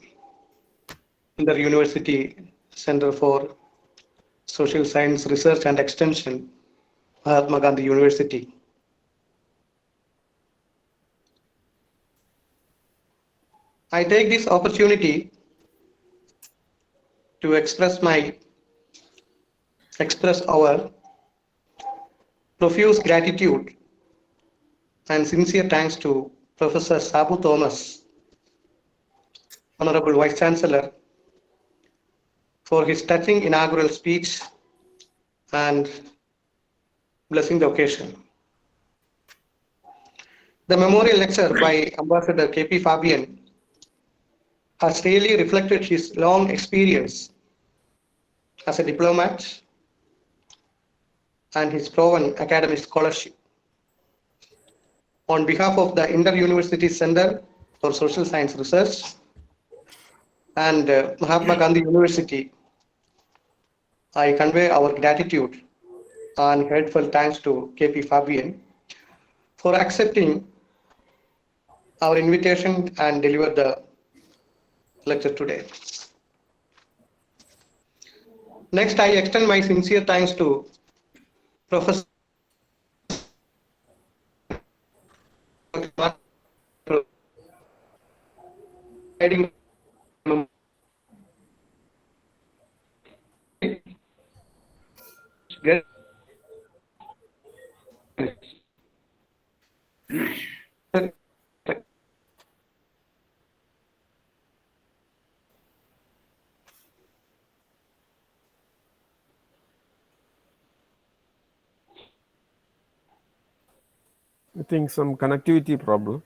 S11: Inter-University Center for Social Science Research and Extension, Mahatma Gandhi University. I take this opportunity to express our profuse gratitude and sincere thanks to Professor Sabu Thomas, Honorable Vice Chancellor, for his touching inaugural speech and blessing the occasion. The memorial lecture by Ambassador KP Fabian has really reflected his long experience as a diplomat and his proven academic scholarship. On behalf of the Inter-University Center for Social Science Research and Mahatma Gandhi University, I convey our gratitude and heartfelt thanks to KP Fabian for accepting our invitation and deliver the lecture today. Next, I extend my sincere thanks to Professor
S2: I think some connectivity problem.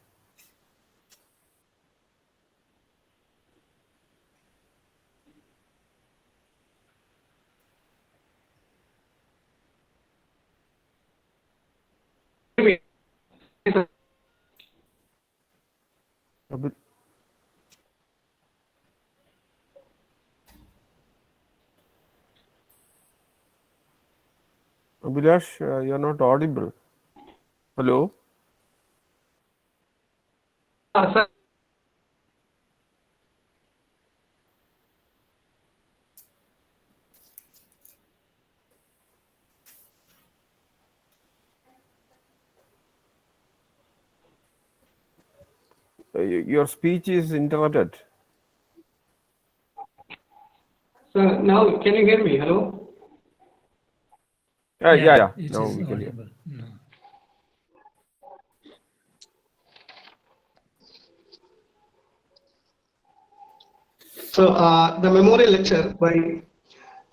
S2: Abhilash, you're not audible. Hello?
S11: Sir.
S2: Your speech is interrupted.
S11: So now, can you hear me? Hello?
S2: Yeah.
S3: It
S2: Now
S3: is
S2: we can hear.
S3: audible. No.
S11: So the memorial lecture by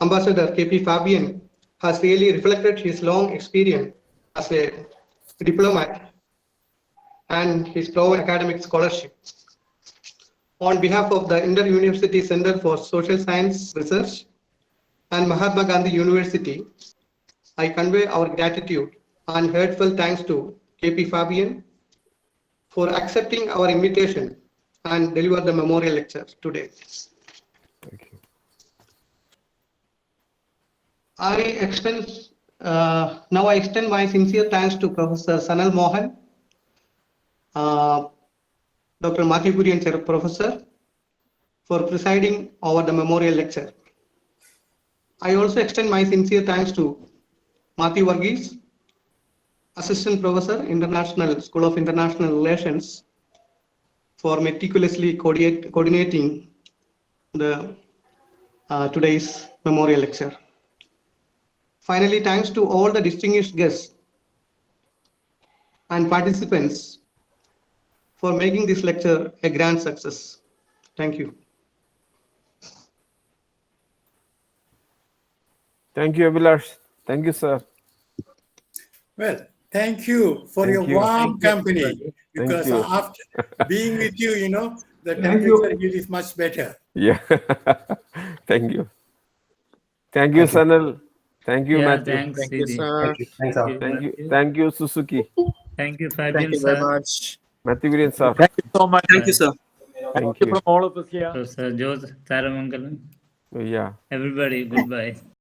S11: Ambassador KP Fabian has really reflected his long experience as a diplomat and his proven academic scholarship. On behalf of the Inter-University Center for Social Science Research and Mahatma Gandhi University, I convey our gratitude and heartfelt thanks to KP Fabian for accepting our invitation and deliver the memorial lecture today.
S2: Thank you.
S11: Now I extend my sincere thanks to Professor Sanal Mohan, Dr. Mathew Kurian Chair Professor, for presiding over the memorial lecture. I also extend my sincere thanks to Mathew Varghese, Assistant Professor, International School of International Relations, for meticulously coordinating the today's memorial lecture. Finally, thanks to all the distinguished guests and participants for making this lecture a grand success. Thank you.
S2: Thank you, Abhilash. Thank you, sir.
S4: Well, thank you for
S2: Thank
S4: your
S2: you.
S4: warm company,
S2: Thank
S4: because
S2: you.
S4: after being with you, the
S11: Thank you.
S4: temperature here is much better.
S2: Yeah. Thank you. Thank you, Sanal. Thank you,
S3: Yeah,
S2: Matthew.
S3: thanks,
S9: Thank you,
S3: Sidi.
S9: sir.
S5: Thanks, all.
S2: Thank you.
S3: Matthew.
S2: Thank you, Suzuki.
S3: Thank you,
S9: Thank
S3: Fabian,
S9: you very
S3: sir.
S9: much.
S2: Matthew Kurian, sir.
S12: Thank you so much.
S10: Thank you, sir.
S2: Thank you.
S12: From all of us here.
S3: Professor Jose Taramangalam.
S2: Yeah.
S3: Everybody, goodbye.